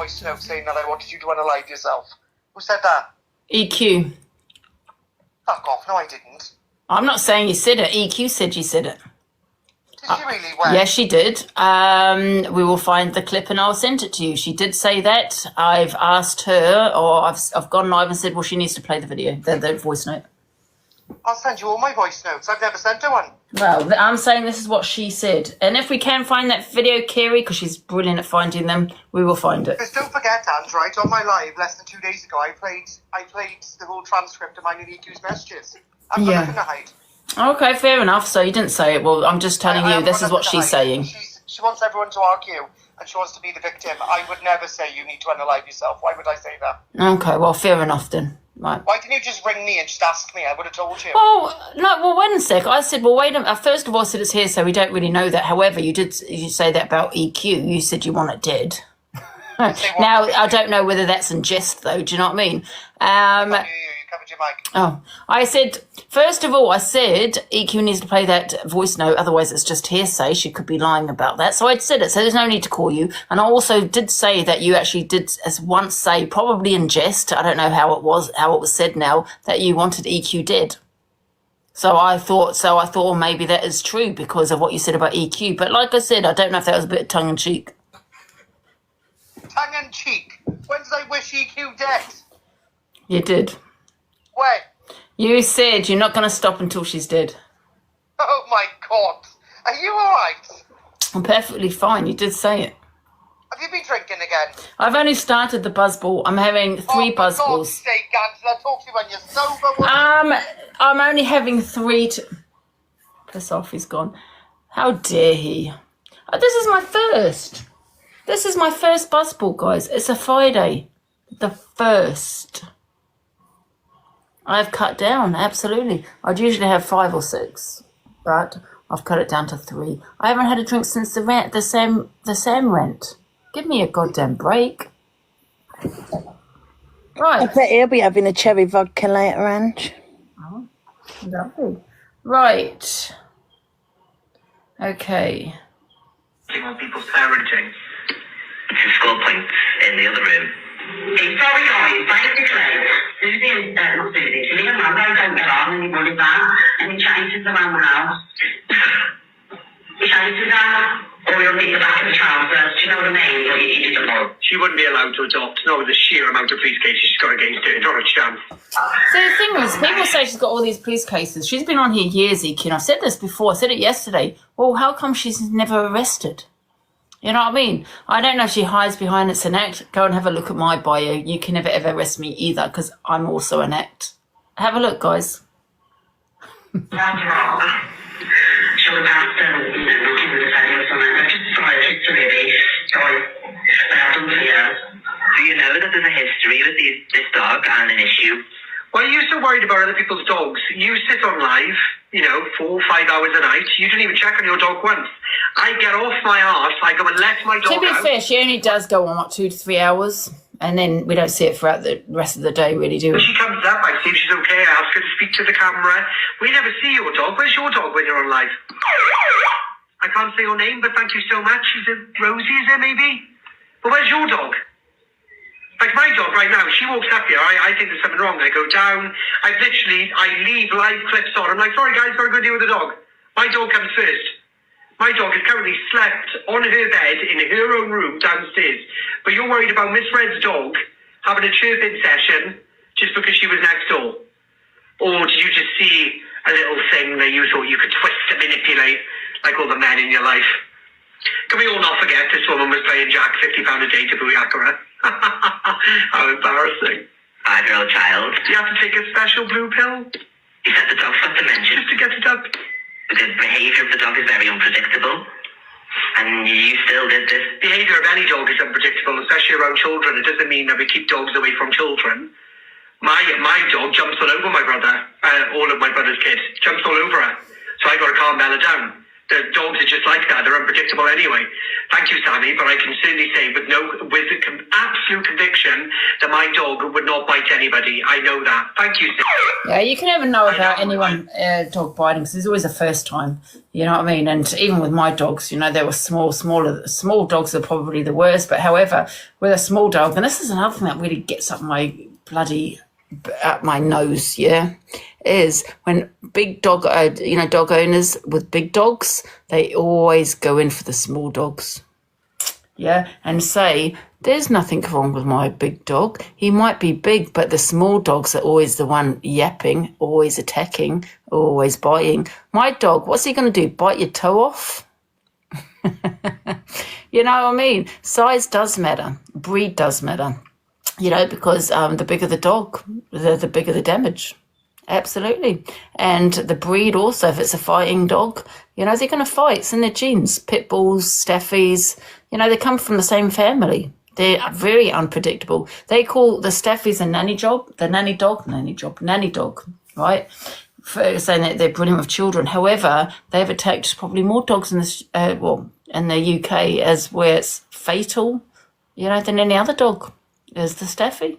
voice note saying that I wanted you to unalive yourself. Who said that? EQ. Fuck off. No, I didn't. I'm not saying you said it. EQ said you said it. Did she really? When? Yes, she did. We will find the clip and I'll send it to you. She did say that. I've asked her, or I've gone live and said, well, she needs to play the video, the voice note. I'll send you all my voice notes. I've never sent her one. Well, I'm saying this is what she said. And if we can find that video, Kerry, because she's brilliant at finding them, we will find it. Because don't forget, Ange, right, on my live less than 2 days ago, I played the whole transcript of mine and EQ's messages. I've got nothing to hide. Okay, fair enough. So you didn't say it. Well, I'm just telling you this is what she's saying. She wants everyone to argue and she wants to be the victim. I would never say you need to unalive yourself. Why would I say that? Okay, well, fair enough then. Right. Why didn't you just ring me and just ask me? I would have told you. Oh, no, well, wait a sec. I said, well, wait a minute. First of all, I said it's here, so we don't really know that. However, you say that about EQ. You said you want it dead. Now, I don't know whether that's in jest, though. Do you know what I mean? You covered your mic. Oh, I said, first of all, I said EQ needs to play that voice note, otherwise it's just hearsay. She could be lying about that. So I'd said it, so there's no need to call you. And I also did say that you actually did as once say, probably in jest, I don't know how it was said now, that you wanted EQ dead. So I thought, well, maybe that is true because of what you said about EQ. But like I said, I don't know if that was a bit tongue-in-cheek. Tongue-in-cheek? When did I wish EQ dead? You did. When? You said you're not going to stop until she's dead. Oh, my God. Are you all right? I'm perfectly fine. You did say it. Have you been drinking again? I've only started the buzzball. I'm having 3 buzzballs. For God's sake, Angela, talk to me when you're sober. I'm only having 3 Piss off, he's gone. How dare he? This is my first. This is my first buzzball, guys. It's a Friday. The first. I've cut down, absolutely. I'd usually have 5 or 6, but I've cut it down to 3. I haven't had a drink since the Sam rent. Give me a goddamn break. Right. I bet he'll be having a cherry vodka later, Ange. Oh, lovely. Right. Okay. On people's parenting. It's a score point in the other room. It's very annoying. Basically, Susie, not Susie, she and Mum don't get on and he bullies her and he chases around the house. He chases her, or he'll nick the back of the trousers, do you know what I mean? But he doesn't know. She wouldn't be allowed to adopt, not with the sheer amount of police cases she's got against her. Not a chance. So the thing is, people say she's got all these police cases. She's been on here years, EQ. I've said this before. I said it yesterday. Well, how come she's never arrested? You know what I mean? I don't know if she hides behind it's an act. Go and have a look at my bio. You can never, ever arrest me either because I'm also an act. Have a look, guys. She'll pass them, you know, not even the same or something. They're just sorry, it's really sorry. They have done for years. Do you know that there's a history with this dog and an issue? Why are you so worried about other people's dogs? You sit on live, 4 or 5 hours a night. You didn't even check on your dog once. I get off my arse. I go and let my dog out. To be fair, she only does go on, 2 to 3 hours? And then we don't see it throughout the rest of the day, really, do we? She comes up, I see if she's okay. I ask her to speak to the camera. We never see your dog. Where's your dog when you're on live? I can't say your name, but thank you so much. She's a Rosie, is it, maybe? But where's your dog? Like my dog right now, she walks up here, I think there's something wrong. I go down, I leave live clips on. I'm like, sorry guys, got a good deal with the dog. My dog comes first. My dog is currently slept on her bed in her own room downstairs. But you're worried about Miss Red's dog having a chirping session just because she was next door? Or did you just see a little thing that you thought you could twist and manipulate like all the men in your life? Can we all not forget this woman was playing Jack £50 a day to Booyakara? How embarrassing. 5-year-old child. Do you have to take a special blue pill? You said the dog's got dementia. Just to get it up? The behaviour of the dog is very unpredictable. And you still did this. Behaviour of any dog is unpredictable, especially around children. It doesn't mean that we keep dogs away from children. My dog jumps all over my brother, all of my brother's kids. Jumps all over her. So I got to calm Bella down. The dogs are just like that. They're unpredictable anyway. Thank you, Sammy, but I can certainly say with absolute conviction that my dog would not bite anybody. I know that. Thank you, Sammy. Yeah, you can never know about anyone dog biting because there's always a first time. You know what I mean? And even with my dogs, you know, they were small dogs are probably the worst. But however, with a small dog, and this is another thing that really gets up my nose, yeah, is when big dog, dog owners with big dogs, they always go in for the small dogs, yeah, and say, there's nothing wrong with my big dog. He might be big, but the small dogs are always the one yapping, always attacking, always biting. My dog, what's he going to do, bite your toe off? You know what I mean? Size does matter. Breed does matter. You know, because the bigger the dog, the bigger the damage. Absolutely. And the breed also, if it's a fighting dog, you know, they're going to fight. It's in their genes. Pit bulls, Staffies, you know, they come from the same family. They're very unpredictable. They call the Staffies a nanny dog, right? For saying that they're brilliant with children. However, they've attacked probably more dogs in the UK as where it's fatal, you know, than any other dog. Is the Staffy.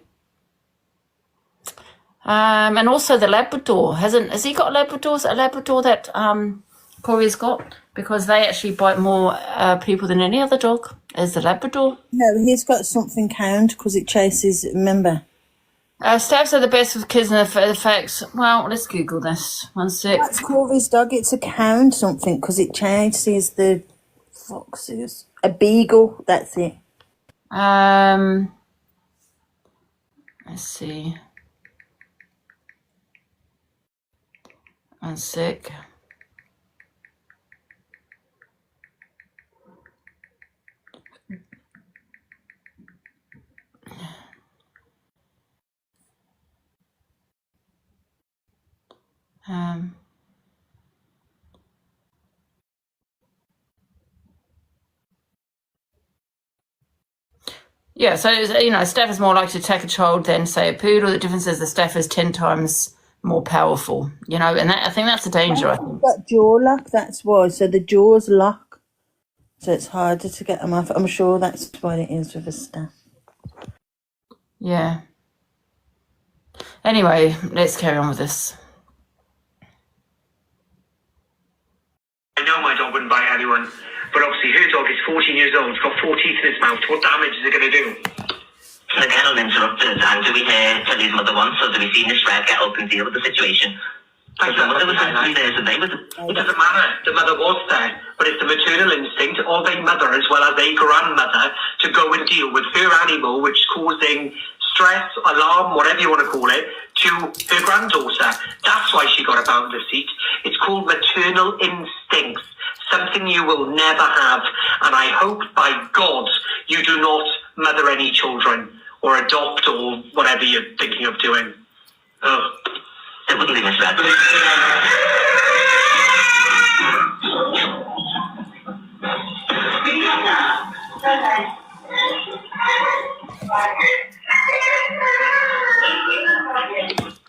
And also the Labrador. Has he got Labradors? A Labrador that Corey's got? Because they actually bite more people than any other dog. Is the Labrador. No, he's got something hound because it chases, remember? Staffs are the best with kids and the facts. Well, let's Google this. 1 sec. That's Corey's dog. It's a hound something because it chases the foxes. A beagle, that's it. Let's see. 1 sec. Yeah, so, you know, Staff is more likely to attack a child than, say, a poodle. The difference is the Staff is 10 times more powerful, you know, and I think that's a danger. I think. Got jaw lock, that's why. So the jaws lock, so it's harder to get them off. I'm sure that's what it is with a Staff. Yeah. Anyway, let's carry on with this. I know my dog wouldn't bite anyone, but obviously her dog is 14 years old, it's got 4 teeth in its mouth. What damage is it going to do? The kennel interrupted, and do we hear Tilly's mother once, or do we see Miss Red get up and deal with the situation? Because the mother was simply there, so they was... It doesn't matter, the mother was there, but it's the maternal instinct of a mother as well as a grandmother to go and deal with her animal, which is causing stress, alarm, whatever you want to call it, to her granddaughter. That's why she got up out of the seat. It's called maternal instincts, something you will never have. And I hope, by God, you do not mother any children or adopt or whatever you're thinking of doing. Oh. It wouldn't be Miss Red.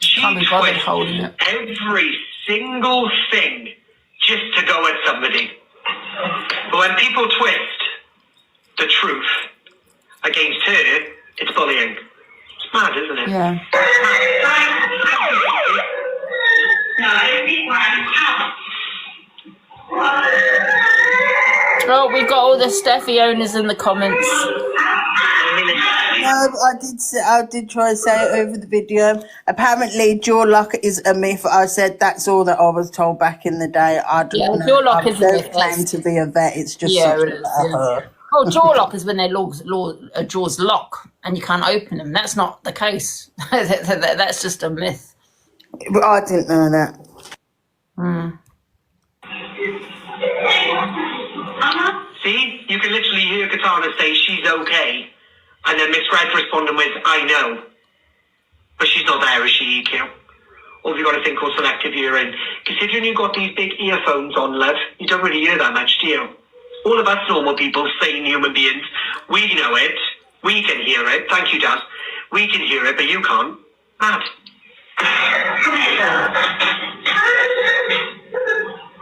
Can't be bothered holding it. Every single thing just to go at somebody. But when people twist the truth against her, it's bullying. It's mad, isn't it? Yeah. Oh, we've got all the Staffy owners in the comments. No, I did try to say it over the video. Apparently, jaw lock is a myth. I said that's all that I was told back in the day. I don't know. Jaw lock is a myth. I don't claim to be a vet. It's just Oh, jaw lock is when their jaws lock and you can't open them. That's not the case. That's just a myth. But I didn't know that. See, you can literally hear Katana say she's okay, and then Miss Red responding with, I know. But she's not there, is she, EQ? Or have you got a thing called selective hearing? Considering you've got these big earphones on, love, you don't really hear that much, do you? All of us normal people, sane human beings, we know it. We can hear it. Thank you, Dad. We can hear it, but you can't. Mad.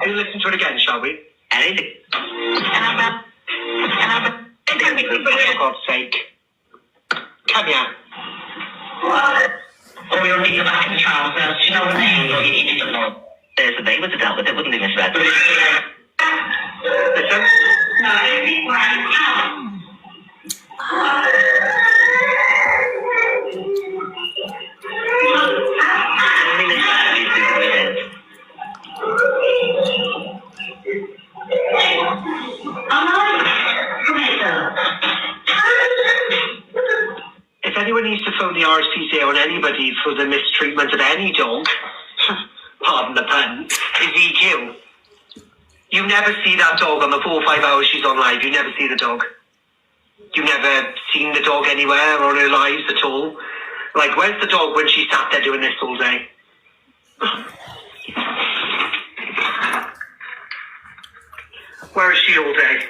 We'll listen to it again, shall we? anything. For God's sake. Come here. Or we'll take you back in the trial first. You know what I mean? You don't know. So they would have dealt with it, wouldn't they, Miss Red? Listen. No, I think we're out of town. If anyone needs to phone the RSPCA on anybody for the mistreatment of any dog, pardon the pun, is EQ. You never see that dog on the 4 or 5 hours she's on live. You never see the dog. You've never seen the dog anywhere on her lives at all. Like, where's the dog when she sat there doing this all day? Where is she all day?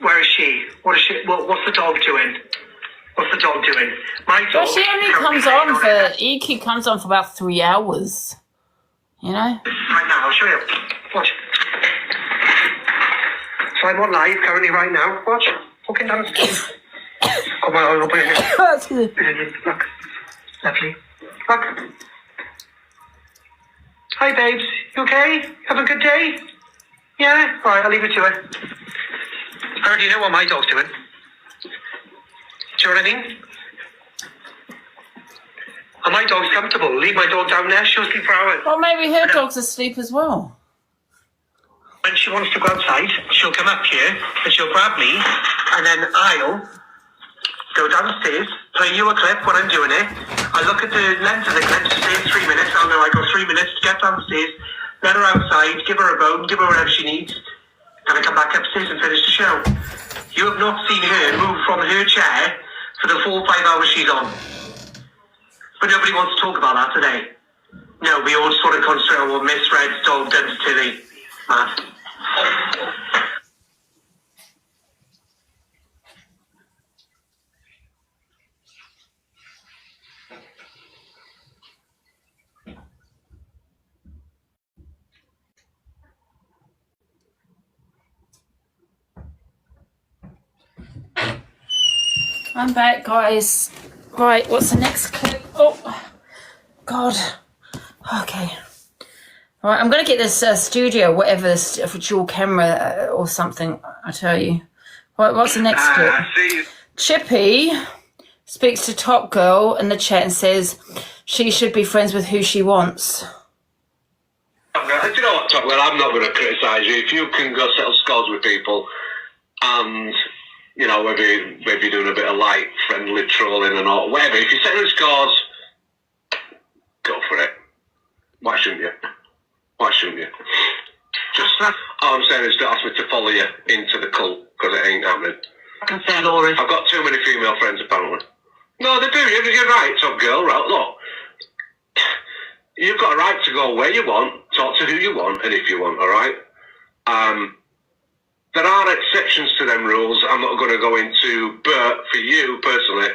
Where is she? What's the dog doing? What's the dog doing? My dog. Well, she only comes on for EQ comes on for about 3 hours. You know. Right now, I'll show you. Watch. So I'm on live currently right now. Watch. Walking down the stairs. Come on, I'll open it. Look. Lovely. Look. Hi, babes. You okay? Have a good day? Yeah? Alright, I'll leave it to it. I already know what my dog's doing. Do you know what I mean? And my dog's comfortable. Leave my dog down there, she'll sleep for hours. Well, maybe her dog's asleep as well. When she wants to go outside, she'll come up here and she'll grab me, and then I'll go downstairs, play you a clip when I'm doing it. I look at the length of the clip to say it's 3 minutes. I'll know I got 3 minutes to get downstairs, let her outside, give her a bone, give her whatever she needs, and I come back upstairs and finish the show. You have not seen her move from her chair for the 4 or 5 hours she's on. But nobody wants to talk about that today. No, we all sort of concentrate on what Miss Red's dog done to Tilly. Mad. I'm back, guys. Right, what's the next clip? Oh, God. Okay. All right, I'm going to get this studio, whatever, this dual camera or something, I tell you. Right, what's the next clip? Chippy speaks to Top Girl in the chat and says she should be friends with who she wants. Do you know what, Top Girl? I'm not going to criticise you. If you can go settle scores with people and... you know, maybe you're doing a bit of light, friendly trolling and all, whatever. If you're setting scores, go for it. Why shouldn't you? Why shouldn't you? Just, all I'm saying is don't ask me to follow you into the cult, because it ain't happening. I can say Laura. I've got too many female friends, apparently. No, they do. You're right, Top Girl. Right, look. You've got a right to go where you want, talk to who you want, and if you want, all right? There are exceptions to them rules. I'm not going to go into, but for you personally,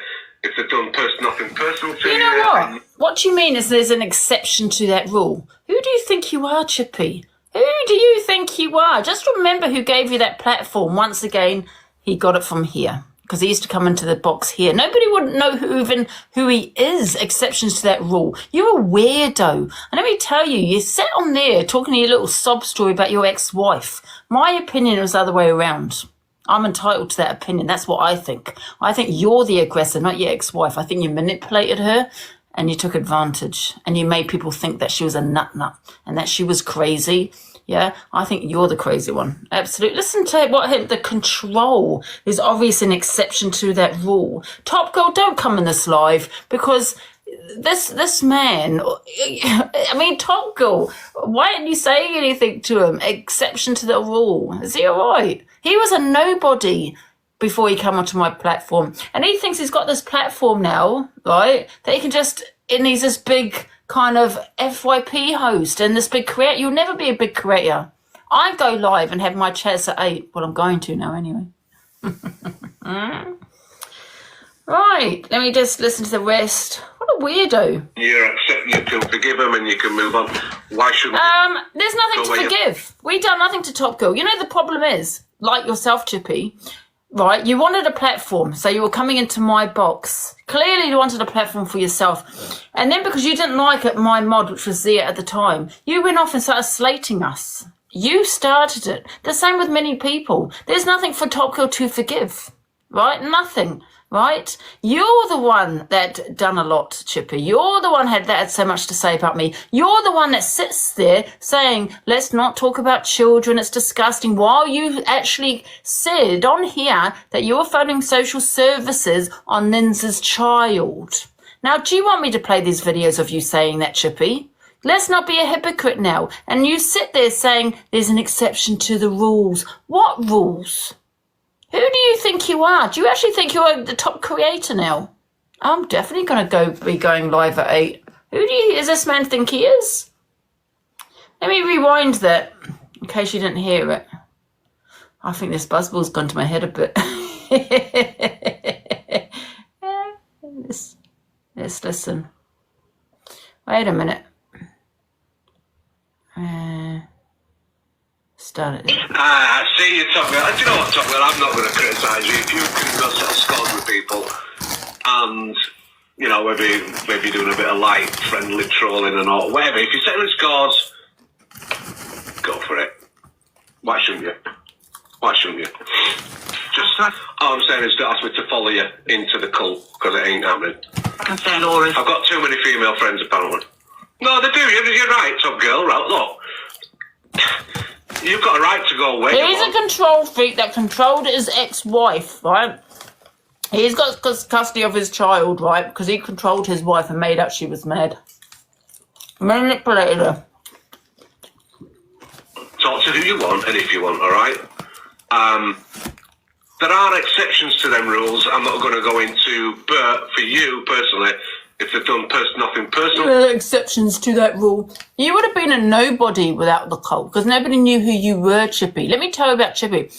if they've done nothing personal to you. You know what? What do you mean is there's an exception to that rule? Who do you think you are, Chippy? Who do you think you are? Just remember who gave you that platform. Once again, he got it from here. Because he used to come into the box here. Nobody wouldn't know who he is, exceptions to that rule. You're a weirdo. And let me tell you, you sat on there talking your little sob story about your ex-wife. My opinion was the other way around. I'm entitled to that opinion. That's what I think. I think you're the aggressor, not your ex-wife. I think you manipulated her and you took advantage. And you made people think that she was a nut and that she was crazy. Yeah, I think you're the crazy one. Absolutely. Listen to what the control is obviously an exception to that rule. Top Girl, don't come in this live because this man, I mean, Top Girl, why aren't you saying anything to him? Exception to the rule. Is he all right? He was a nobody before he came onto my platform. And he thinks he's got this platform now, right, that he can just, and he's this big kind of FYP host and this big creator. You'll never be a big creator. I go live and have my chats at 8. Well, I'm going to now anyway. Right, let me just listen to the rest. What a weirdo. You can forgive him and you can move on. Why shouldn't there's nothing to forgive. We done nothing to Top Girl. You know, the problem is, like yourself, Chippy, right? You wanted a platform, so you were coming into my box. Clearly you wanted a platform for yourself. And then because you didn't like it, my mod, which was Zia at the time, you went off and started slating us. You started it. The same with many people. There's nothing for Top Girl to forgive, right? Nothing. Right? You're the one that done a lot, Chippy. You're the one that had so much to say about me. You're the one that sits there saying, let's not talk about children. It's disgusting. While you actually said on here that you were phoning social services on Ninza's child. Now, do you want me to play these videos of you saying that, Chippy? Let's not be a hypocrite now. And you sit there saying there's an exception to the rules. What rules? Who do you think you are? Do you actually think you're the top creator now? I'm definitely going to be going live at 8. Does this man think he is? Let me rewind that in case you didn't hear it. I think this buzzball's gone to my head a bit. Let's listen. Wait a minute. Start it. I see you talking. Do you know what, Top Girl? I'm not going to criticise you. If you can go settle scores with people and, you know, maybe doing a bit of light, friendly trolling and all, whatever, if you're settling scores, go for it. Why shouldn't you? Why shouldn't you? Just all I'm saying is don't ask me to follow you into the cult, because it ain't happening. I've got too many female friends, apparently. No, they do. You're right, Top Girl. Right, look. You've got a right to go away. He's a control freak that controlled his ex-wife, right? He's got custody of his child, right? Because he controlled his wife and made out she was mad. Manipulated her. Talk to who you want and if you want, all right? There are exceptions to them rules. I'm not going to go into, but for you personally, if they've done nothing personal. There are exceptions to that rule. You would have been a nobody without the cult because nobody knew who you were, Chippy. Let me tell you about Chippy.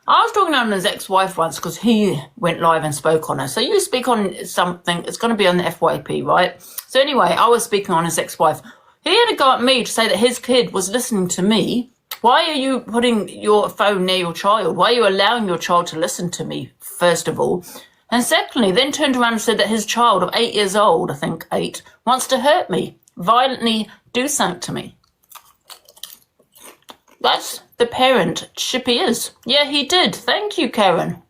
I was talking to his ex-wife once because he went live and spoke on her. So you speak on something, it's going to be on the FYP, right? So anyway, I was speaking on his ex-wife. He had to go at me to say that his kid was listening to me. Why are you putting your phone near your child? Why are you allowing your child to listen to me, first of all? And secondly, then turned around and said that his child of 8 years old, I think 8, wants to hurt me, violently do something to me. That's the parent Chippy is. Yeah, he did. Thank you, Karen.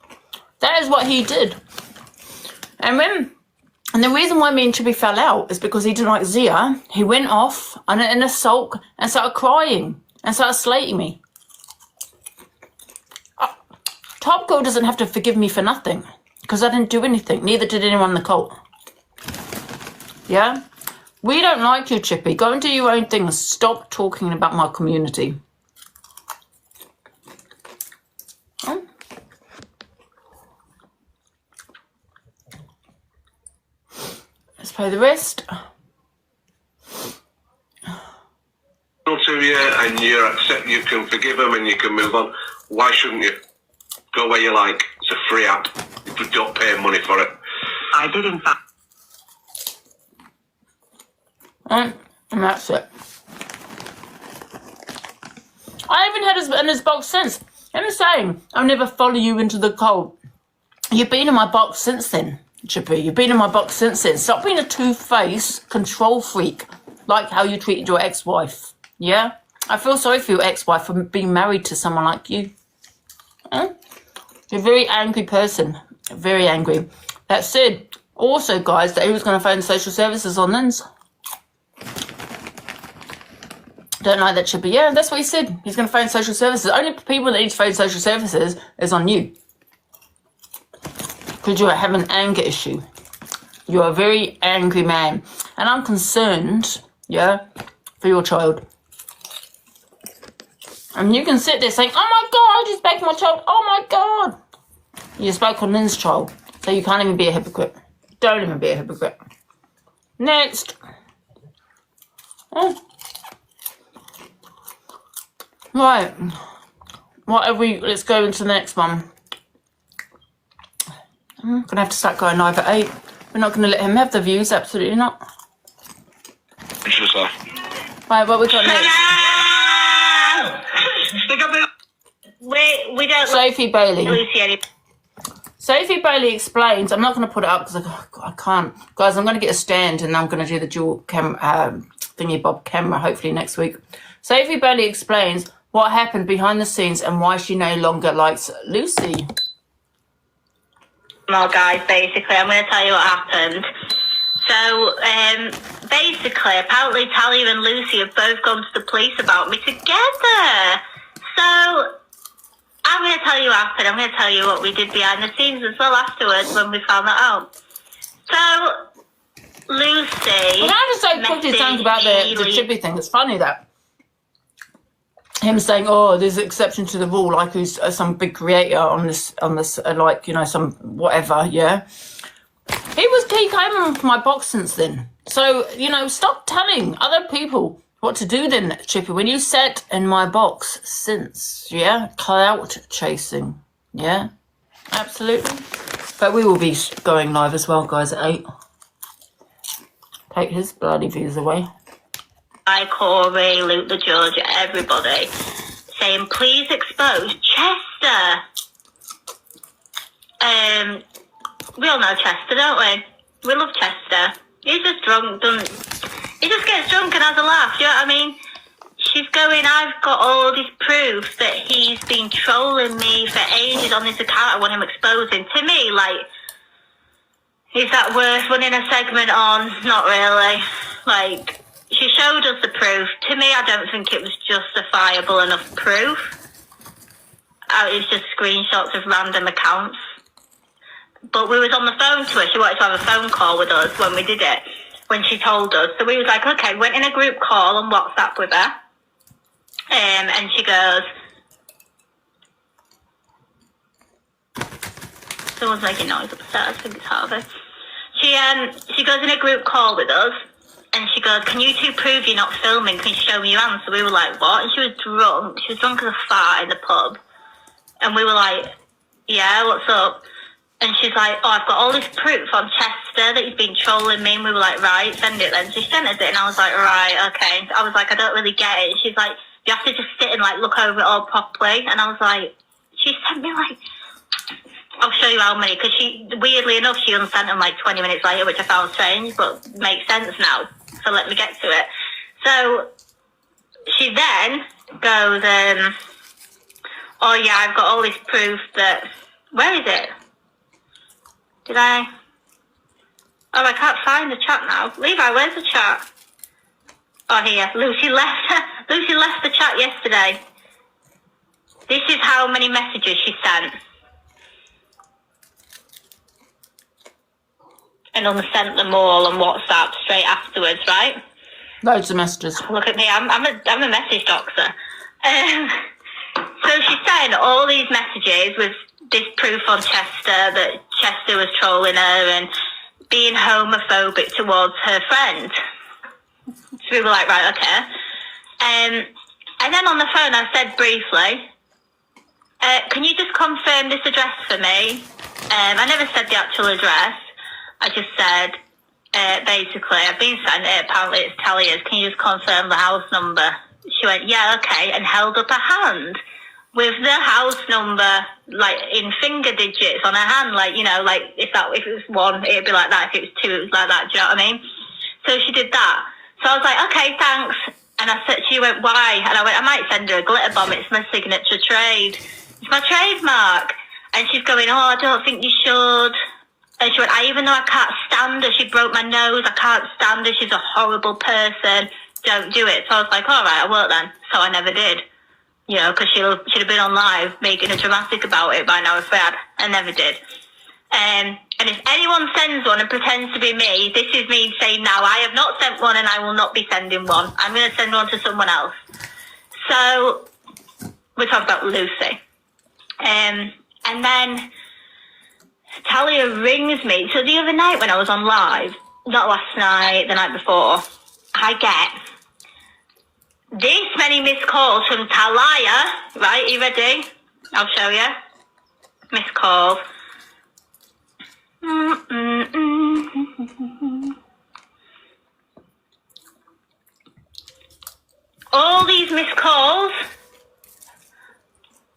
That is what he did. And the reason why me and Chippy fell out is because he didn't like Zia. He went off in a sulk and started crying and started slating me. Top Girl doesn't have to forgive me for nothing. Because I didn't do anything. Neither did anyone in the cult. Yeah? We don't like you, Chippy. Go and do your own thing and stop talking about my community. Oh. Let's play the rest. To you and you can forgive them and you can move on. Why shouldn't you? Go where you like. It's a free app. You don't pay money for it. I did, in fact. And that's it. I haven't had in his box since. I'm saying I'll never follow you into the cult. You've been in my box since then, Chippy. You've been in my box since then. Stop being a two-faced control freak like how you treated your ex-wife. Yeah? I feel sorry for your ex-wife for being married to someone like you. Huh? You're a very angry person. Very angry. That said, also, guys, that he was going to phone social services on Nins. Don't like that, Chippy. Yeah, that's what he said. He's going to phone social services. Only people that need to phone social services is on you. Because you have an anger issue. You're a very angry man. And I'm concerned, yeah, for your child. And you can sit there saying, oh my God, I just spanked my child. Oh my God. You spoke on Lynn's child. So you can't even be a hypocrite. Don't even be a hypocrite. Next. Oh. Right. Let's go into the next one. I'm going to have to start going live at 8. We're not going to let him have the views, absolutely not. Right, what we got next? We don't Sophie Bailey. Lucy. Sophie Bailey explains, I'm not going to put it up because I can't. Guys, I'm going to get a stand and I'm going to do the dual thingy bob camera hopefully next week. Sophie Bailey explains what happened behind the scenes and why she no longer likes Lucy. Well, guys, basically, I'm going to tell you what happened. So, basically, apparently Talia and Lucy have both gone to the police about me together. So, I'm going to tell you what happened. I'm going to tell you what we did behind the scenes as well afterwards when we found that out. So, Lucy... Well, I just don't put his tongue about the chippy thing. It's funny that him saying, oh, there's an exception to the rule, like who's some big creator on this, like, you know, some whatever, yeah. He came into my box since then. So, you know, stop telling other people what to do then, Chippy. When you sat in my box since, yeah, clout chasing, yeah, absolutely. But we will be going live as well, guys, at 8. Take his bloody views away. I, Corey, Luke the Judge, everybody, saying, please expose Chester. We all know Chester, don't we? We love Chester. He's just drunk, he just gets drunk and has a laugh, you know what I mean? She's going, I've got all this proof that he's been trolling me for ages on this account I want him exposing. To me, like, is that worth running a segment on? Not really. Like, she showed us the proof. To me, I don't think it was justifiable enough proof. It's just screenshots of random accounts. But we was on the phone to her. She wanted to have a phone call with us when we did it, when she told us. So we was like, okay, went in a group call on WhatsApp with her. And she goes, someone's making noise upstairs, I think it's Harvey. She goes in a group call with us, and she goes, can you two prove you're not filming? Can you show me your hands? So we were like, what? And she was drunk. She was drunk as a fart in the pub. And we were like, yeah, what's up? And she's like, oh, I've got all this proof on Chester that he's been trolling me. And we were like, right, send it then. So she sent us it, and I was like, right, okay. I was like, I don't really get it. She's like, you have to just sit and, like, look over it all properly. And I was like, she sent me, like, I'll show you how many. Because she, weirdly enough, she unsent them, like, 20 minutes later, which I found strange, but makes sense now. So let me get to it. So she then goes, oh, yeah, I've got all this proof that... Where is it? Did I... Oh, I can't find the chat now. Levi, where's the chat? Oh, here. Lucy left the chat yesterday. This is how many messages she sent. And unsent them all on WhatsApp straight afterwards, right? Loads of messages. Look at me, I'm a message doctor. So she sent all these messages with this proof on Chester that Chester was trolling her and being homophobic towards her friend. So we were like, right, okay. And then on the phone I said briefly, can you just confirm this address for me? I never said the actual address. I just said, basically, I've been sent it, apparently it's Talia's. Can you just confirm the house number? She went, yeah, okay, and held up a hand with the house number, like, in finger digits on her hand, like, you know, like, if it was 1, it'd be like that. If it was 2, it was like that. Do you know what I mean? So she did that. So I was like, okay, thanks. And she went, why? And I went, I might send her a glitter bomb. It's my signature trade. It's my trademark. And she's going, oh, I don't think you should. And she went, even though I can't stand her, she broke my nose, I can't stand her, she's a horrible person, don't do it. So I was like, all right, I won't then. So I never did. You know, because she'd have been on live making a dramatic about it by now if I had. I never did. And if anyone sends one and pretends to be me, this is me saying now, I have not sent one and I will not be sending one. I'm going to send one to someone else. So we're talking about Lucy. And then Talia rings me. So the other night when I was on live, not last night, the night before, I get this many missed calls from Talia. Right, are you ready? I'll show you. Missed calls.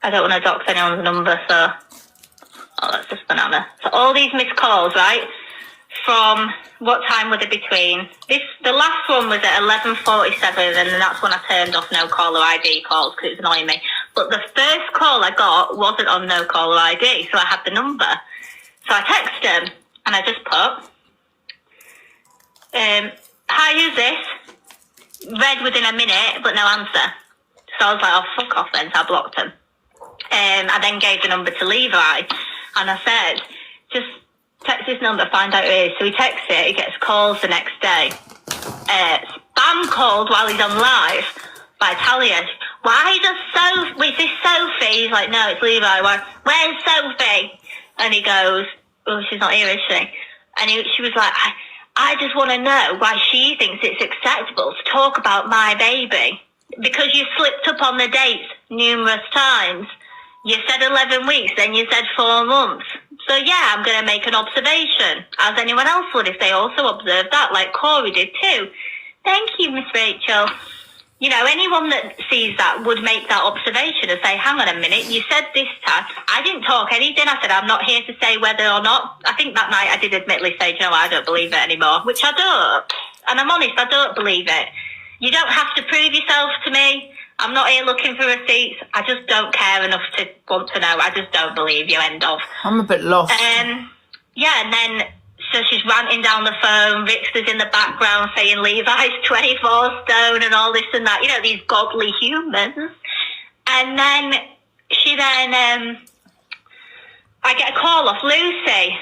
I don't want to dox anyone's number, so... Oh, that's just banana. So all these missed calls, right? From... What time were they between? The last one was at 11:47, and then that's when I turned off no caller ID calls because it was annoying me. But the first call I got wasn't on no caller ID, so I had the number. So I texted him, and I just put, hi, who's this? Read within a minute, but no answer. So I was like, oh, fuck off then, so I blocked him. I then gave the number to Levi, and I said, just text this number, find out who it is. So he texts it, he gets calls the next day. Spam called while he's on live by Talia. Why does is this Sophie? He's like, no, it's Levi. Where's Sophie? And he goes, oh, she's not here, is she? And she was like, I just want to know why she thinks it's acceptable to talk about my baby. Because you slipped up on the dates numerous times. You said 11 weeks, then you said 4 months. So yeah, I'm going to make an observation, as anyone else would if they also observed that, like Corey did too. Thank you, Miss Rachel. You know, anyone that sees that would make that observation and say, hang on a minute, you said this time. I didn't talk anything. I said, I'm not here to say whether or not. I think that night I did admittedly say, no, I don't believe it anymore, which I don't. And I'm honest, I don't believe it. You don't have to prove yourself to me. I'm not here looking for receipts. I just don't care enough to want to know. I just don't believe you, end of. I'm a bit lost. Yeah, and then, so she's ranting down the phone. Rickster's in the background saying Levi's 24 stone and all this and that. You know, these godly humans. And then I get a call off Lucy.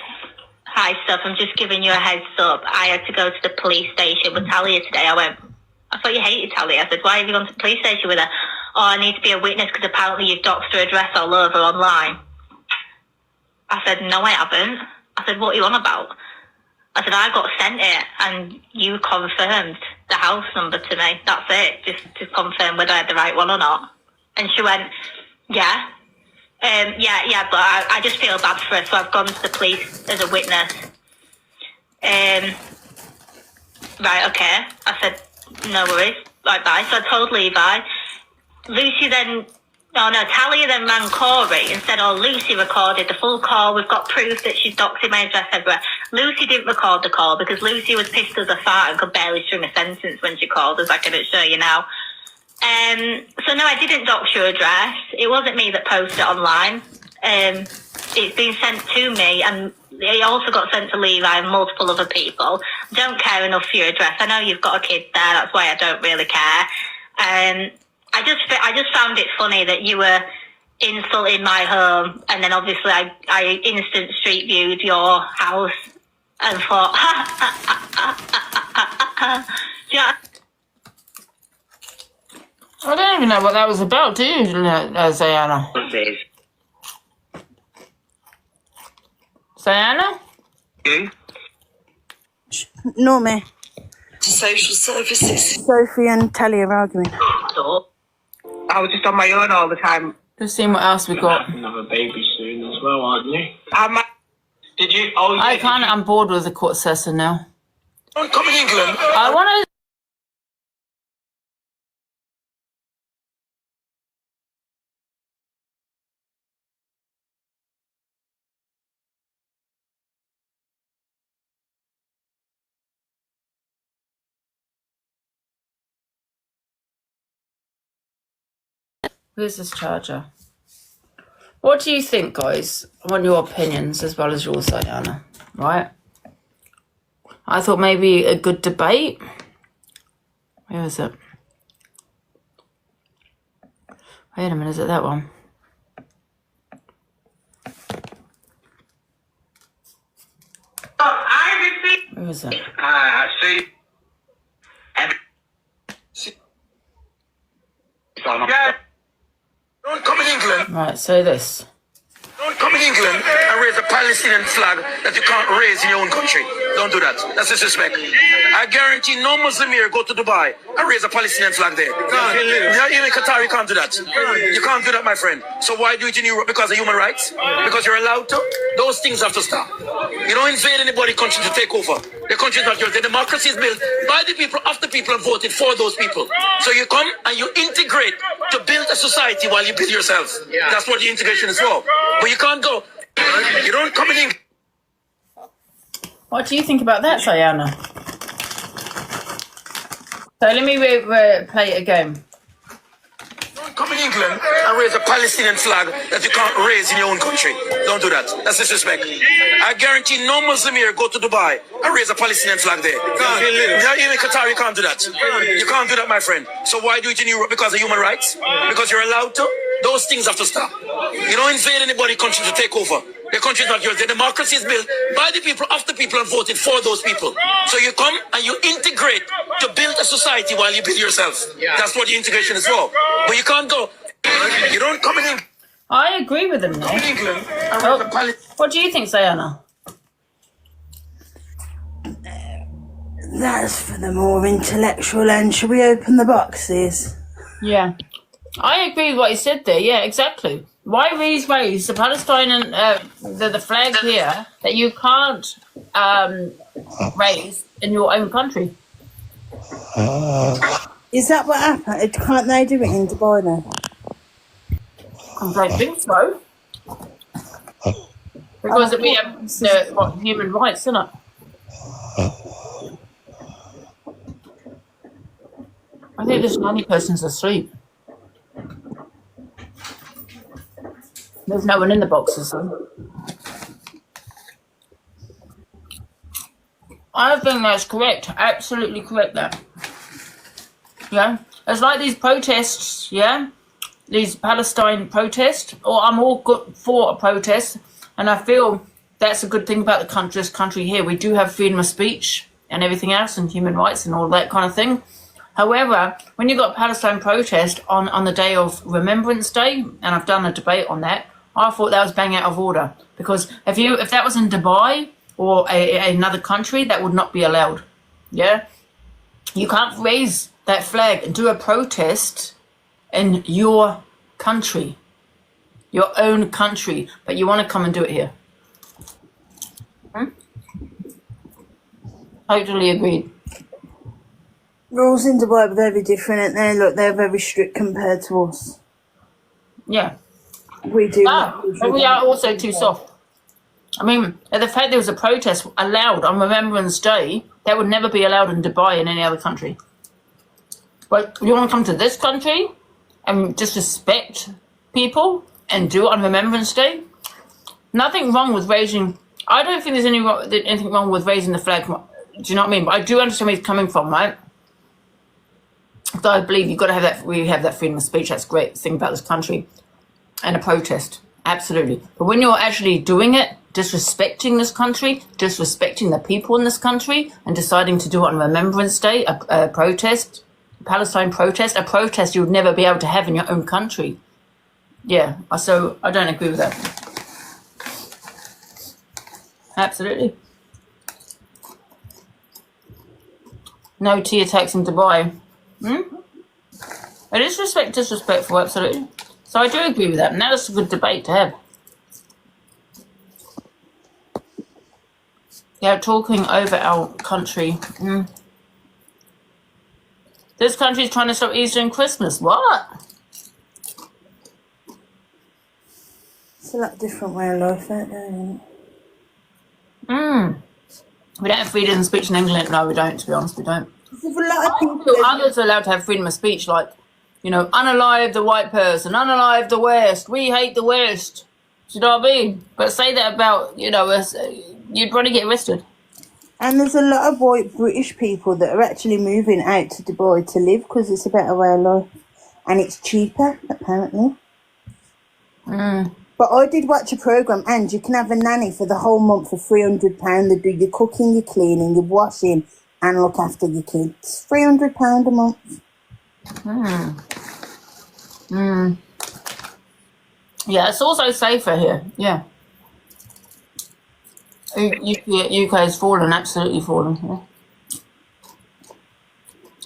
Hi, stuff. I'm just giving you a heads up. I had to go to the police station with Talia today. I thought you hated Talia. I said, why have you gone to the police station with her? Oh, I need to be a witness because apparently you've doxed her address all over online. I said, no, I haven't. I said, what are you on about? I said, I got sent it and you confirmed the house number to me. That's it, just to confirm whether I had the right one or not. And she went, yeah. Yeah, but I just feel bad for her, so I've gone to the police as a witness. Right, okay. I said, no worries. Right, bye. So I told Levi. Talia then rang Corey and said, oh, Lucy recorded the full call. We've got proof that she's doxing my address everywhere. Lucy didn't record the call because Lucy was pissed as a fart and could barely string a sentence when she called, as I can assure you now. So no, I didn't dox your address. It wasn't me that posted it online. It's been sent to me, and it also got sent to Levi and multiple other people. Don't care enough for your address. I know you've got a kid there. That's why I don't really care. I just found it funny that you were insulting my home, and then obviously I instant street viewed your house and thought, do you know? I don't even know what that was about, do you, Zayana? Zayana? You? No, me. Social services. Sophie and Talia are arguing. I was just on my own all the time. Just seeing what else we got. Have a baby soon as well, aren't you? Did you? Oh, yeah, I can't. I'm bored with the court session now. Don't come in England. I want to. Where's this charger? What do you think, guys? I want your opinions as well as yours, Diana. Right? I thought maybe a good debate. Where is it? Wait a minute, is it that one? Where is it? See. Don't come in England. Right, say this. Don't come in England and raise a Palestinian flag that you can't raise in your own country. Don't do that. That's disrespect. I guarantee no Muslim here go to Dubai and raise a Palestinian flag there. You can't. Even in Qatar, you can't do that. You can't do that, my friend. So why do it in Europe? Because of human rights? Because you're allowed to? Those things have to stop. You don't invade anybody's country to take over. The country is not yours. The democracy is built by the people, of the people, and voted for those people. So you come and you integrate to build a society while you build yourself. Yeah. That's what the integration is for. But you can't go. You don't come in. What do you think about that, Diana? So let me play it again. Come in England and raise a Palestinian flag that you can't raise in your own country. Don't do that. That's disrespect. I guarantee no Muslim here go to Dubai and raise a Palestinian flag there. Yeah, even Qatar, you can't do that. You can't do that, my friend. So why do it in Europe? Because of human rights? Because you're allowed to? Those things have to stop. You don't invade anybody's country to take over. The country is not yours. The democracy is built by the people, of the people, and voted for those people. So you come and you integrate to build a society while you build yourself. Yeah. That's what the integration is for. But you can't go. You don't come in. I agree with them there. What do you think, Diana? That's for the more intellectual end. Shall we open the boxes? Yeah. I agree with what you said there. Yeah, exactly. Why raise the Palestine and the flag here that you can't raise in your own country? Is that what happened? Can't they do it in Dubai now? I don't think so. Because we have human rights, isn't it? I think this 90 person's asleep. There's no one in the boxes, though. I think that's correct. Absolutely correct, that. Yeah? It's like these protests, yeah? These Palestine protests, or I'm all good for a protest, and I feel that's a good thing about this country here. We do have freedom of speech and everything else, and human rights and all that kind of thing. However, when you've got Palestine protest on the day of Remembrance Day, and I've done a debate on that, I thought that was bang out of order. Because if that was in Dubai or another country, that would not be allowed. Yeah? You can't raise that flag and do a protest in your country, your own country, but you want to come and do it here. Totally agreed. Rules in Dubai are very different, aren't they? Look, they're very strict compared to us. Yeah. We do. But we are also too soft. I mean, the fact there was a protest allowed on Remembrance Day, that would never be allowed in Dubai in any other country. But you want to come to this country and disrespect people and do it on Remembrance Day? Nothing wrong with raising... I don't think there's anything wrong with raising the flag. Do you know what I mean? But I do understand where he's coming from, right? So I believe you've got to have that. We have that freedom of speech. That's a great thing about this country. And a protest, absolutely. But when you're actually doing it, disrespecting this country, disrespecting the people in this country, and deciding to do it on Remembrance Day, a protest, Palestine protest, a protest you would never be able to have in your own country. Yeah, so I don't agree with that. Absolutely. No tea attacks in Dubai. It is disrespectful, absolutely. So I do agree with that, and that's a good debate to have. Yeah, talking over our country. This country's trying to stop Easter and Christmas. What? It's a lot different way of life, isn't it? We don't have freedom of speech in England. No, we don't, to be honest, we don't. There's a lot of people. Others are allowed to have freedom of speech, like, you know, unalive the white person, unalive the West, we hate the West. Do you know what I mean? But say that about, you know, you'd probably get arrested. And there's a lot of white British people that are actually moving out to Dubai to live because it's a better way of life. And it's cheaper, apparently. But I did watch a programme, and you can have a nanny for the whole month for £300. They do your cooking, your cleaning, your washing, and look after your kids. £300 a month. Yeah, it's also safer here. Yeah. UK has fallen, absolutely fallen.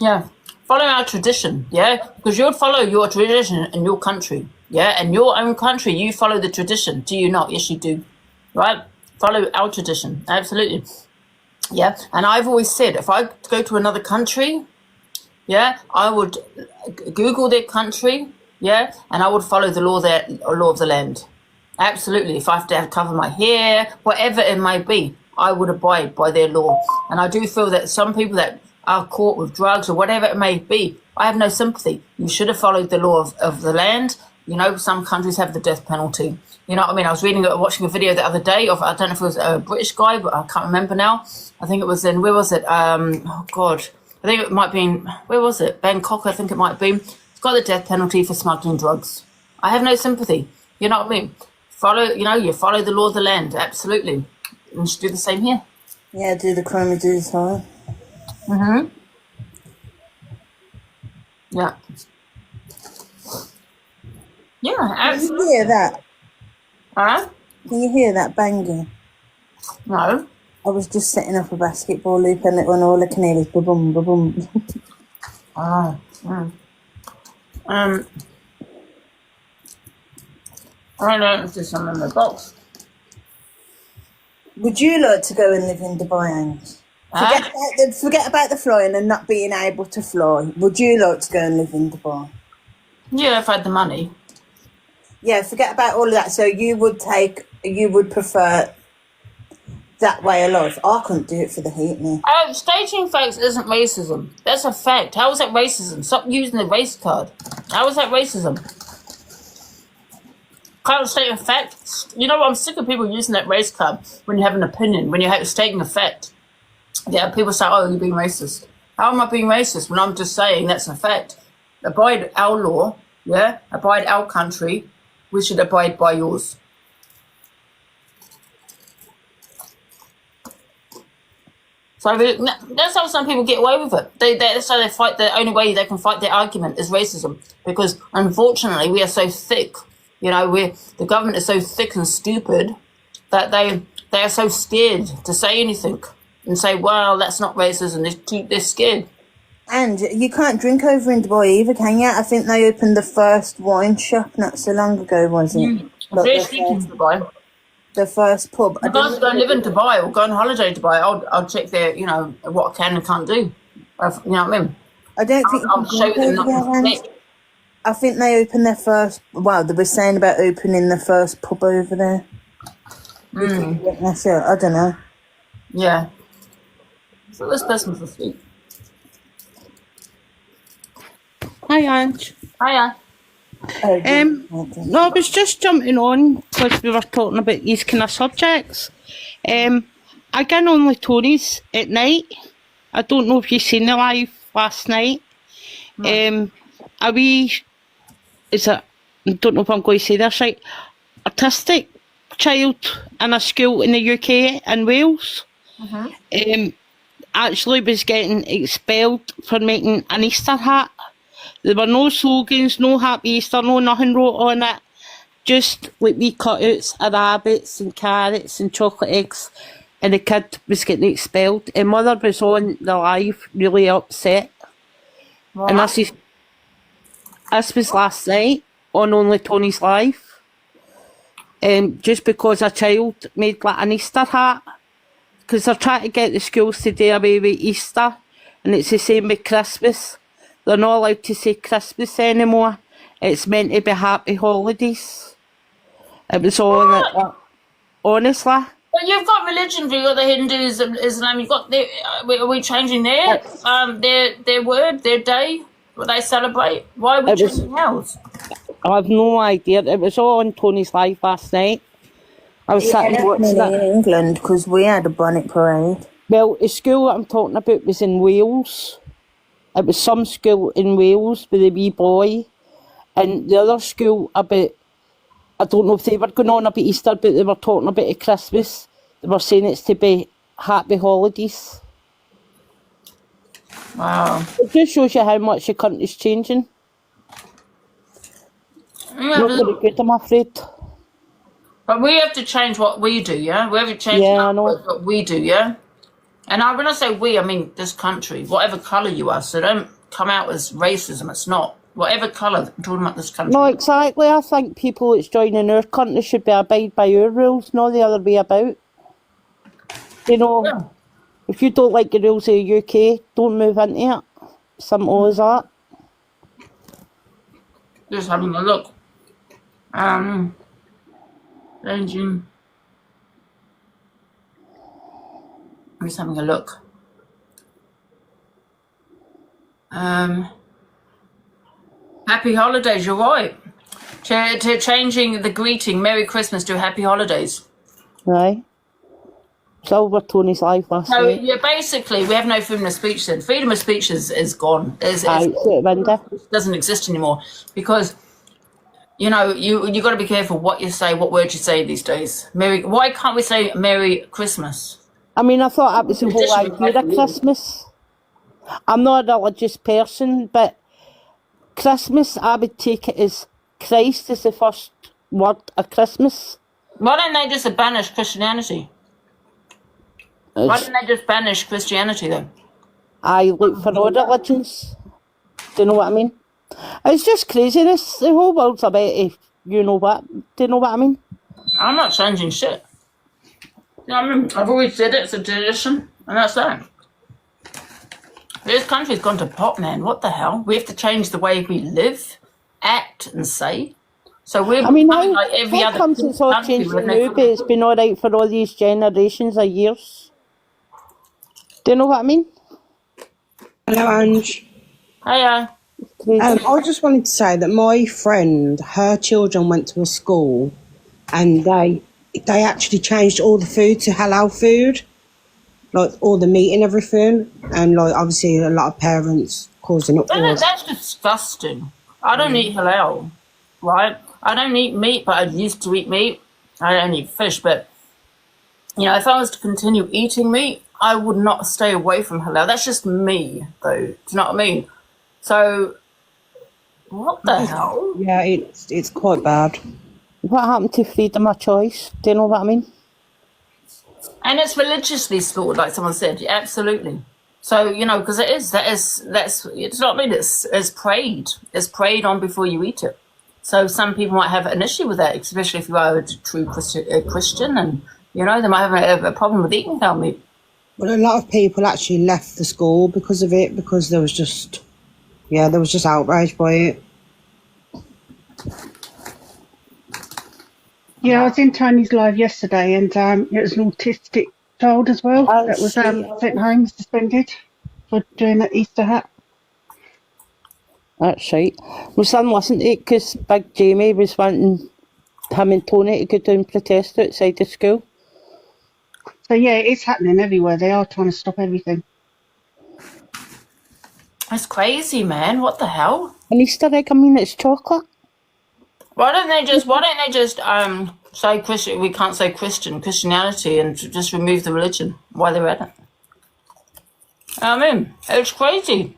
Yeah. Follow our tradition, yeah? Because you'll follow your tradition in your country, yeah? In your own country, you follow the tradition. Do you not? Yes, you do. Right? Follow our tradition. Absolutely. Yeah. And I've always said, if I go to another country, yeah, I would Google their country, yeah, and I would follow the law of the land. Absolutely. If I have to cover my hair, whatever it may be, I would abide by their law. And I do feel that some people that are caught with drugs or whatever it may be, I have no sympathy. You should have followed the law of the land. You know, some countries have the death penalty. You know what I mean? I was watching a video the other day of, I don't know if it was a British guy, but I can't remember now. I think it was in, where was it? Oh, God. I think it might be in, where was it? Bangkok, I think it might be. It's got the death penalty for smuggling drugs. I have no sympathy. You know what I mean? You follow the law of the land. Absolutely. You should do the same here. Yeah, do the crime and do the time. Mm-hmm. Yeah. Yeah, absolutely. Can you hear that? Huh? Can you hear that banging? No. I was just setting up a basketball loop and all I can hear is ba-boom, ba-boom. Oh. Mm. I don't know if there's some in the box. Would you like to go and live in Dubai, Ange? Forget about the flying and not being able to fly. Would you like to go and live in Dubai? Yeah, if I had the money. Yeah, forget about all of that. So you would prefer that way of life. I couldn't do it for the heat, man. Stating facts isn't racism. That's a fact. How is that racism? Stop using the race card. How is that racism? Can't state a fact. You know what? I'm sick of people using that race card when you have an opinion, when you're stating a fact. Yeah, people say, oh, you're being racist. How am I being racist when I'm just saying that's a fact? Abide our law, yeah? Abide our country. We should abide by yours. So that's how some people get away with it. That's how they fight. The only way they can fight their argument is racism. Because unfortunately, we are so thick. You know, the government is so thick and stupid that they are so scared to say anything and say, well, that's not racism. They're scared. And you can't drink over in Dubai either, can you? I think they opened the first wine shop not so long ago, was it? Dubai. The first pub. If I was to go and live in Dubai or go on holiday to Dubai, I'll check their, what I can and can't do. You know what I mean? I don't think I'll show them not. I think they opened their first. Well, they were saying about opening the first pub over there. I don't know. Yeah. So this person's asleep. Hi, Ange. Hiya. No, I was just jumping on because we were talking about these kind of subjects. I get only Tony's at night. I don't know if you've seen the live last night. No. I don't know if I'm going to say this right, autistic child in a school in the UK in Wales. Actually was getting expelled for making an Easter hat. There were no slogans, no Happy Easter, no nothing wrote on it. Just like wee cutouts of rabbits and carrots and chocolate eggs. And the kid was getting expelled. And mother was on the live, really upset. Wow. And this was last night on Only Tony's Live. Just because a child made like an Easter hat. Because they're trying to get the schools to do away with Easter. And it's the same with Christmas. They're not allowed to say Christmas anymore. It's meant to be Happy Holidays. It was all like that. Honestly. But you've got religion, you've got the Hinduism, Islam, you've got are we changing their word, their day, what they celebrate? Why are we changing ours? I have no idea. It was all on Tony's Live last night. I was sitting watching it. In England, because we had a bonnet parade. Well, the school that I'm talking about was in Wales. It was some school in Wales with a wee boy. And the other school about, I don't know if they were going on about Easter, but they were talking about Christmas. They were saying it's to be Happy Holidays. Wow. It just shows you how much the country's changing. Yeah, not very good, I'm afraid. But we have to change what we do, yeah? We have to change what we do, yeah? And when I say we, I mean this country, whatever colour you are. So don't come out as racism. It's not. Whatever colour, I'm talking about this country. No, exactly. I think people that's joining our country should be abide by our rules, not the other way about. You know, if you don't like the rules of the UK, don't move into it. Simple as that. Just having a look. Changing. I'm just having a look. Happy holidays, you're right. Changing the greeting, Merry Christmas to Happy Holidays. Right. It's over Tony's life last night. Yeah, basically, we have no freedom of speech then. Freedom of speech is gone. It doesn't exist anymore because, you know, you got to be careful what you say, what words you say these days. Why can't we say Merry Christmas? I mean, I thought that was the whole idea of Christmas. I'm not a religious person, but Christmas, I would take it as Christ is the first word of Christmas. Why don't they just banish Christianity? Why didn't they just banish Christianity then? I look for all religions. Do you know what I mean? It's just craziness. The whole world's about if you know what. Do you know what I mean? I'm not changing shit. You know what I mean? I've always said it's a tradition, and that's that. This country's gone to pot, man. What the hell? We have to change the way we live, act, and say. So we're like every other country. It's all changed now, but it's been all right for all these generations of years. Do you know what I mean? Hello, Ange. Hiya. I just wanted to say that my friend, her children went to a school and they actually changed all the food to halal food, like all the meat and everything, and like obviously a lot of parents causing uproar. That's disgusting. I don't eat halal, right? I don't eat meat, but I used to eat meat. I don't eat fish, but, you know, if I was to continue eating meat, I would not stay away from halal. That's just me, though. Do you know what I mean? So, what the hell? Yeah, it's quite bad. What happened to freedom of choice? Do you know what I mean? And it's religiously slaughtered, like someone said. Yeah, absolutely. So, you know, because that's, it's not mean, it's prayed. It's prayed on before you eat it. So some people might have an issue with that, especially if you are a true Christian, and, you know, they might have a problem with eating cow meat. Well, a lot of people actually left the school because of it, because there was just outrage by it. Yeah, I was in Tony's live yesterday, and it was an autistic child as well that was sent home, suspended for doing an Easter hat. That's right. My son listened to it because Big Jamie was wanting him and Tony to go down and protest outside the school. So yeah, it's happening everywhere. They are trying to stop everything. That's crazy, man. What the hell? An Easter egg, I mean, it's chocolate. Why don't they just say Christian? We can't say Christianity, and just remove the religion while they're at it. I mean, it's crazy.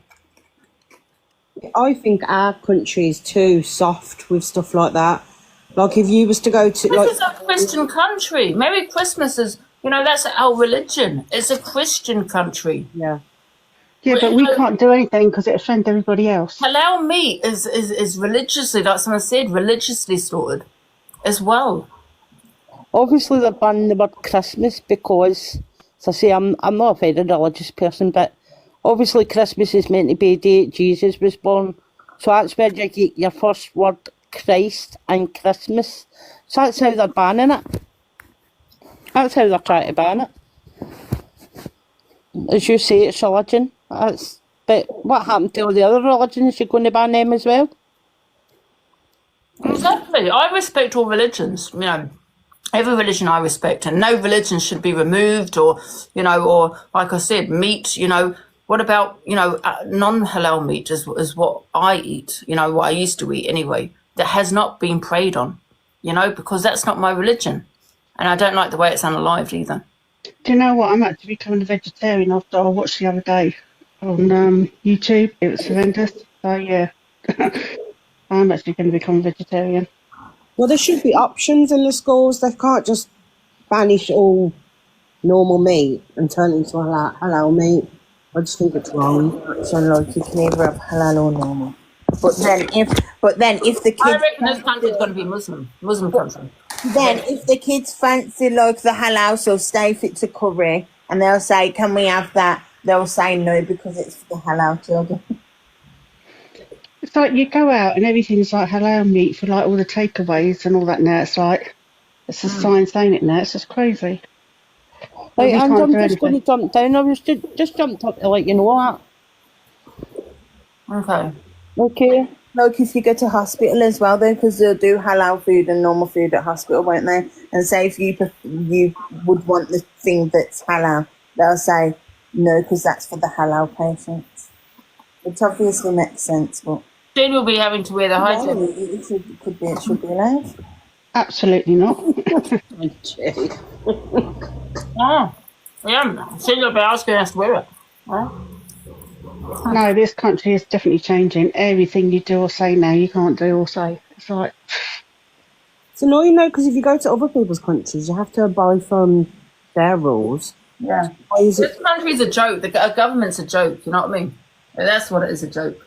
I think our country is too soft with stuff like that. Like if you was to go to this is a Christian country. Merry Christmas is, you know, that's our religion. It's a Christian country. Yeah. Yeah, but we can't do anything because it offends everybody else. Halal meat is religiously, like someone said, religiously slaughtered as well. Obviously, they're banning the word Christmas because, as I say, I'm not a very religious person, but obviously Christmas is meant to be a day that Jesus was born. So that's where you get your first word, Christ, and Christmas. So that's how they're banning it. That's how they're trying to ban it. As you say, it's religion. But what happened to all the other religions? You're going to ban them as well? Exactly. I respect all religions. You know, every religion I respect, and no religion should be removed, or, you know, or like I said, meat. You know, what about, you know, non-halal meat is what I eat. You know, what I used to eat anyway. That has not been preyed on. You know, because that's not my religion, and I don't like the way it's unalived either. Do you know what? I'm actually becoming a vegetarian after I watched the other day on YouTube. It was horrendous. So yeah, I'm actually going to become a vegetarian. Well, there should be options in the schools. They can't just banish all normal meat and turn it into halal meat. I just think it's wrong. So like you can either have halal or normal. But then if the kids, I reckon this country's going to be Muslim country. Then if the kids fancy like the halal, so Staffy to curry, and they'll say, "Can we have that?" They'll say no because it's the halal children. it's like you go out and everything's like halal meat for like all the takeaways and all that now. It's like, it's a sign saying it now. It's just crazy. Right, and I'm just anything. going to jump down. I was just jumped up to let you know that. Okay. Okay. Like if you go to hospital as well, though, because they'll do halal food and normal food at hospital, won't they? And say if you would want the thing that's halal, they'll say no because that's for the halal patients. Which obviously makes sense, but Jane will be having to wear the hijab. no, it should be allowed. Absolutely not. Oh, yeah. She'll be asking us to wear it. Huh? No, this country is definitely changing. Everything you do or say now, you can't do or say. It's like... It's annoying though, because if you go to other people's countries, you have to abide from their rules. Yeah. Why is it? This country's a joke. The government's a joke. You know what I mean? That's what it is, a joke.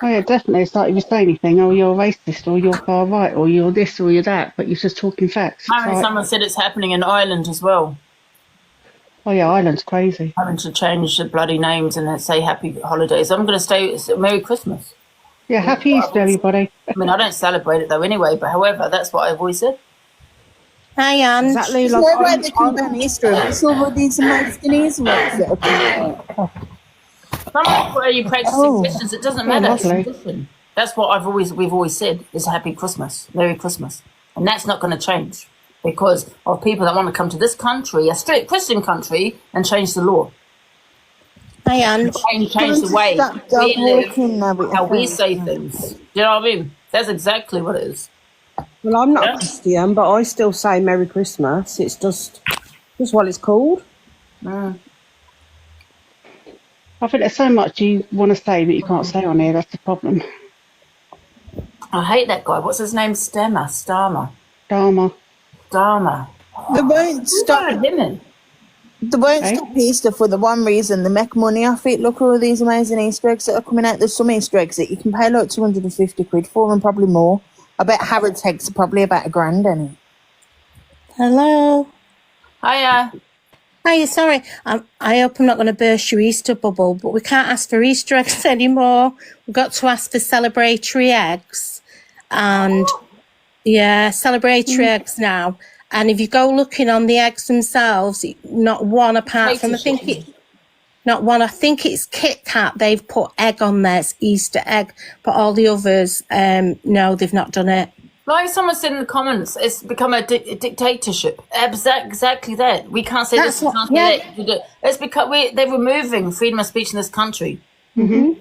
Oh yeah, definitely. It's like if you say anything, oh, you're racist, or you're far right, or you're this, or you're that, but you're just talking facts. Apparently someone said it's happening in Ireland as well. Oh yeah, Ireland's crazy. Having to change the bloody names and then say happy holidays. I'm going to stay, Merry Christmas. Yeah, happy Easter, everybody. I mean, I don't celebrate it though anyway, but however, that's what I've always said. Hey, Anne. Exactly. Is there where they can ban Easter? Have you saw all these American Easter eggs that are coming out? Some where you practice Christians, it doesn't matter. It's tradition. That's what we've always said is Happy Christmas, Merry Christmas, and that's not going to change because of people that want to come to this country, a strict Christian country, and change the law. Hey, Anne. Change the way we live, how we say things. Do you know what I mean? That's exactly what it is. Well, I'm not a Christian, but I still say Merry Christmas. It's just what it's called. I think there's so much you want to say that you can't say on here. That's the problem. I hate that guy. What's his name? Starmer. They won't stop. They won't stop Easter for the one reason. They make money off it. Look at all these amazing Easter eggs that are coming out. There's some Easter eggs that you can pay like 250 quid for and probably more. I bet Harrods eggs are probably about $1,000 in it. Hello. Hiya. Hiya, sorry. I hope I'm not going to burst your Easter bubble, but we can't ask for Easter eggs anymore. We've got to ask for celebratory eggs. And, celebratory eggs now. And if you go looking on the eggs themselves, not one apart from, I think it's Kit Kat, they've put egg on there, it's Easter egg, but all the others, no, they've not done it. Like someone said in the comments, it's become a dictatorship. Exactly that. We can't say this. It's because they're removing freedom of speech in this country. Mm-hmm.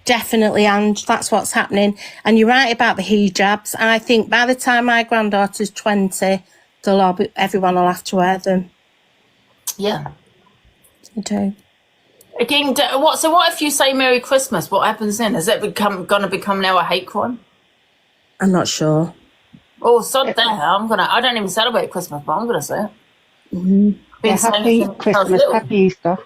Definitely, and that's what's happening. And you're right about the hijabs. I think by the time my granddaughter's 20, everyone will have to wear them. Yeah. I do. Again, so what if you say Merry Christmas? What happens then? Is that going to become now a hate crime? I'm not sure. Oh, sod that. I don't even celebrate Christmas, but I'm gonna say it. Mm-hmm. Happy Christmas, happy Easter.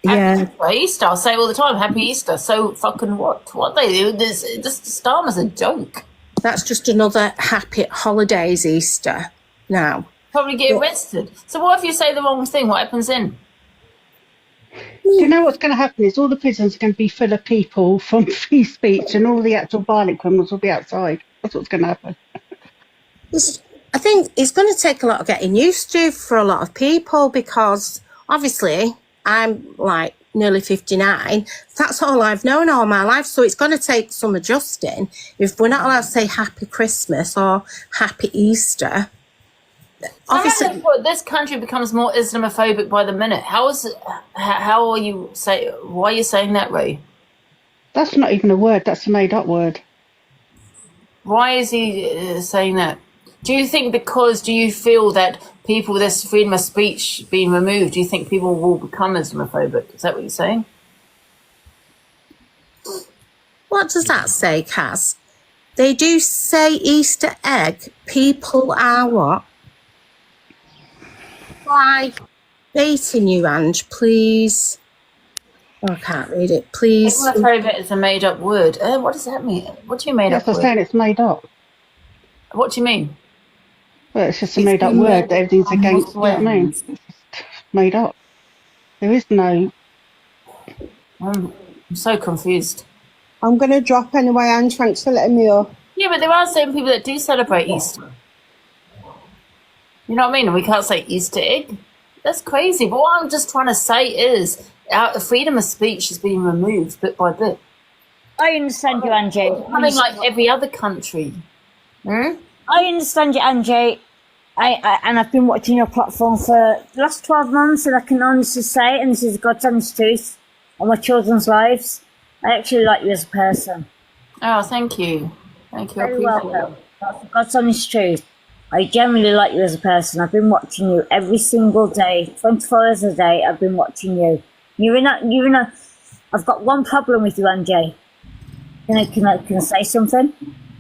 Happy Easter. I say it all the time. Happy Easter. So fucking what? What they do? This Starmer's a joke. That's just another happy holidays Easter now. Probably get arrested. So what if you say the wrong thing? What happens then? Do you know what's going to happen is all the prisons are going to be full of people from free speech and all the actual violent criminals will be outside. That's what's going to happen. I think it's going to take a lot of getting used to for a lot of people because obviously I'm like nearly 59. That's all I've known all my life. So it's going to take some adjusting. If we're not allowed to say Happy Christmas or Happy Easter... Obviously, this country becomes more Islamophobic by the minute. Why are you saying that, Ray? That's not even a word. That's a made-up word. Why is he saying that? Do you feel that people with this freedom of speech being removed, do you think people will become Islamophobic? Is that what you're saying? What does that say, Kaz? They do say Easter egg. People are what? Why? Baiting you, Ange, please. Oh, I can't read it. Please. Islamophobic is a made-up word. What does that mean? What do you mean? That's what I'm saying. It's made up. What do you mean? Well, it's just a made-up word. Everything's against what it means. It's made up. There is no... I'm so confused. I'm going to drop anyway, Ange. Thanks for letting me up. Yeah, but there are certain people that do celebrate Easter. You know what I mean? And we can't say Easter egg. That's crazy. But what I'm just trying to say is our freedom of speech is being removed bit by bit. I understand you, Angie. Becoming like every other country. I understand you, Angie. And I've been watching your platform for the last 12 months, and I can honestly say, and this is God's honest truth on my children's lives, I actually like you as a person. Oh, thank you. Thank you. I Very appreciate welcome. That's God's honest truth. I genuinely like you as a person. I've been watching you every single day, 24 hours a day. I've been watching you. I've got one problem with you, Angie. Can I say something?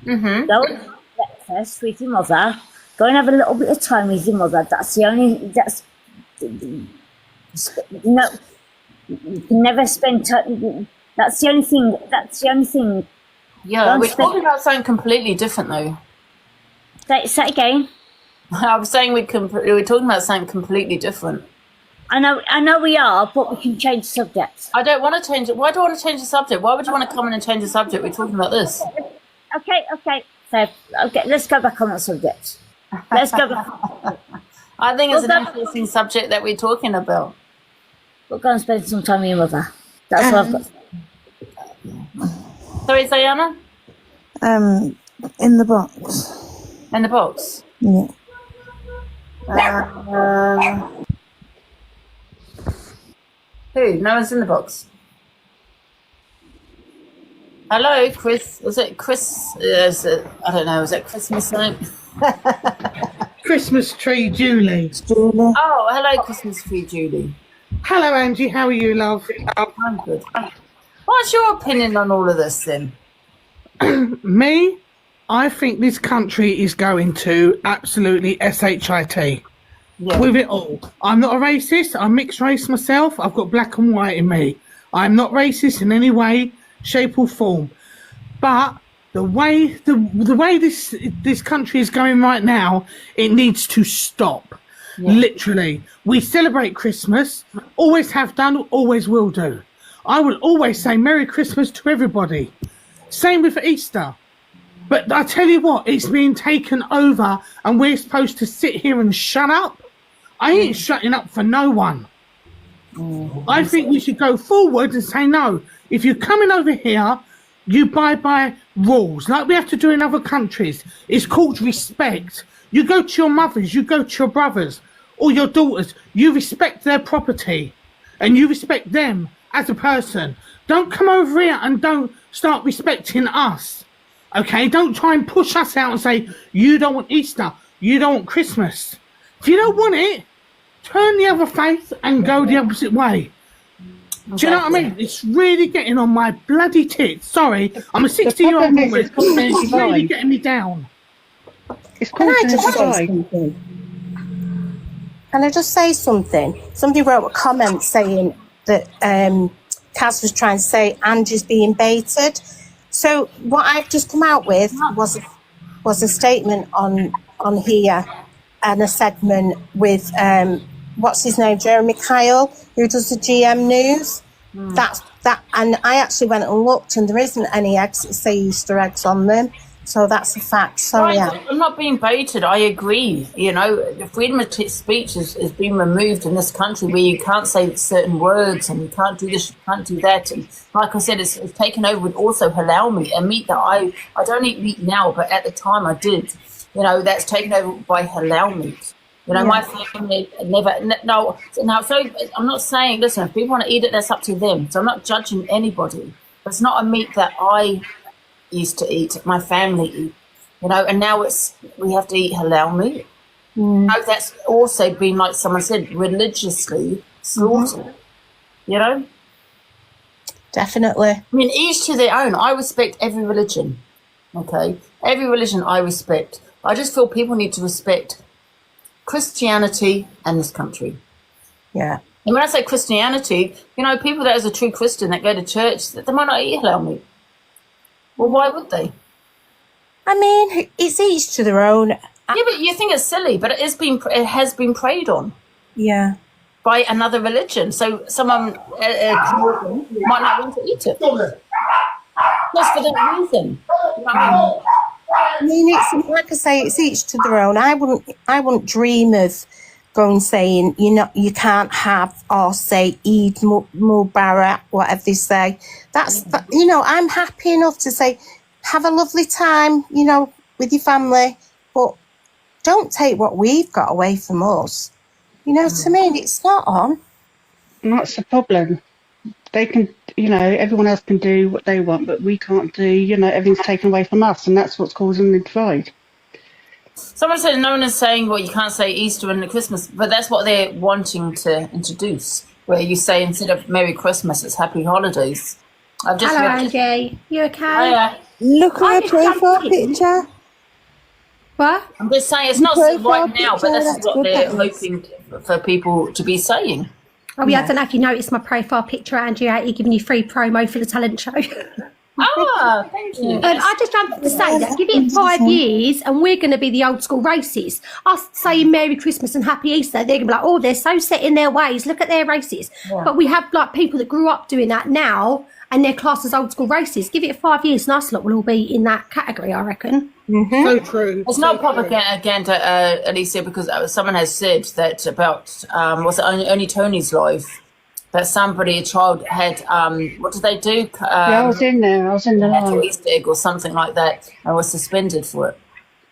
Mm-hmm. Go and have breakfast with your mother. Go and have a little bit of time with your mother. You can never spend time. That's the only thing. Yeah, we're talking about something completely different, though. Say it again. I was saying we're talking about something completely different. I know we are, but we can change the subject. I don't want to change it. Why do I want to change the subject? Why would you want to come in and change the subject? We're talking about this. Okay. So, let's go back on that subject. Let's go back. I think it's an interesting subject that we're talking about. We'll go and spend some time with your mother. That's what I've got. Sorry, Diana? In the box. In the box? Yeah. Who? No one's in the box. Hello, Chris. Was it Chris? I don't know. Was it Christmas night? Christmas tree, Julie. Oh, hello, Christmas tree, Julie. Hello, Angie. How are you, love? I'm good. What's your opinion on all of this, then? Me? I think this country is going to absolutely shit. Yeah. With it all. I'm not a racist. I'm mixed race myself. I've got black and white in me. I'm not racist in any way, shape or form. But the way this country is going right now, it needs to stop. Yeah. Literally. We celebrate Christmas. Always have done, always will do. I will always say Merry Christmas to everybody. Same with Easter. But I tell you what, it's being taken over and we're supposed to sit here and shut up. I ain't shutting up for no one. I think we should go forward and say, no, if you're coming over here, you abide by rules like we have to do in other countries. It's called respect. You go to your mothers, you go to your brothers or your daughters, you respect their property and you respect them as a person. Don't come over here and don't start respecting us. Okay, don't try and push us out and say, you don't want Easter, you don't want Christmas. If you don't want it, turn the other face and go the opposite way. Exactly. Do you know what I mean? It's really getting on my bloody tits. Sorry, I'm a 60-year-old woman. It's really getting me down. Can I just say something? Somebody wrote a comment saying that Kaz was trying to say Angie's being baited. So what I've just come out with was a statement on here and a segment with what's his name, Jeremy Kyle, who does the GM News. That's that, and I actually went and looked, and there isn't any eggs that say Easter eggs on them. So that's a fact. Sorry, I'm not being baited. I agree. You know, the freedom of speech has been removed in this country where you can't say certain words and you can't do this, you can't do that. And like I said, it's taken over with also halal meat, and meat that I don't eat meat now, but at the time I did. You know, that's taken over by halal meat. You know, my family never, no. So I'm not saying, listen, if people want to eat it, that's up to them. So I'm not judging anybody. But it's not a meat that I used to eat, my family eat, you know, and now we have to eat halal meat. You know, that's also been, like someone said, religiously slaughtered, you know? Definitely. I mean, each to their own. I respect every religion, okay? Every religion I respect. I just feel people need to respect Christianity and this country. Yeah. And when I say Christianity, you know, people that is a true Christian that go to church, they might not eat halal meat. Well, why would they? I mean, it's each to their own. Yeah, but you think it's silly, but it has been preyed on. Yeah. by another religion. So someone might not want to eat it. Just for that reason. You know what I mean? I mean, it's like I say, it's each to their own. I wouldn't dream of going saying you can't have, or say Eid Mubarak, whatever they say. I'm happy enough to say have a lovely time, with your family, but don't take what we've got away from us. You know what I mean? It's not on. And that's the problem. They can, everyone else can do what they want, but we can't do, everything's taken away from us, and that's what's causing the divide. Someone said no one is saying, well, you can't say Easter and Christmas, but that's what they're wanting to introduce, where you say instead of Merry Christmas, it's Happy Holidays. Hello, Angie. You okay? Yeah. Look at her profile picture. What? I'm just saying, it's not right now, but this is what they're hoping for people to be saying. Oh, yeah, I don't know if you noticed my profile picture, Angie, out here giving you free promo for the talent show. Thank you. And I just wanted to say that give it 5 years and we're going to be the old school racists. Us saying Merry Christmas and Happy Easter, they're going to be like, oh, they're so set in their ways. Look at their races. Yeah. But we have people that grew up doing that now and they're classed as old school racists. Give it 5 years and us lot will all be in that category, I reckon. Mm-hmm. So true. It's not propaganda, Alicia, because someone has said that about, was it only Tony's life? That a child had, what did they do? I was in there. I was in the line. Easter egg or something like that, and was suspended for it.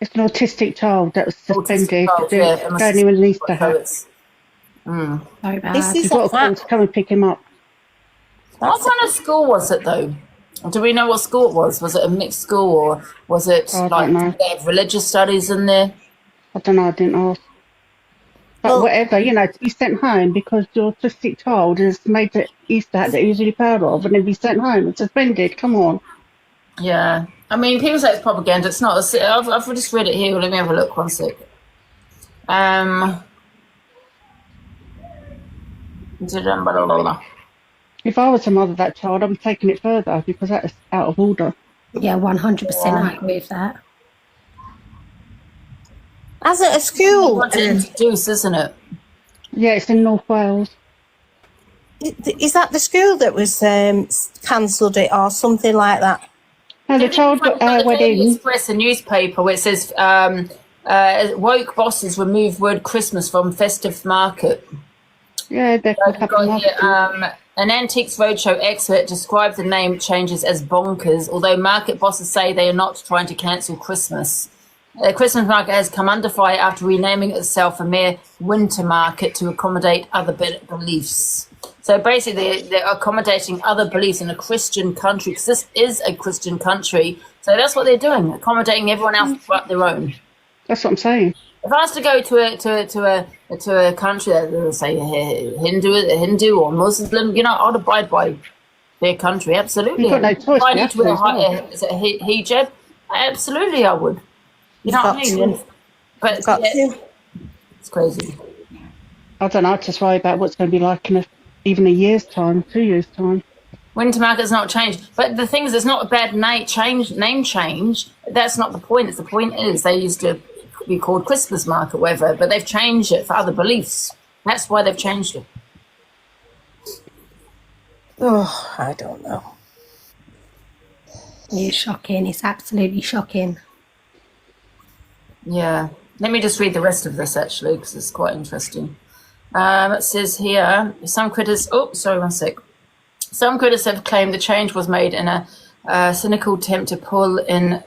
It's an autistic child that was suspended. Don't even release the hat. So bad. We've got a call to come and pick him up. What kind of school was it, though? Do we know what school it was? Was it a mixed school, or was it did they have religious studies in there? I don't know. I didn't ask. But whatever, to be sent home because your autistic child has made the Easter hat that he's really proud of, and then be sent home and suspended. Come on. Yeah. I mean, people say it's propaganda. It's not. I've just read it here. Let me have a look. 1 sec. If I was the mother of that child, I'd be taking it further because that is out of order. Yeah, 100%. I agree with that. As at a school. What to introduce, isn't it? Yeah, it's in North Wales. Is that the school that was cancelled it or something like that? No, the child went in. Express, a newspaper where it says woke bosses remove word Christmas from festive market. Yeah, they're an Antiques Roadshow expert described the name changes as bonkers, although market bosses say they are not trying to cancel Christmas. The Christmas market has come under fire after renaming itself a mere winter market to accommodate other beliefs. So basically, they're accommodating other beliefs in a Christian country, because this is a Christian country. So that's what they're doing, accommodating everyone else but their own. That's what I'm saying. If I was to go to a country that say Hindu or Muslim, I'd abide by their country. Absolutely. You've got no choice. If I need to wear a hijab, absolutely I would. You know what I mean? But it's crazy. I don't know. I just worry about what's going to be like in even a year's time, 2 years' time. Winter market's not changed. But the thing is, it's not a bad name change. That's not the point. The point is they used to be called Christmas market, whatever, but they've changed it for other beliefs. That's why they've changed it. Oh, I don't know. It's shocking. It's absolutely shocking. Yeah. Let me just read the rest of this, actually, because it's quite interesting. It says here, some critics... Oh, sorry, 1 sec. Some critics have claimed the change was made in a cynical attempt to pull in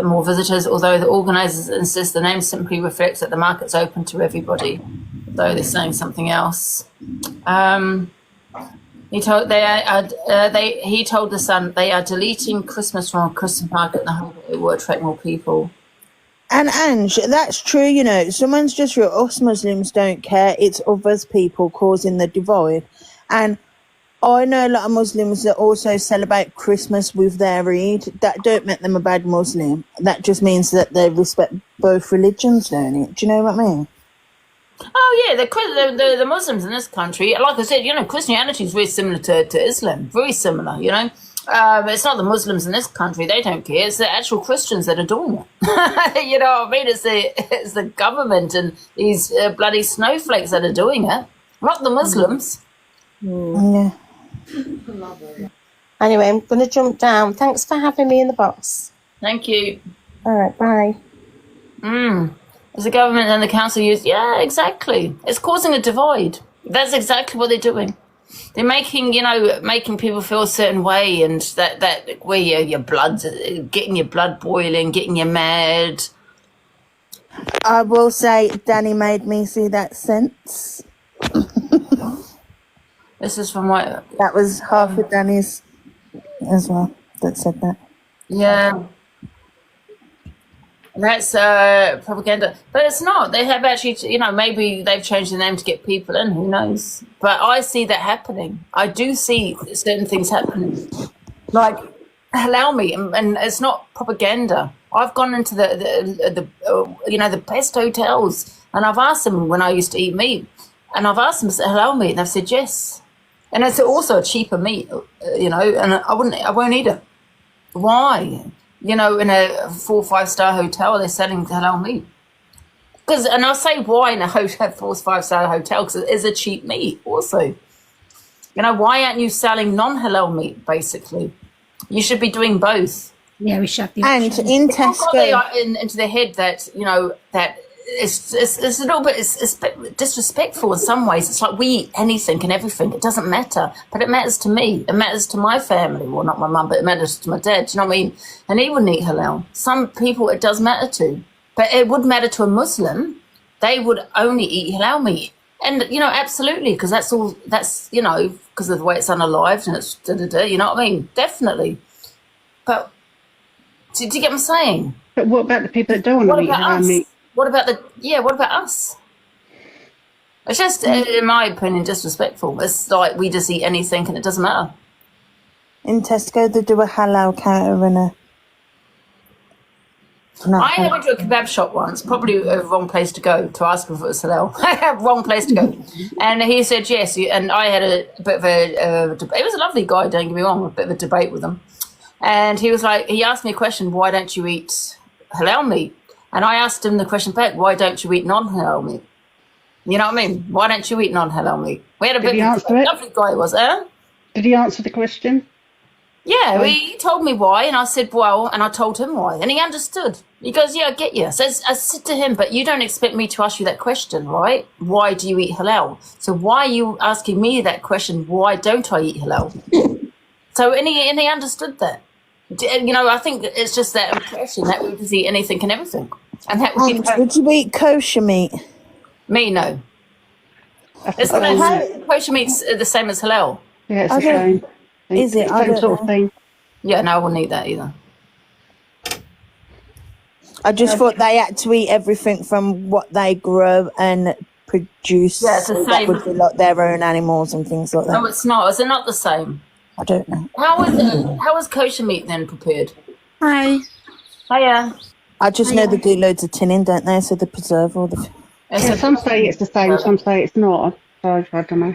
more visitors, although the organisers insist the name simply reflects that the market's open to everybody, though they're saying something else. He told the Sun they are deleting Christmas from a Christmas market in the hope it will attract more people. And Ange, that's true, someone's just wrote, us Muslims don't care, it's others people causing the divide. And I know a lot of Muslims that also celebrate Christmas with their Eid. That don't make them a bad Muslim. That just means that they respect both religions, don't it? Do you know what I mean? Oh, yeah, the Muslims in this country, like I said, Christianity is very similar to Islam, very similar, It's not the Muslims in this country, they don't care. It's the actual Christians that are doing it. You know what I mean? It's the government and these bloody snowflakes that are doing it. Not the Muslims. Yeah. Anyway, I'm going to jump down. Thanks for having me in the box. Thank you. All right, bye. As the government and the council use, yeah, exactly. It's causing a divide. That's exactly what they're doing. They're making people feel a certain way, and that where your blood's getting your blood boiling, getting you mad. I will say Danny made me see that sense. This is from what... That was half of Danny's as well that said that. Yeah. That's propaganda. But it's not. They have actually, maybe they've changed the name to get people in. Who knows? But I see that happening. I do see certain things happening. Like, allow me. And it's not propaganda. I've gone into the best hotels. And I've asked them when I used to eat meat. And I've asked them to allow me. And they've said yes. And it's also a cheaper meat, and I won't eat it. Why? In a 4 or 5 star hotel, they're selling halal meat. And I'll say why in a 4 or 5 star hotel, because it is a cheap meat also. Why aren't you selling non-halal meat, basically? You should be doing both. Yeah, we should be. And in Tesco... into their head that, that it's a little bit it's disrespectful in some ways. It's like we eat anything and everything. It doesn't matter, but it matters to me. It matters to my family. Well, not my mum, but it matters to my dad. Do you know what I mean? And he wouldn't eat halal. Some people it does matter to, but it would matter to a Muslim. They would only eat halal meat, and absolutely, because that's because of the way it's unalived and it's you know what I mean? Definitely. But do you get what I'm saying? But what about the people that don't want to eat halal meat? What about us? It's just, in my opinion, disrespectful. It's like we just eat anything and it doesn't matter. In Tesco, they do a halal counter and a... I went to a kebab shop once, probably a wrong place to go to ask him if it was halal. Wrong place to go. And he said yes, and I had a bit of a debate. He was a lovely guy, don't get me wrong, a bit of a debate with him. And he asked me a question, why don't you eat halal meat? And I asked him the question back, why don't you eat non-halal meat? You know what I mean? Why don't you eat non-halal meat? We had a bit of a lovely guy, was there? Did he answer the question? Yeah, he told me why, and I said, well, and I told him why. And he understood. He goes, yeah, I get you. So I said to him, but you don't expect me to ask you that question, right? Why do you eat halal? So why are you asking me that question, why don't I eat halal? And he understood that. I think it's just that impression that we just eat anything and everything. And that would you eat kosher meat? Me, no. Kosher meat's the same as halal. Yeah, it's the same. Is it? Same sort of thing. Yeah, no, I wouldn't eat that either. I just thought they had to eat everything from what they grow and produce. Yeah, it's the so same. that would be like their own animals and things like that. No, it's not. Is it not the same? I don't know. How is kosher meat then prepared? Hi. Hiya. I just know they do loads of tinning, don't they? So they preserve all the... Yeah, some say it's the same, some say it's not. So I don't know.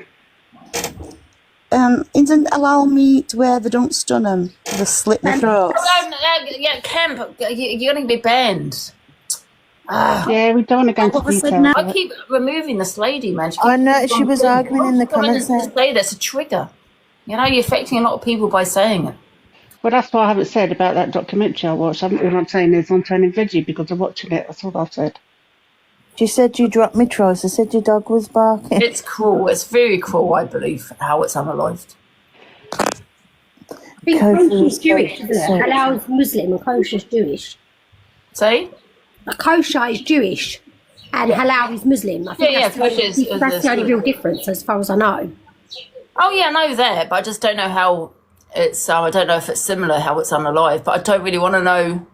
Isn't halal meat where they don't stun them, they slit their throats? Yeah, camp, you're going to be banned. Yeah, we don't want to go into detail. I keep removing this lady, man. I know, she was arguing in the comments. That's a trigger. You're affecting a lot of people by saying it. Well, that's what I haven't said about that documentary I watched. All I'm saying is I'm turning veggie because I'm watching it. That's all I've said. She said you dropped me, Troyes. I said your dog was barking. It's cruel. It's very cruel, I believe, how it's unalived. I think kosher's Jewish, isn't it? Halal's Muslim and kosher's Jewish. Say? Kosher is Jewish and halal is Muslim. I think that's the only real difference as far as I know. Oh yeah, I know that, but I just don't know how it's. I don't know if it's similar how it's unalive, but I don't really want to know.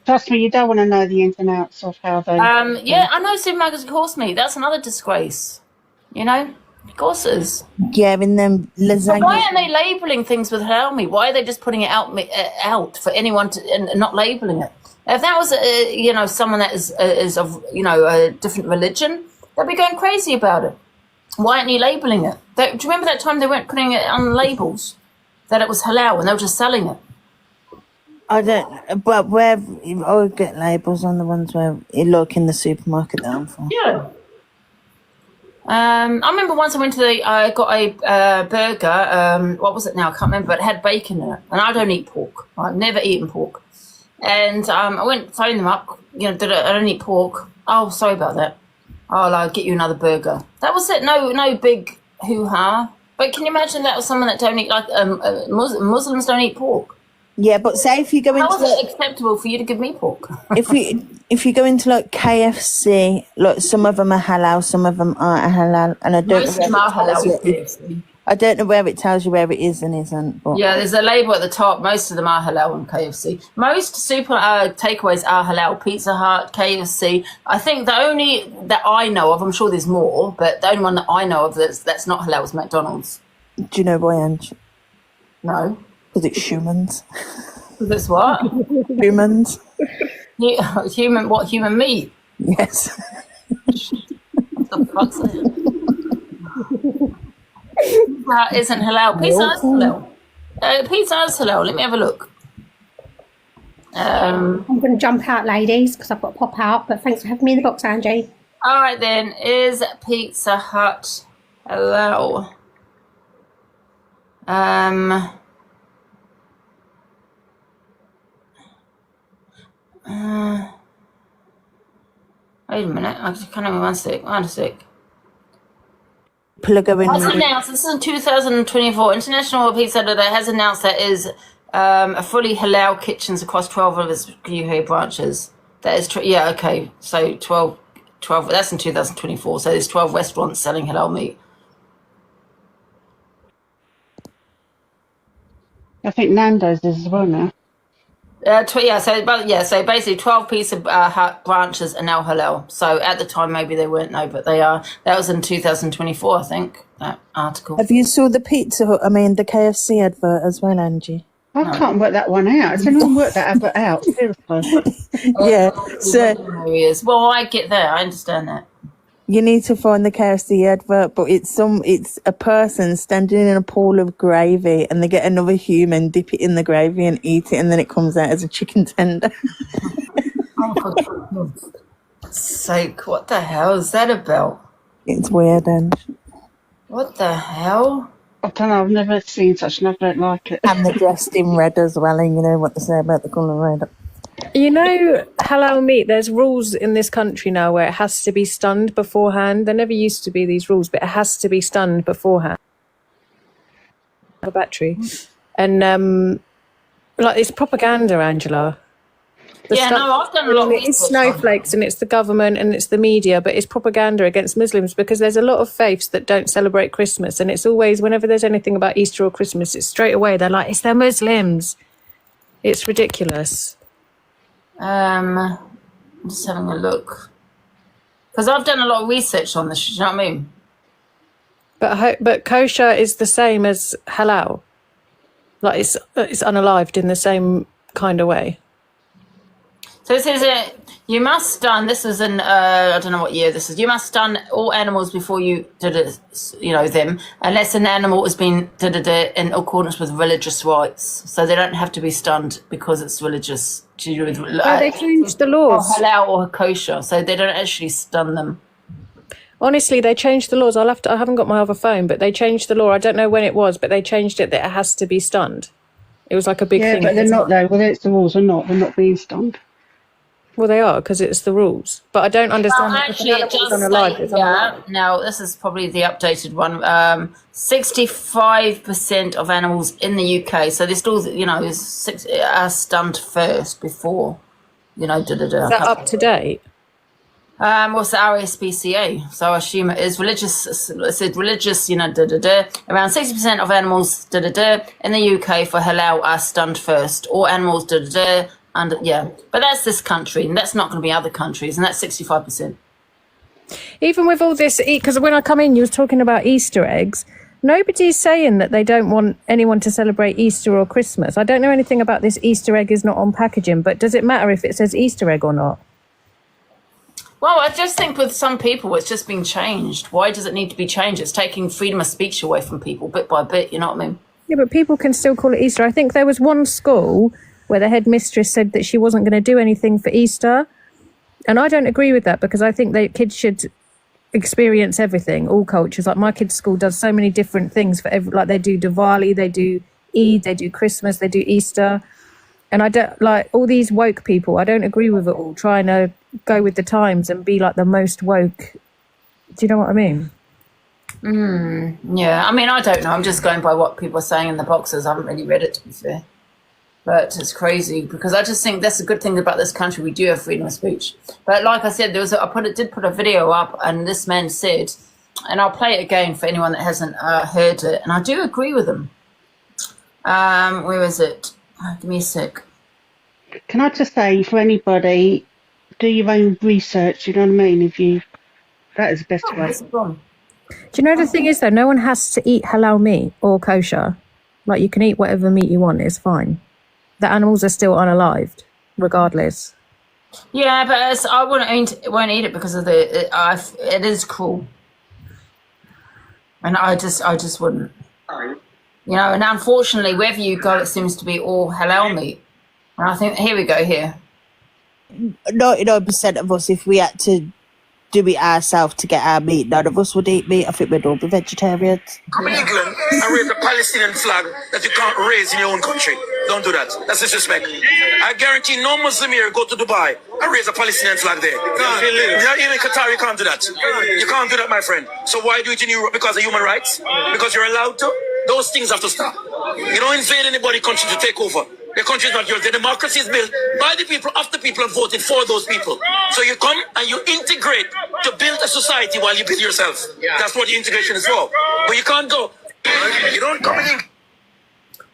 Trust me, you don't want to know the ins and outs of how they. Yeah, I know supermarkets horse meat. That's another disgrace. Of course it is. Yeah, in them lasagna. But why aren't they labelling things with halal meat? Why are they just putting it out for anyone to and not labelling it? If that was someone that is of a different religion, they'd be going crazy about it. Why aren't you labelling it? Do you remember that time they weren't putting it on labels that it was halal and they were just selling it? I don't, but where I would get labels on the ones where you look in the supermarket that I'm from. Yeah. I remember once I went to I got a burger, what was it now? I can't remember, but it had bacon in it. And I don't eat pork. I've never eaten pork. And I went, phoned them up, I don't eat pork. Oh, sorry about that. I'll get you another burger. That was it. No big hoo-ha. But can you imagine that was someone that don't eat, like, Muslims don't eat pork? Yeah, but say if you go into... How is it acceptable for you to give me pork? if you go into, like, KFC, like, some of them are halal, some of them aren't halal, and I don't Most of them are halal. I don't know where it tells you where it is and isn't. But Yeah, there's a label at the top. Most of them are halal on KFC. Most super takeaways are halal. Pizza Hut, KFC. I think the only that I know of, I'm sure there's more, but the only one that I know of that's not halal is McDonald's. Do you know why, Ange? No. Because it's humans. That's what? Humans. Human? What? Human meat? Yes. What the fuck's that? Pizza isn't halal. Pizza is halal. Pizza is halal. Let me have a look. I'm going to jump out, ladies, because I've got to pop out. But thanks for having me in the box, Angie. All right then. Is Pizza Hut halal? Wait a minute. I just can't remember. One sec. People are going... Has announced, this is in 2024, International Pizza Day has announced that is a fully halal kitchens across 12 of its UK branches. That is, okay. So 12, that's in 2024. So there's 12 restaurants selling halal meat. I think Nando's is as well now. So basically 12 Pizza Hut branches are now halal. So at the time maybe they weren't, but they are. That was in 2024, I think, that article. Have you saw the the KFC advert as well, Angie? I can't work that one out. Has anyone worked that advert out? Seriously. Yeah. So well, I get that. I understand that. You need to find the KFC advert, but it's a person standing in a pool of gravy, and they get another human, dip it in the gravy and eat it, and then it comes out as a chicken tender. Oh, for goodness sake, what the hell is that about? It's weird, and what the hell? I don't know, I've never seen such, and I don't like it. And they're dressed in red as well, and you know what they say about the colour red. You know, halal meat, there's rules in this country now where it has to be stunned beforehand. There never used to be these rules, but it has to be stunned beforehand. A battery. And, it's propaganda, Angela. I've done a lot of It's snowflakes and it's the government and it's the media, but it's propaganda against Muslims because there's a lot of faiths that don't celebrate Christmas. And it's always, whenever there's anything about Easter or Christmas, it's straight away, they're like, it's the Muslims. It's ridiculous. I'm just having a look because I've done a lot of research on this. You know what I mean? But kosher is the same as halal, like it's unalived in the same kind of way. So it says you must stun. This is in I don't know what year this is. You must stun all animals before you them, unless an animal has been in accordance with religious rites. So they don't have to be stunned because it's religious. They changed the laws. Or halal or kosher, so they don't actually stun them. Honestly, they changed the laws. I haven't got my other phone, but they changed the law. I don't know when it was, but they changed it that it has to be stunned. It was like a big thing. Yeah, but they're not though. Whether it's the rules or not, they're not being stunned. Well, they are because it's the rules. But I don't understand. Actually, it does say, now this is probably the updated one. 65% of animals in the UK, so they're still, are stunned first before, Is that up to date? What's the RSPCA? So I assume it is religious. It said religious, Around 60% of animals, in the UK for halal are stunned first. All animals, but that's this country, and that's not going to be other countries, and that's 65%. Even with all this, because when I come in, you were talking about Easter eggs. Nobody's saying that they don't want anyone to celebrate Easter or Christmas. I don't know anything about this Easter egg is not on packaging, but does it matter if it says Easter egg or not? Well, I just think with some people, it's just been changed. Why does it need to be changed? It's taking freedom of speech away from people bit by bit, you know what I mean? Yeah, but people can still call it Easter. I think there was one school where the headmistress said that she wasn't going to do anything for Easter. And I don't agree with that because I think that kids should experience everything, all cultures. Like my kids' school does so many different things for like they do Diwali, they do Eid, they do Christmas, they do Easter. And I don't like all these woke people. I don't agree with it all, trying to go with the times and be like the most woke. Do you know what I mean? Yeah, I mean, I don't know. I'm just going by what people are saying in the boxes. I haven't really read it, to be fair. But it's crazy because I just think that's a good thing about this country. We do have freedom of speech. But like I said, did put a video up, and this man said, and I'll play it again for anyone that hasn't heard it, and I do agree with him. Where is it? Give me a sec. Can I just say, for anybody, do your own research, you know what I mean? That is the best way. Do you know the thing is though, no one has to eat halal meat or kosher. Like you can eat whatever meat you want, it's fine. The animals are still unalived, regardless. Yeah, but I won't eat it because of it is cruel. And I just wouldn't. You know, and unfortunately, wherever you go, it seems to be all halal meat. And I think, here we go, here. 99% of us, if we had to do it ourselves to get our meat, none of us would eat meat. I think we'd all be vegetarians. Come in England and raise a Palestinian flag that you can't raise in your own country. Don't do that. That's disrespect. I guarantee no Muslim here go to Dubai and raise a Palestinian flag there. Even in Qatar, you can't do that. You can't do that, my friend. So why do it in Europe? Because of human rights? Because you're allowed to? Those things have to stop. You don't invade anybody's country to take over. The country is not yours. The democracy is built by the people, of the people, and voted for those people. So you come and you integrate to build a society while you build yourself. That's what the integration is for. But you can't go. You don't come in.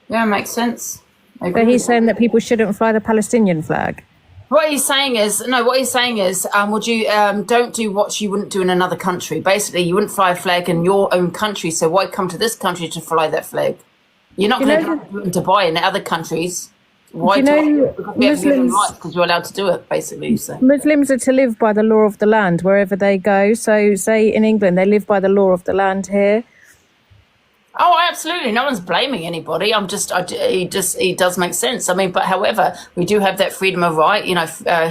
Yeah, makes sense. But he's saying that people shouldn't fly the Palestinian flag. What he's saying is, would you don't do what you wouldn't do in another country. Basically, you wouldn't fly a flag in your own country, so why come to this country to fly that flag? You're not going to do it in Dubai and other countries. Why do you know Muslims? Because you're allowed to do it, basically. So. Muslims are to live by the law of the land wherever they go. So, say in England, they live by the law of the land here. Oh, absolutely. No one's blaming anybody. It does make sense. I mean, but however, we do have that freedom of right,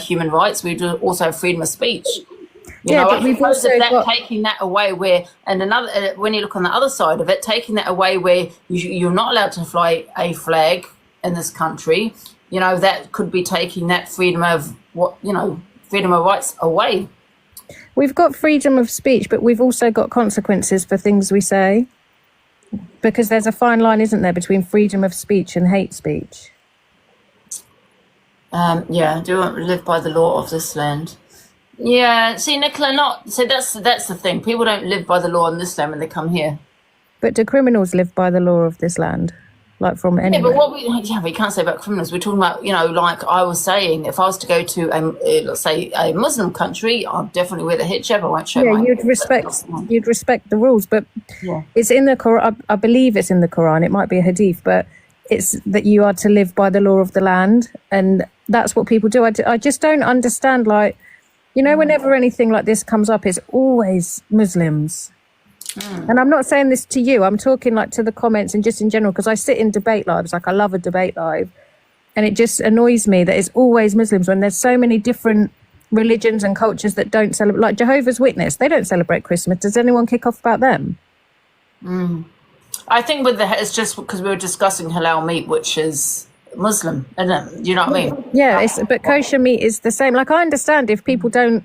human rights. We do also have freedom of speech. But we've also taking that away when you look on the other side of it, taking that away where you're not allowed to fly a flag in this country, that could be taking that freedom of rights away. We've got freedom of speech, but we've also got consequences for things we say. Because there's a fine line, isn't there, between freedom of speech and hate speech? Do live by the law of this land. Yeah, see, Nicola, that's the thing. People don't live by the law in this land when they come here. But do criminals live by the law of this land? Like from anywhere? Yeah, but we can't say about criminals. We're talking about, like I was saying, if I was to go to, let's say, a Muslim country, I'll definitely wear the hijab. I won't show my... you'd respect the rules, but it's in the Quran. I believe it's in the Quran. It might be a hadith, but it's that you are to live by the law of the land, and that's what people do. I just don't understand, whenever anything like this comes up, it's always Muslims. And I'm not saying this to you, I'm talking to the comments and just in general, because I sit in debate lives, I love a debate live, and it just annoys me that it's always Muslims when there's so many different religions and cultures that don't celebrate, like Jehovah's Witness, they don't celebrate Christmas. Does anyone kick off about them? I think it's just because we were discussing halal meat, which is Muslim, isn't it? Do you know what I mean? Yeah, but kosher meat is the same. I understand if people don't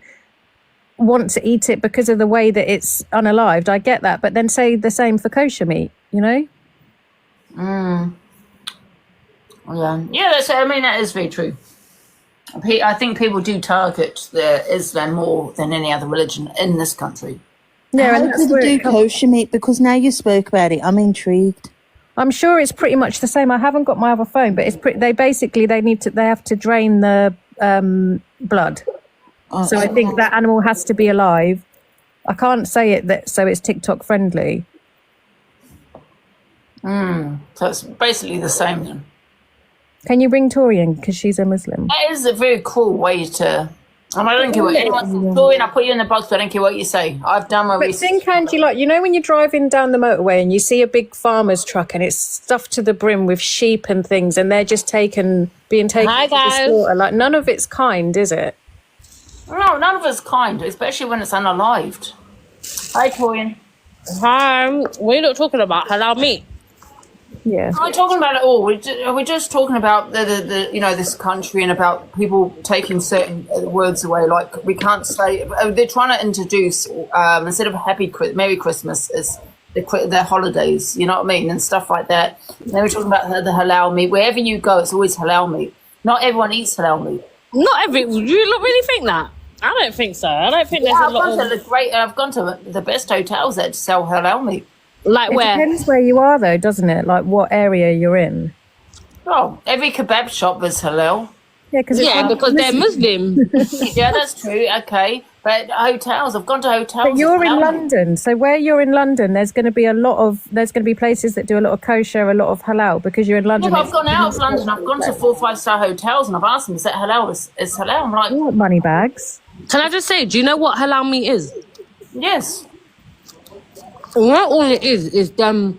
want to eat it because of the way that it's unalived, I get that, but then say the same for kosher meat, Yeah, that is very true. I think people do target Islam more than any other religion in this country. Yeah, and how do they do kosher meat? Because now you spoke about it, I'm intrigued. I'm sure it's pretty much the same. I haven't got my other phone, but they have to drain the blood. So I think that animal has to be alive. I can't say it so it's TikTok friendly. So it's basically the same then. Can you bring Tori in because she's a Muslim? That is a very cool way to. And I don't care what anyone says. Tori, I'll put you in the box, but I don't care what you say. I've done my research. But think, Angie, when you're driving down the motorway and you see a big farmer's truck and it's stuffed to the brim with sheep and things, and they're just being taken to the slaughter. None of it's kind, is it? No, none of it's kind, especially when it's unalived. Hi, Torian. Hi. We're not talking about halal meat. Yeah. We're talking about it all. We're just talking about the this country and about people taking certain words away. Like we can't say they're trying to introduce instead of Merry Christmas as their holidays. You know what I mean, and stuff like that. And then we're talking about the halal meat. Wherever you go, it's always halal meat. Not everyone eats halal meat. Not every. Do you really think that? I don't think so. I don't think there's a lot of. I've gone to the best hotels that sell halal meat. Like it where? depends where you are, though, doesn't it? Like what area you're in. Oh, every kebab shop is halal. Yeah, because they're Muslim. Yeah, that's true. Okay, but hotels. I've gone to hotels. But you're in London, so where you're in London, there's going to be places that do a lot of kosher, a lot of halal, because you're in London. Yeah, I've gone out of London. I've gone to 4 5-star hotels and I've asked them, "Is that halal? Is halal?" I'm like, what money bags? Can I just say, do you know what halal meat is? Yes. What all it is them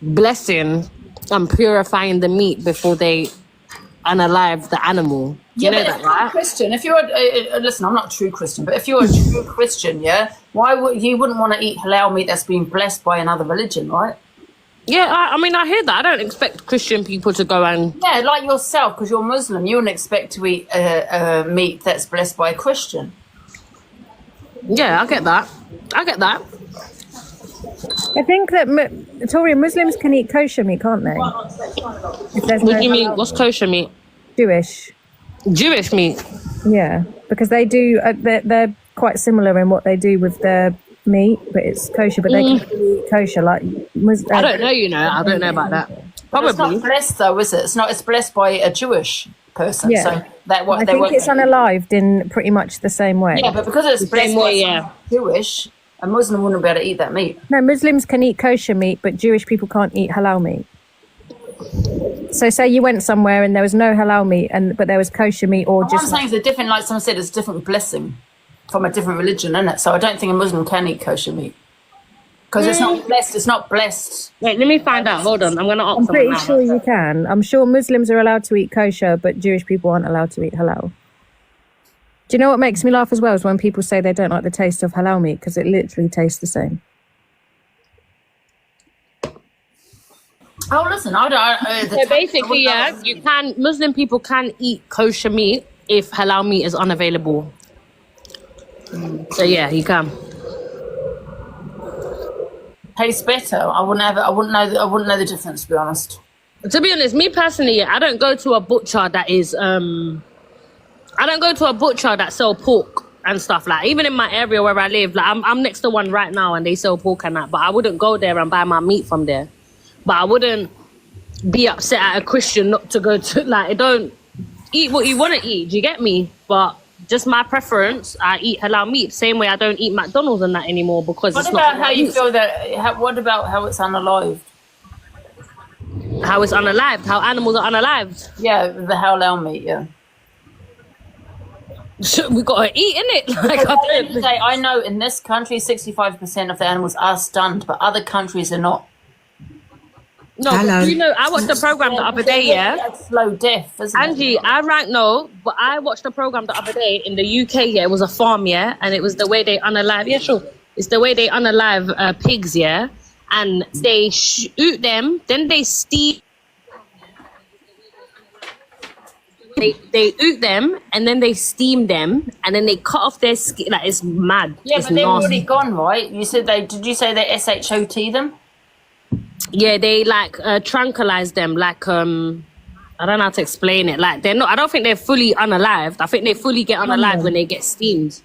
blessing and purifying the meat before they unalive the animal. Do you know that, right? Christian, if you're listen, I'm not a true Christian, but if you're a true Christian, yeah, why wouldn't want to eat halal meat that's been blessed by another religion, right? Yeah, I mean, I hear that. I don't expect Christian people to go and... Yeah, like yourself, because you're Muslim, you wouldn't expect to eat meat that's blessed by a Christian. Yeah, I get that. I think that Torian Muslims can eat kosher meat, can't they? What do you mean? What's kosher meat? Jewish meat. Yeah, because they do. They're quite similar in what they do with their meat, but it's kosher. But they can eat kosher like. I don't know. I don't know about that. Probably. It's not blessed though, is it? It's blessed by a Jewish person. Yeah. So I think it's unalived in pretty much the same way. Yeah, but because it's blessed by Jewish, a Muslim wouldn't be able to eat that meat. No, Muslims can eat kosher meat, but Jewish people can't eat halal meat. So say you went somewhere and there was no halal meat, but there was kosher meat or What I'm saying is a different, like someone said, it's a different blessing from a different religion, isn't it? So I don't think a Muslim can eat kosher meat. Because it's not blessed. Wait, let me find out. Hold on, I'm going to ask I'm pretty someone sure you can. I'm sure Muslims are allowed to eat kosher, but Jewish people aren't allowed to eat halal. Do you know what makes me laugh as well is when people say they don't like the taste of halal meat because it literally tastes the same. Oh, listen, so basically, Muslim people can eat kosher meat if halal meat is unavailable. So yeah, you can. Tastes better. I wouldn't know the difference, to be honest. To be honest, me personally, I don't go to a butcher that is I don't go to a butcher that sell pork and stuff. Like even in my area where I live, like I'm next to one right now and they sell pork and that, but I wouldn't go there and buy my meat from there. But I wouldn't be upset at a Christian not to go to, like, don't eat what you want to eat, do you get me? But just my preference, I eat halal meat. Same way I don't eat McDonald's and that anymore because What about how you feel that, what about how it's unalived? How it's unalived? How animals are unalived? Yeah, the halal meat, yeah. We gotta eat, innit? Like, I know in this country 65% of the animals are stunned, but other countries are not. No, but you know, I watched a program the other day, yeah? That's slow death, isn't Angie, it? but I watched a program the other day in the UK, yeah? It was a farm, yeah? And it was the way they unalive, yeah, sure. It's the way they unalive pigs, yeah? And they shoot them, then they steam. They eat them and then they steam them and then they cut off their skin. Like, it's mad. Yeah, it's but they've nasty. already gone, right? Did you say they SHOT them? Yeah, they like tranquilize them. Like I don't know how to explain it. Like they're not. I don't think they're fully unalived. I think they fully get unalived when they get steamed.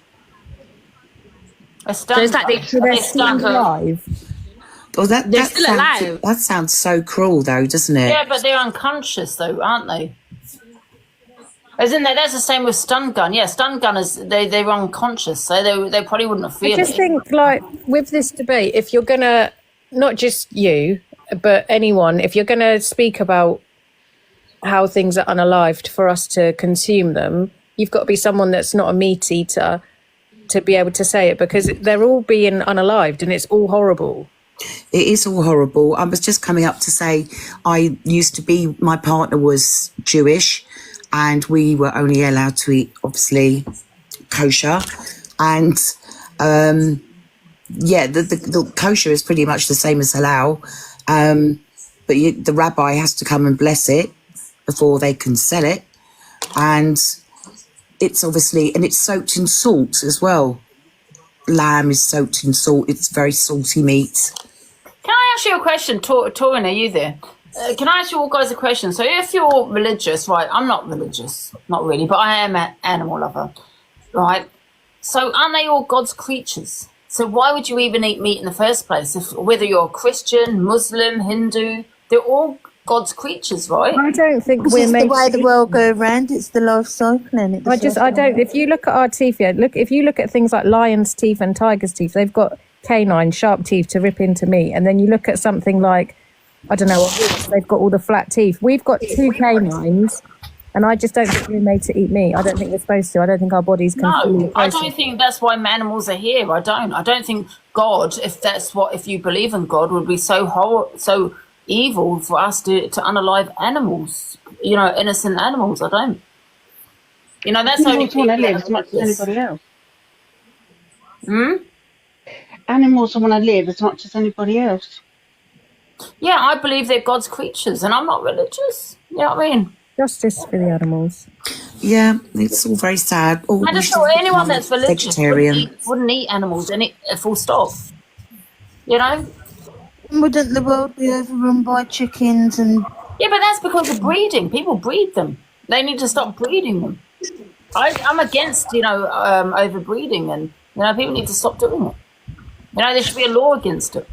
So it's like they're steamed alive. Oh, they're still alive. That sounds so cruel, though, doesn't it? Yeah, but they're unconscious, though, aren't they? Isn't that? That's the same with stun gun. Yeah, stun gunners, they're unconscious, so they probably wouldn't feel it. I just think, like, with this debate, if you're going to, not just you, but anyone, if you're going to speak about how things are unalived for us to consume them, you've got to be someone that's not a meat eater to be able to say it, because they're all being unalived and it's all horrible. It is all horrible. I was just coming up to say my partner was Jewish and we were only allowed to eat, obviously, kosher. And the kosher is pretty much the same as halal, but the rabbi has to come and bless it before they can sell it, and it's obviously, and it's soaked in salt as well. Lamb is soaked in salt. It's very salty meat. Can I ask you a question? Torin, are you there? Can I ask you all guys a question? So if you're religious, right, I'm not religious, not really, but I am an animal lover, right? So aren't they all God's creatures? So why would you even eat meat in the first place? Whether you're Christian, Muslim, Hindu, they're all God's creatures, right? I don't think It's we're the made way to the world goes round. It's the life cycle, and I don't. If you look at our teeth, if you look at things like lion's teeth and tiger's teeth, they've got canine sharp teeth to rip into meat. And then you look at something like, I don't know, a horse, they've got all the flat teeth. We've got 2 canines, and I just don't think we're made to eat meat. I don't think we're supposed to. I don't think our bodies can. No, I don't think that's why animals are here. I don't think God, if you believe in God, would be so evil for us to unalive animals, innocent animals. I don't. That's only Animals want to live as much as anybody else. Animals want to live as much as anybody else. Yeah, I believe they're God's creatures, and I'm not religious. You know what I mean? Justice for the animals. Yeah, it's all very sad. I just thought anyone that's religious vegetarian wouldn't eat animals, and full stop. Wouldn't the world be overrun by chickens and? Yeah, but that's because of breeding. People breed them. They need to stop breeding them. I'm against, overbreeding, and people need to stop doing it. There should be a law against it.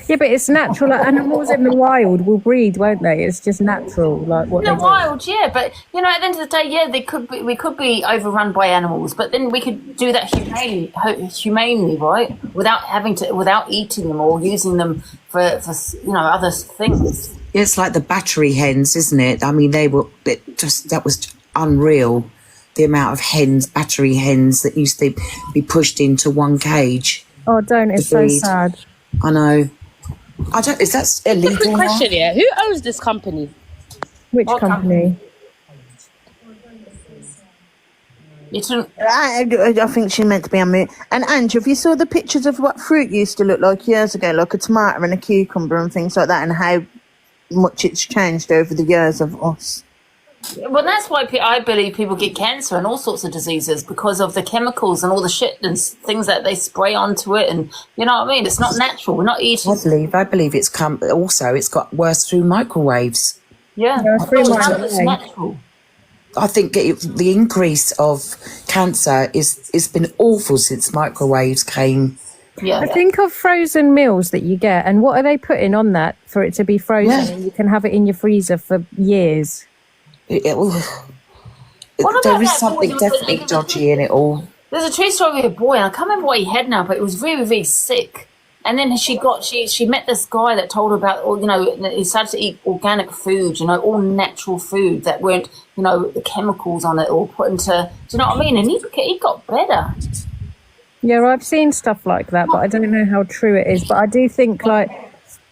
Yeah, but it's natural. Like, animals in the wild will breed, won't they? It's just natural, like what in the wild, yeah. But at the end of the day, yeah, we could be overrun by animals, but then we could do that humanely, right? Without eating them or using them for other things. Yeah, it's like the battery hens, isn't it? I mean, that was unreal. The amount of battery hens that used to be pushed into one cage. Oh, don't! It's so sad. I know. Is that illegal? Quick question, yeah. Who owns this company? Which company? I think she meant to be on mute. And Ange, have you saw the pictures of what fruit used to look like years ago, like a tomato and a cucumber and things like that, and how much it's changed over the years of us? Well, that's why I believe people get cancer and all sorts of diseases because of the chemicals and all the shit and things that they spray onto it, and you know what I mean. It's not natural. We're not eating. I believe it's it's got worse through microwaves. Yeah, it's natural. I think the increase of cancer it's been awful since microwaves came. Yeah. I think of frozen meals that you get, and what are they putting on that for it to be frozen and you can have it in your freezer for years? There is something definitely dodgy in it all. There's a true story of a boy, and I can't remember what he had now, but it was very, very sick. And then she met this guy that told her about, he started to eat organic food, all natural food that weren't, the chemicals on it or put into, do you know what I mean? And he got better. Yeah, I've seen stuff like that, but I don't know how true it is. But I do think,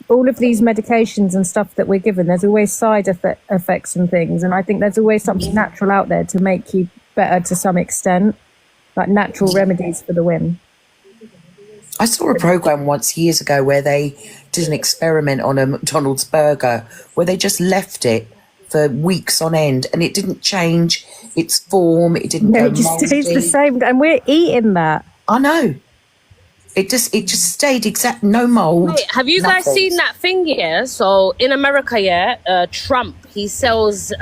all of these medications and stuff that we're given, there's always side effects and things. And I think there's always something natural out there to make you better to some extent, like natural remedies for the win. I saw a program once years ago where they did an experiment on a McDonald's burger where they just left it for weeks on end and it didn't change its form. It didn't go it just moldy. stays the same, and we're eating that. I know. It just stayed exact, no mold. Wait, have you guys seen that thing? Yeah. So in America, Trump, he sells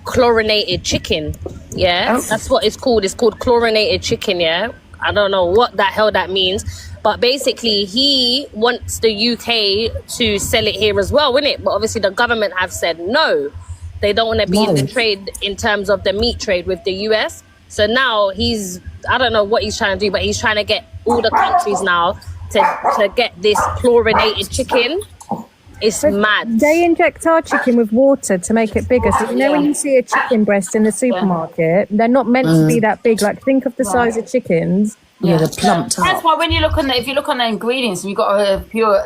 chlorinated chicken. Yeah, that's what it's called. It's called chlorinated chicken. Yeah, I don't know what the hell that means, but basically he wants the UK to sell it here as well, innit? But obviously the government have said no. They don't want to be in the trade in terms of the meat trade with the US. So now I don't know what he's trying to do, but he's trying to get all the countries now to get this chlorinated chicken. It's mad. They inject our chicken with water to make it bigger. So when you see a chicken breast in the supermarket, they're not meant to be that big. Like, think of the size of chickens. Yeah, they're plumped up. That's why when you look if you look on the ingredients and you've got a pure,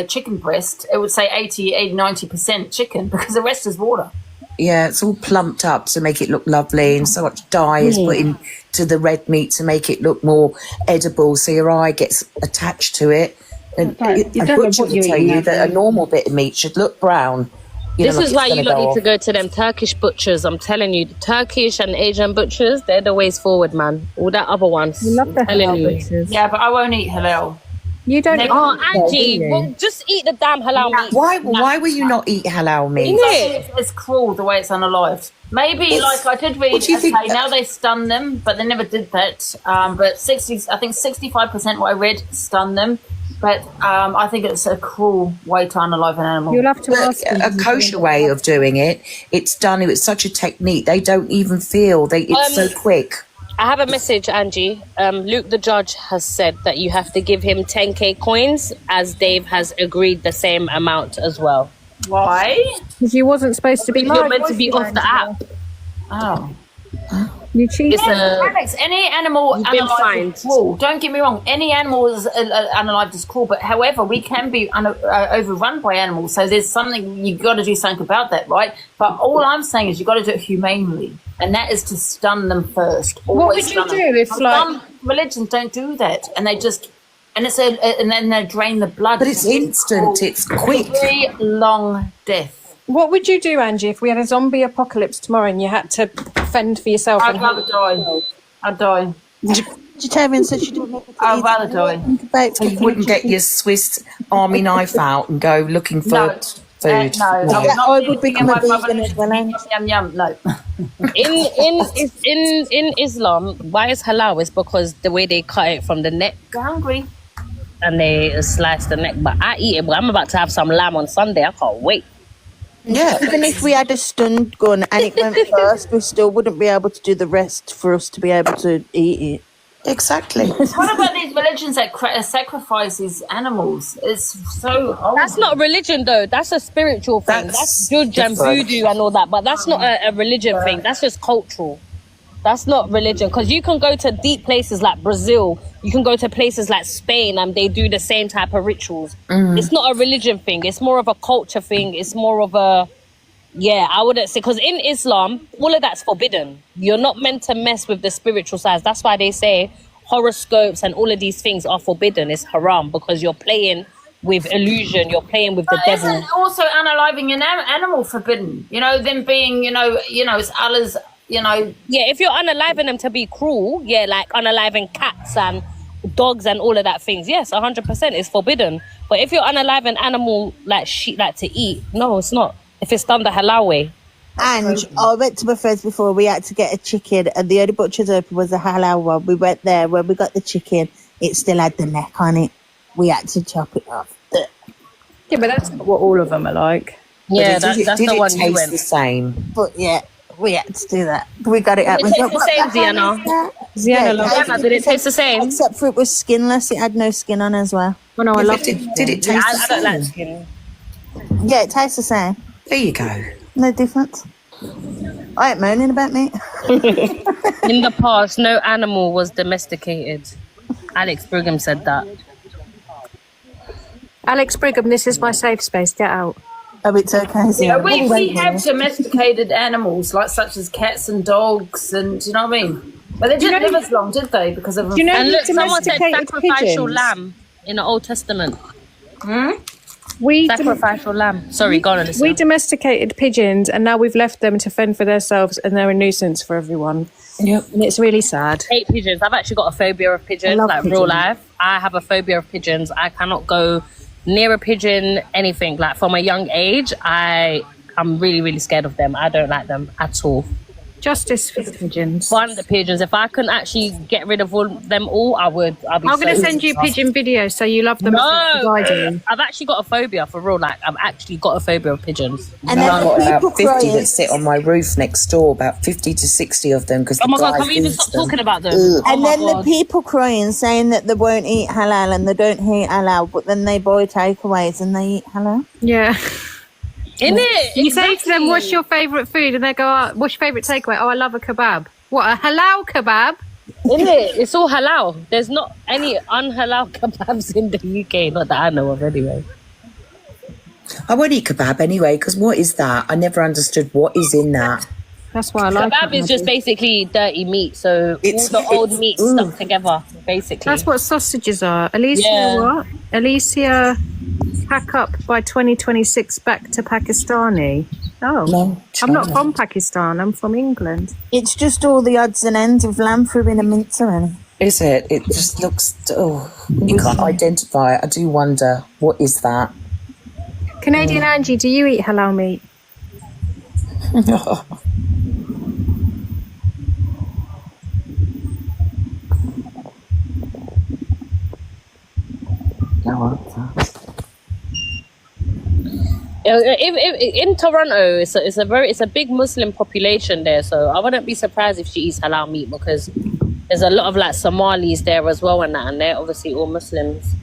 chicken breast, it would say 80, 90% chicken because the rest is water. Yeah, it's all plumped up to make it look lovely, and so much dye is put into the red meat to make it look more edible, so your eye gets attached to it. And a butcher will tell you that a normal bit of meat should look brown. This is why you lot need to go to them Turkish butchers. I'm telling you, the Turkish and Asian butchers, they're the ways forward, man. All that other ones. You love the halal butchers. Yeah, but I won't eat halal. You don't. Oh, Angie, well, just eat the damn halal meat. Why will you not eat halal meat? It's cruel the way it's unalived. Maybe, like I did read, now they stun them, but they never did that. But 65% what I read stun them. But I think it's a cruel way to unalive an animal. You'll have to ask a kosher way of doing it. It's done. It's such a technique. They don't even feel. It's so quick. I have a message, Angie. Luke the judge has said that you have to give him 10k coins, as Dave has agreed the same amount as well. Why? Because you wasn't supposed to be. You're meant to be off the app. Oh. You cheated. Alex, any animal unalived is cruel. Don't get me wrong. Any animal is unalived is cruel, but however, we can be overrun by animals. So there's something, you've got to do something about that, right? But all I'm saying is you've got to do it humanely, and that is to stun them first. What would you do if, some religions don't do that, and they just, and then they drain the blood. But it's instant. It's quick. Very long death. What would you do, Angie, if we had a zombie apocalypse tomorrow and you had to fend for yourself? I'd rather die. I'd die. Vegetarian said she didn't. I'd rather die. So you wouldn't get your Swiss Army knife out and go looking for food. I would become a vegan as well. Yum. No. in Islam, why is halal? Is because the way they cut it from the neck. You're hungry. And they slice the neck. But I eat it. But I'm about to have some lamb on Sunday. I can't wait. Yeah. Even if we had a stun gun and it went first, we still wouldn't be able to do the rest for us to be able to eat it. Exactly. What about these religions that sacrifice these animals? It's so old. That's not religion, though. That's a spiritual thing. That's Juj and voodoo and all that. But that's not a religion thing. That's just cultural. That's not religion. Because you can go to deep places like Brazil. You can go to places like Spain and they do the same type of rituals. It's not a religion thing. It's more of a culture thing. It's more of a... Yeah, I wouldn't say... Because in Islam, all of that's forbidden. You're not meant to mess with the spiritual sides. That's why they say horoscopes and all of these things are forbidden. It's haram because you're playing with illusion. You're playing with the devil. Isn't also unaliving an animal forbidden? You know, them being, it's Allah's... yeah, if you're unaliving them to be cruel, like unaliving cats and dogs and all of that things, yes, 100% is forbidden. But if you're unaliving animal like sheep like to eat, no, it's not. If it's done the halal way. And I went to my friends before. We had to get a chicken, and the only butcher's open was a halal one. We went there. When we got the chicken, it still had the neck on it. We had to chop it off. Yeah, but that's not what all of them are like. Yeah, that's the one you went. The same. But yeah. We had to do that. We got it at Did it taste the same, Ziana? Did it taste the same? Except for it was skinless. It had no skin on as well. Oh, no, I loved it. Did it taste the same? I don't like skin. Yeah, it tastes the same. There you go. No difference. I ain't moaning about meat. In the past, no animal was domesticated. Alex Brigham said that. Alex Brigham, this is my safe space. Get out. Oh, it's okay. Yeah, we have domesticated animals, such as cats and dogs, and do you know what I mean? But they didn't live as long, did they? Because of and look, someone said sacrificial lamb in the Old Testament. Sacrificial lamb. Sorry, go on, Alyssa. We domesticated pigeons, and now we've left them to fend for themselves, and they're a nuisance for everyone. Yep. And it's really sad. I hate pigeons. I've actually got a phobia of pigeons, real life. I have a phobia of pigeons. I cannot go near a pigeon, anything. From a young age, I'm really, really scared of them. I don't like them at all. Justice for the pigeons. Fun the pigeons. If I couldn't actually get rid of them all, I would. I'm going to send you pigeon videos so you love them as much as I do. I've actually got a phobia for real. I've actually got a phobia of pigeons. And I've got about 50 that sit on my roof next door. About 50 to 60 of them. Oh my God! Can we even stop talking about them? And then the people crying, saying that they won't eat halal and they don't eat halal, but then they buy takeaways and they eat halal. Yeah. Isn't it? You say to them, what's your favourite food? And they go, what's your favourite takeaway? Oh, I love a kebab. What, a halal kebab? Isn't it? It's all halal. There's not any unhalal kebabs in the UK. Not that I know of anyway. I won't eat kebab anyway, because what is that? I never understood what is in that. That's why I like Kebab is just basically dirty meat, so all the old meat stuck together, basically. That's what sausages are. Alicia, what? Alicia, pack up by 2026 back to Pakistani. Oh, No, I'm not from Pakistan. I'm from England. It's just all the odds and ends of lamb through in a mincer, Annie. Is it? It just looks... Oh, you can't identify it. I do wonder, what is that? Canadian Angie, do you eat halal meat? No answer. In Toronto, it's a big Muslim population there, so I wouldn't be surprised if she eats halal meat, because there's a lot of like Somalis there as well, and they're obviously all Muslims.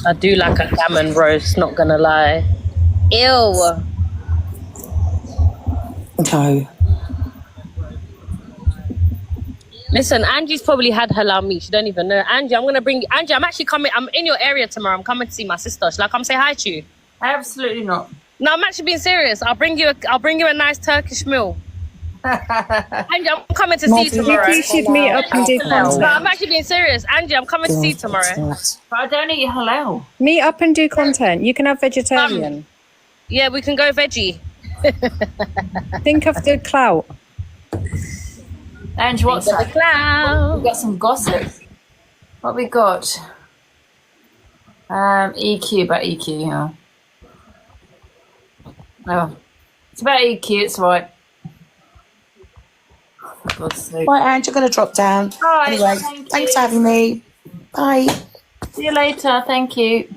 I do like a salmon roast, not gonna lie. Ew. No. Listen, Angie's probably had halal meat. She don't even know. Angie, I'm gonna bring you. Angie, I'm actually coming. I'm in your area tomorrow. I'm coming to see my sister. Shall I come say hi to you? Absolutely not. No, I'm actually being serious. I'll bring you a nice Turkish meal. Angie, I'm coming to see you tomorrow. You should meet up and do content. No, I'm actually being serious. Angie, I'm coming to see you tomorrow. But I don't eat halal. Meet up and do content. You can have vegetarian. Yeah, we can go veggie. Think of the clout. And what's that? The clout. We've got some gossip. What we got? EQ, about EQ, yeah. Oh, it's about EQ, it's right. For God's sake. Right, Ange, you're going to drop down. All right, anyway, thanks for having me. Bye. See you later. Thank you.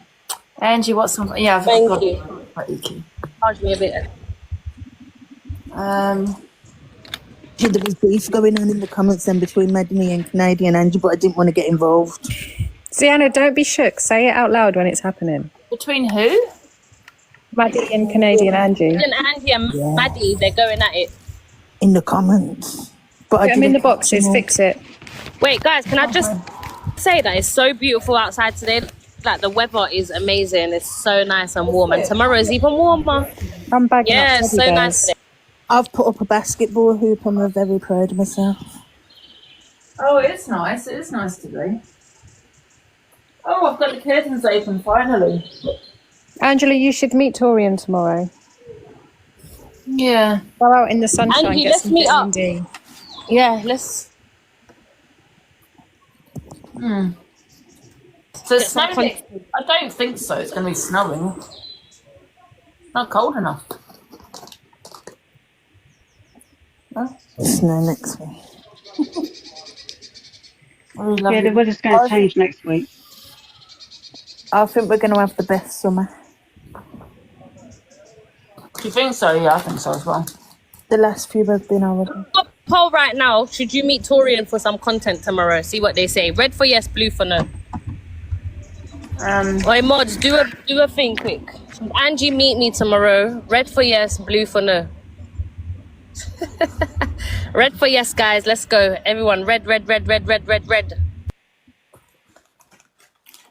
Angie, what's some... Yeah, I've got you. About EQ. Charge me a bit. There was beef going on in the comments then between Medini and Canadian Angie, but I didn't want to get involved. Sienna, don't be shook. Say it out loud when it's happening. Between who? Maddie and Canadian Angie. And Angie and Maddie, they're going at it. In the comments. But Put them in the boxes, fix it. Wait, guys, can I just say that it's so beautiful outside today? Like, the weather is amazing. It's so nice and warm. And tomorrow is even warmer. I'm bagging Yeah, up it's so nice today. I've put up a basketball hoop and I'm very proud of myself. Oh, it's nice. It is nice today. Oh, I've got the curtains open finally. Angela, you should meet Torian tomorrow. Yeah. Go out in the sunshine. Angie, get let's some meet vitamin up. D. Yeah, let's. So it's snowing. I don't think so. It's going to be snowing. Not cold enough. Snow next week. Yeah, the weather's going to change next week. I think we're going to have the best summer. Do you think so? Yeah, I think so as well. The last few have been already. Poll right now. Should you meet Torian for some content tomorrow? See what they say. Red for yes, blue for no. Oi, mods, do a thing quick. Should Angie meet me tomorrow? Red for yes, blue for no. Red for yes, guys. Let's go. Everyone, red, red, red, red, red, red, red.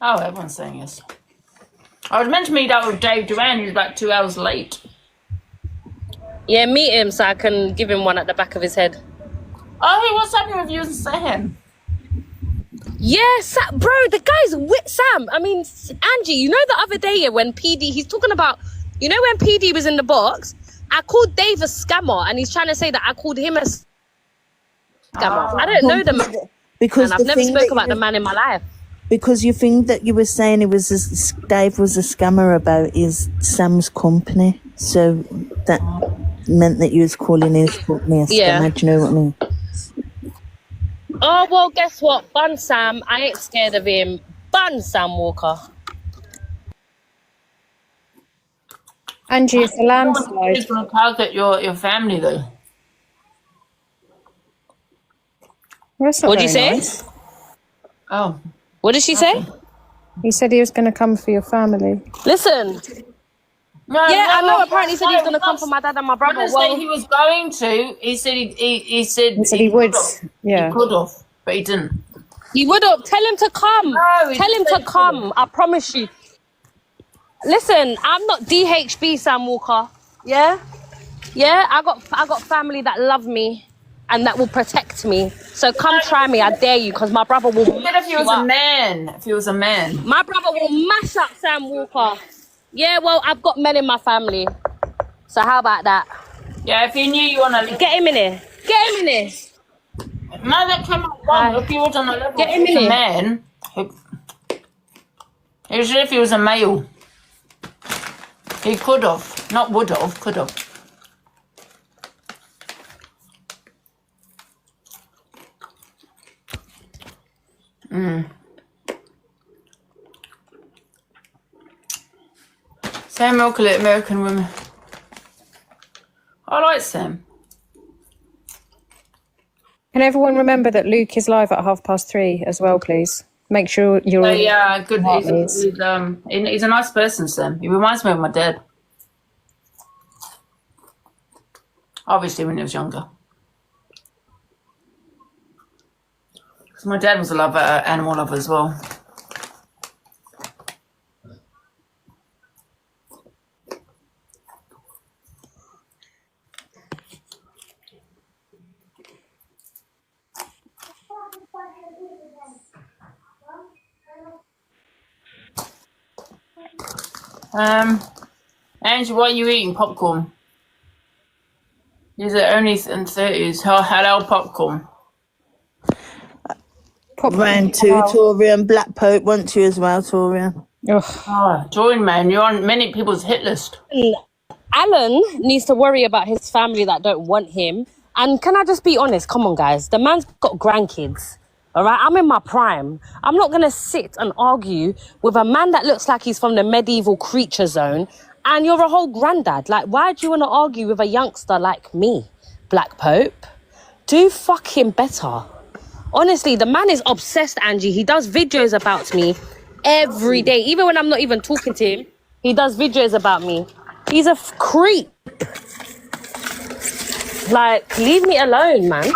Oh, everyone's saying yes. I was meant to meet up with Dave Duran. He's about 2 hours late. Yeah, meet him so I can give him one at the back of his head. Oh, hey, what's happening with you and Sam? Yes, bro, the guy's with Sam. I mean, Angie, you know the other day when PD, he's talking about, you know when PD was in the box, I called Dave a scammer and he's trying to say that I called him a scammer. I don't know the man. Because I've never spoke about the man in my life. Because you think that you were saying Dave was a scammer about Sam's company. So that meant that you was calling his company a scammer. Yeah. Do you know what I mean? Oh, well, guess what? Bun Sam. I ain't scared of him. Bun Sam Walker. Angie, it's a landslide. He's going to target your family, though. That's not What'd you very say? nice. Oh. What did she say? He said he was going to come for your family. Listen. No, I no, know. no, Apparently, he said he was going to come for my dad and my brother. When I say he was going to, he said he would. Yeah. He could have, but he didn't. He would have. Tell him to come. No, Tell him to come. I promise you. Listen, I'm not DHB, Sam Walker. Yeah? Yeah, I got family that love me and that will protect me. So come try me, I dare you, because my brother will What mash if he you was a up. man? If he was a man. My brother will mash up Sam Walker. Yeah, well, I've got men in my family. So how about that? Yeah, if he knew you on a level. Get him in here. Get him in here. No, that came out wrong. If he was on a level, Get him if he was in a here. man. Usually if he was a male. He could have. Not would have, could have. Sam Milkley, American women. I like Sam. Can everyone remember that Luke is live at 3:30 as well, please? Make sure you're all... Yeah, good. He's a nice person, Sam. He reminds me of my dad. Obviously, when he was younger. Because my dad was a lover, animal lover as well. Angie, what are you eating? Popcorn. Is it only in 30s? Hello, popcorn. Round 2, Torian. Black Pope wants you as well, Torian. Oh, join, man. You're on many people's hit list. Alan needs to worry about his family that don't want him. And can I just be honest? Come on, guys. The man's got grandkids. All right? I'm in my prime. I'm not going to sit and argue with a man that looks like he's from the medieval creature zone. And you're a whole granddad. Like, why do you want to argue with a youngster like me, Black Pope? Do fucking better. Honestly, the man is obsessed, Angie. He does videos about me every day. Even when I'm not even talking to him, he does videos about me. He's a creep. Like, leave me alone, man.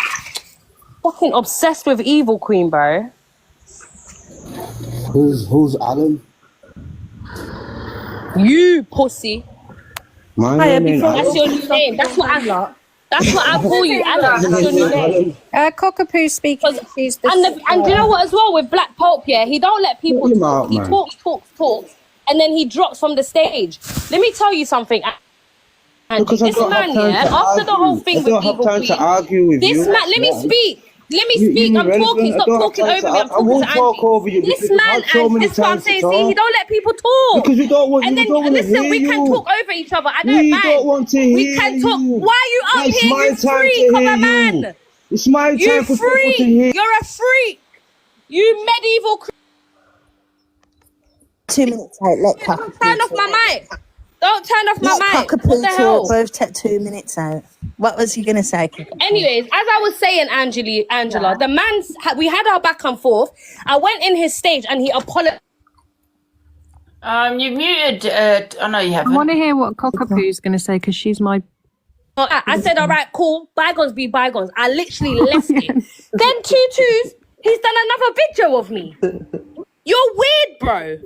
Fucking obsessed with Evil Queen, bro. Who's Alan? You pussy. My name ain't That's Alan. your new name. That's what I call you, Alan. That's your new name. Cockapoo speaking. She's the And do you know what as well with Black Pope, yeah? He don't let people Get him talk. out, He man. talks, and then he drops from the stage. Let me tell you something, Angie. Because I This don't have man, time yeah, to after the argue. whole thing I with don't have Evil time Queen, to argue with this you. man, let me Yeah. speak. Let me You're speak. I'm irrelevant. talking. I Stop don't have talking time over to me. I'm I talking won't to talk Angie. over you This because I've man, had so and many this is what I'm times to saying. See, he talk. don't let people talk. Because we don't want And we then don't want to listen, hear we you. can talk over each other. I don't We mind. don't want to hear We can talk. you. Why are you up It's here? my You time freak to of hear a you. man. It's my You time for people to freak. hear. You're a freak. You medieval. 2 minutes out. Let Don't Cockapoo turn off talk. my mic. Don't turn off my Let mic. What Cockapoo the talk. hell? Both take 2 minutes out. What was you going to say, Cockapoo? Anyways, as I was saying, Angela, the man's, we had our back and forth. I went in his stage and he apologized. You've muted. Oh no, you I haven't. want to hear what Cockapoo's going to say because she's my... I said, all right, cool. Bygones be bygones. I literally left it. Then he's done another video of me. You're weird, bro.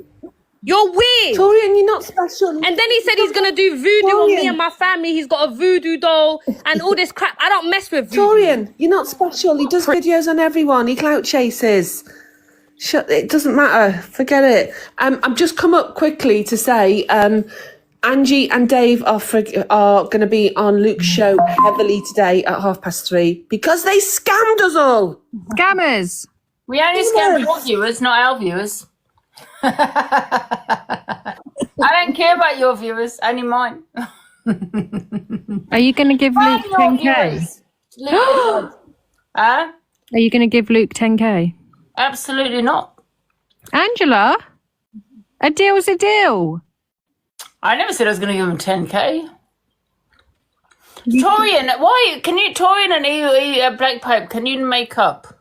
You're weird. Torian, you're not special. And then he said he's going to do voodoo on me and my family. He's got a voodoo doll and all this crap. I don't mess with voodoo. Torian, you're not special. He does videos on everyone. He clout chases. It doesn't matter. Forget it. I've just come up quickly to say Angie and Dave are going to be on Luke's show heavily today at 3:30 because they scammed us all. Scammers. We only scam your viewers, not our viewers. I don't care about your viewers, only mine. Are you going to give Luke Your 10k? viewers. Huh? Are you going to give Luke 10k? Absolutely not. Angela, a deal's a deal. I never said I was going to give him 10k. Torian, why can you? Torian and Black Pope, can you make up?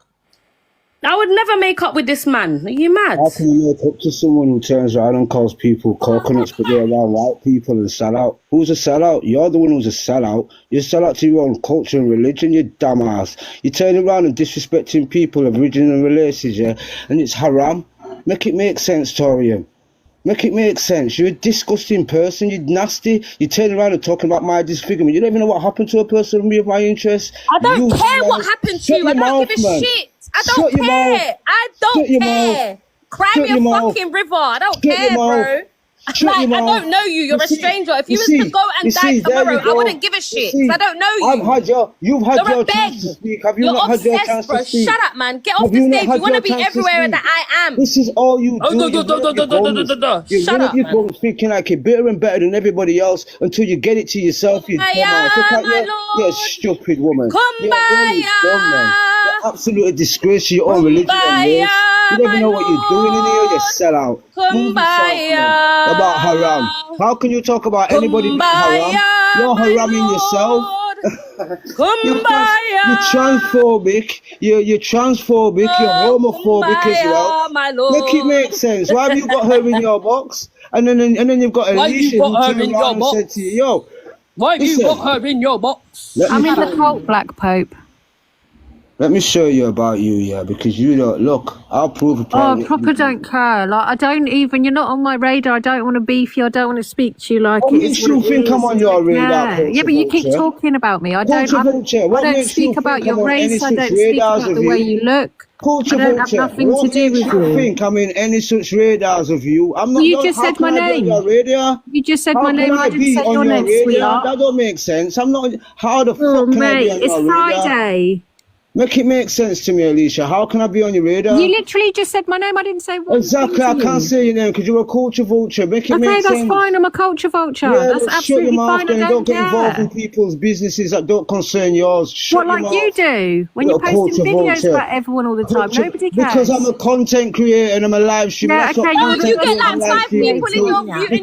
I would never make up with this man. Are you mad? How can you make up to someone who turns around and calls people coconuts, but they're around white people and sell out? Who's a sellout? You're the one who's a sellout. You sell out to your own culture and religion, you dumbass. You turn around and disrespecting people of original races, yeah? And it's haram. Make it make sense, Torian. Make it make sense. You're a disgusting person. You're nasty. You turn around and talking about my disfigurement. You don't even know what happened to a person of me of my interest. I don't care what happened to you. I don't give a shit. I don't care. I don't care. Cry me a fucking river. I don't care, bro. Like, I don't know you. You're a stranger. If you was to go and die tomorrow, I wouldn't give a shit. I don't know you. You've had your chance to speak. Have you not had your chance to speak? Shut up, man. Get off the stage. You want to be everywhere that I am. This is all you do. Shut up, man. You're thinking like you're better and better than everybody else until you get it to yourself. You you're a stupid woman. You're really dumb, man. You're absolutely disgrace to your own religion and race. You don't even know what you're doing in here. You sell out. About haram. How can you talk about anybody being haram? You're haramming yourself. You're transphobic. You're transphobic. You're homophobic as well. Make it make sense. Why have you got her in your box? And then you've got Alicia who turned around and said to you, "Yo, why have you got her in your box?" I'm in the cult, Black Pope. Let me show you about you, yeah, because you don't look. I'll prove it. Oh, proper don't care. Like, I don't even. You're not on my radar. I don't want to beef you. I don't want to speak to you like what makes you think I'm on your radar? Yeah, but you keep talking about me. I don't speak about your race. I don't speak about the way you look. I don't have nothing to do with you. Think I'm in any such radars of you? I'm not. You just said my name. You just said my name. I didn't say your name, sweetheart. That don't make sense. I'm not. How the fuck can I be on your radar? It's Friday. Make it make sense to me, Alicia. How can I be on your radar? You literally just said my name. I didn't say one. Exactly. I can't say your name because you're a culture vulture. Make it make sense. Okay, that's fine. I'm a culture vulture. Yeah, that's absolutely fine. I don't get involved in people's businesses that don't concern yours. What, like you do? When you're posting videos about everyone all the time. Nobody cares. Because I'm a content creator and I'm a live streamer. Yeah, okay. You get like 5 people in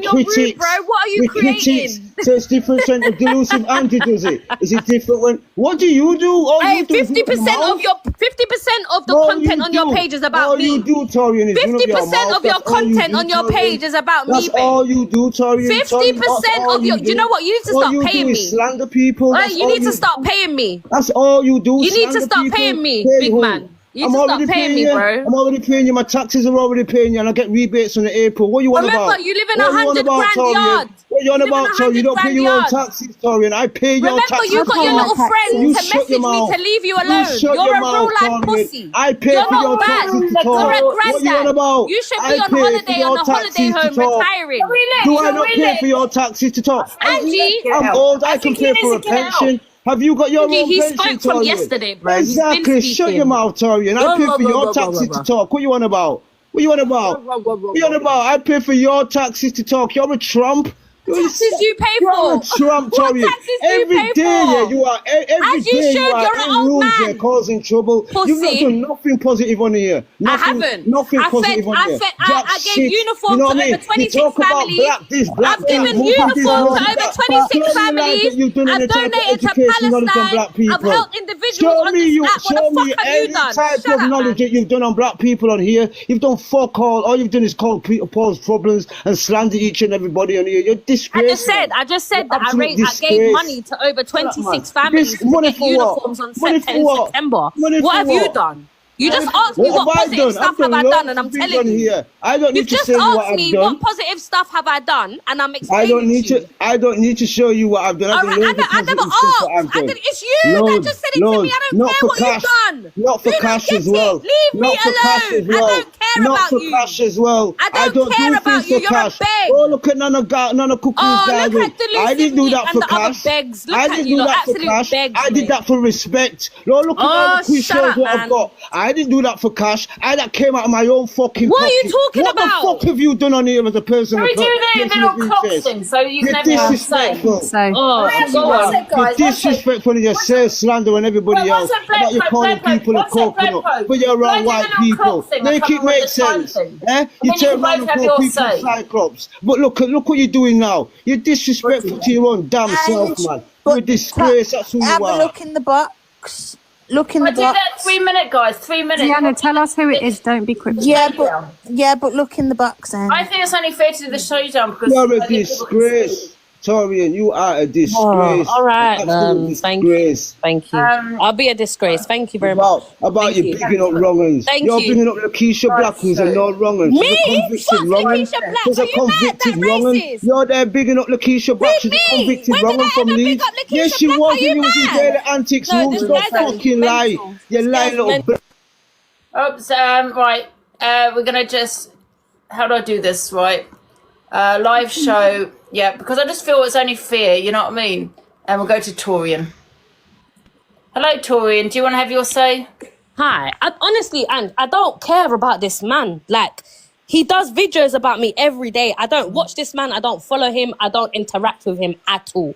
your group, bro. What are you creating? So it's different when a delusive auntie does it. Is it different when... What do you do? Hey, 50% of your... 50% of the content on your page is about me. All you do, Torian, is 50% of your content on your page is about me, babe. That's all you do, Torian. 50% of your... Do you know what? You need to start paying me. Slander people. You need to start paying me. That's all you do. You need to start paying me, big man. You need to start paying me, bro. I'm already paying you. My taxes are already paying you, and I get rebates on the April. What you want about? Remember, you live in 100 grand yard. What you on about, Torian? You don't pay your own taxes, Torian. I pay your taxes. Remember, you got your little friend to message me to leave you alone. You're a real life pussy. I pay for your taxes to talk. You're a What you on about? You should be on holiday on a holiday home retiring. Do I not pay for your taxes to talk? Angie, I'm old. I can pay for a pension. Have you got your own pension, He spoke from yesterday, bro. Exactly. Shut your mouth, Torian. I pay for your taxes to talk. What you on about? What you on about? What you on about? I pay for your taxes to talk. You're a Trump. Taxes you pay for? You're a Trump, Torian. Every day, you are. Every day you are in rooms here causing trouble. You've not done nothing positive on here. I haven't. Nothing positive on here. I gave uniforms to over 26 families. I've given uniforms to over 26 families. I've donated to Palestine. I've helped individuals on this app. What the fuck have you done? Type of knowledge that you've done on black people on here. You've done fuck all. All you've done is call problems and slander each and everybody on here. You're disgraceful. I just said that I gave money to over 26 families to get uniforms in September. What have you done? You just asked me what positive stuff have I done, and I'm telling you. You've just asked me what positive stuff have I done, and I'm explaining to you. I don't need to show you what I've done. I never asked. It's you that just said it to me. I don't care what you've done. Not for cash as well. Leave me alone. I don't care about you. Not for cash as well. I don't care about you. You're a beg. Oh, look at Nana Cookies. I didn't do that for cash. I didn't do that for cash. I did that for respect. Look at all the quiz shows what I've got. I didn't do that for cash. That came out of my own fucking pocket. What are you talking about? What the fuck have you done on here as a person? We do the little clocks thing, so you can never say. You're disrespectful and you say slander on everybody else. About you calling people a coconut. But you're around white people. Make it make sense. You turn around and call people cyclops. But look what you're doing now. You're disrespectful to your own damn self, man. You're a disgrace. That's who you are. Have a look in the box. look in the do box. that 3 minute, guys. 3 minutes. Diana, tell us who it is. Don't be cryptic. Yeah, but look in the box then. I think it's only fair to do the showdown because You're a disgrace. Torian, you are a disgrace. All right, Absolute thank you. disgrace. Thank you. I'll be a disgrace. Thank you very much. About you bigging up wrong'uns. Thank You're you. bigging up Lakeisha Blackwood's and no wrong'uns. Me? Fuck Lakeisha Black. There's a convicted wrong'un. You're there bigging up Lakeisha Black. She's a convicted wrong'un from Leeds. Yes, she was when you was in Daily Antics rooms. Don't fucking lie. You lying little. Oops. Right. We're gonna just. How do I do this? Right. Live show. Yeah, because I just feel it's only fair. You know what I mean? And we'll go to Torian. Hello, Torian. Do you want to have your say? Hi. Honestly, and I don't care about this man. Like, he does videos about me every day. I don't watch this man. I don't follow him. I don't interact with him at all.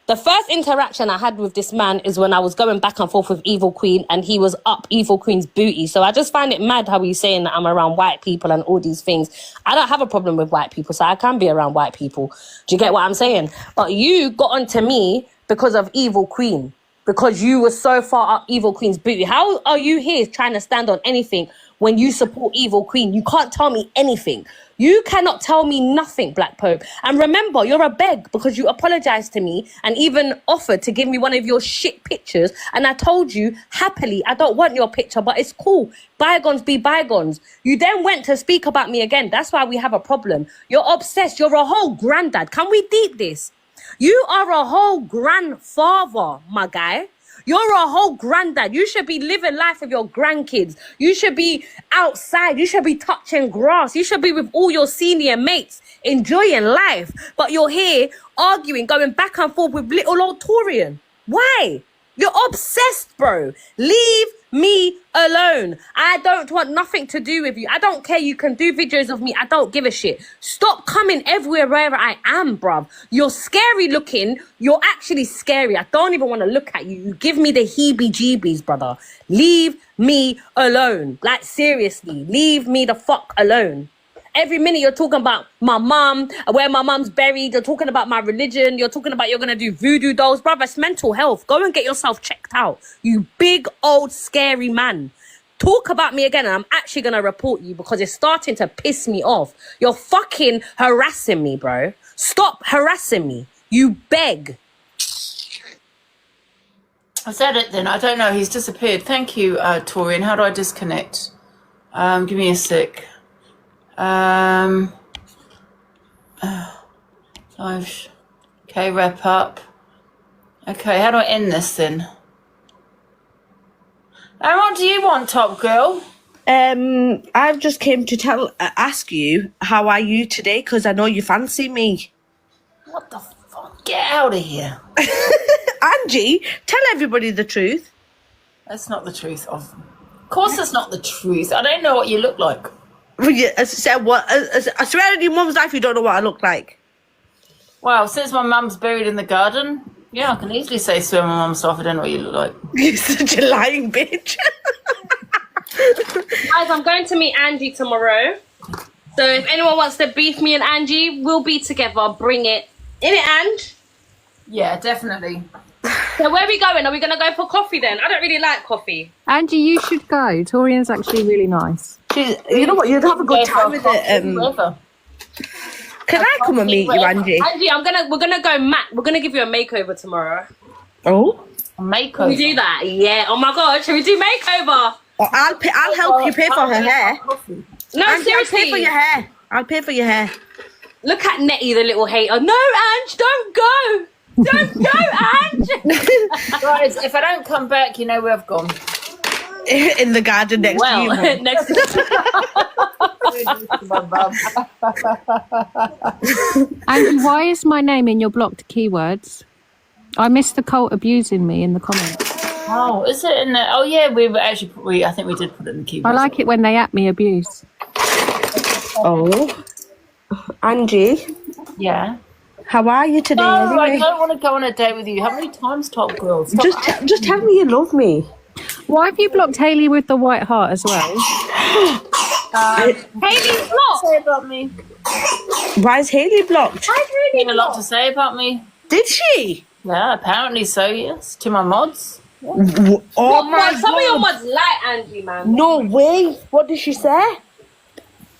The first interaction I had with this man is when I was going back and forth with Evil Queen and he was up Evil Queen's booty. So I just find it mad how he's saying that I'm around white people and all these things. I don't have a problem with white people, so I can be around white people. Do you get what I'm saying? But you got onto me because of Evil Queen, because you were so far up Evil Queen's booty. How are you here trying to stand on anything when you support Evil Queen? You can't tell me anything. You cannot tell me nothing, Black Pope. And remember, you're a beg because you apologized to me and even offered to give me one of your shit pictures. And I told you happily, I don't want your picture, but it's cool. Bygones be bygones. You then went to speak about me again. That's why we have a problem. You're obsessed. You're a whole granddad. Can we deep this? You are a whole grandfather, my guy. You're a whole granddad. You should be living life with your grandkids. You should be outside. You should be touching grass. You should be with all your senior mates, enjoying life. But you're here arguing, going back and forth with little old Torian. Why? You're obsessed, bro. Leave me alone. I don't want nothing to do with you. I don't care. You can do videos of me. I don't give a shit. Stop coming everywhere wherever I am, bruv. You're scary looking. You're actually scary. I don't even want to look at you. You give me the heebie-jeebies, brother. Leave me alone. Like, seriously. Leave me the fuck alone. Every minute you're talking about my mum, where my mum's buried. You're talking about my religion. You're talking about you're going to do voodoo dolls. Brother, it's mental health. Go and get yourself checked out. You big, old, scary man. Talk about me again and I'm actually going to report you because it's starting to piss me off. You're fucking harassing me, bro. Stop harassing me. You beg. I said it then. I don't know. He's disappeared. Thank you, Torian. How do I disconnect? Give me a sec. Okay, wrap up. Okay, how do I end this then? And what do you want, Top Girl? I've just came to ask you, how are you today? Because I know you fancy me. What the fuck? Get out of here. Angie, tell everybody the truth. That's not the truth. Of course that's not the truth. I don't know what you look like. I swear on your mum's life you don't know what I look like. Well, since my mum's buried in the garden, yeah, I can easily say swear my mum's stuff. I don't know what you look like. You're such a lying bitch. Guys, I'm going to meet Angie tomorrow. So if anyone wants to beef me and Angie, we'll be together. Bring it. In it, Ange? Yeah, definitely. So where are we going? Are we going to go for coffee then? I don't really like coffee. Angie, you should go. Torian's actually really nice. You know what? You'd have a good time with it. Can I come and meet you, Angie? Angie, we're gonna go We're gonna give you a makeover tomorrow. Oh, a makeover? Can we do that? Yeah. Oh my god, should we do makeover? Oh, I'll help you pay for her hair. No, Angie, seriously. I'll pay for your hair. I'll pay for your hair. Look at Nettie, the little hater. No, Ange, don't go. Don't go, Ange. Guys, if I don't come back, you know where I've gone. In the garden next to you. Next Angie, why is my name in your blocked keywords? I missed the cult abusing me in the comments. Oh, is it in the... Oh, yeah, I think we did put it in the keywords. I like it when they at me abuse. Oh. Angie? Yeah? How are you today? No, anyway? I don't want to go on a date with you. How many times, Top Girl? Just tell me you love me. Why have you blocked Hayley with the white heart as well? Hayley's blocked. Say about me. Why is Hayley blocked? She had a lot to say about me. Did she? Yeah, apparently so, yes. To my mods. Oh my Some of your god. mods like Angie, man. No way. What did she say?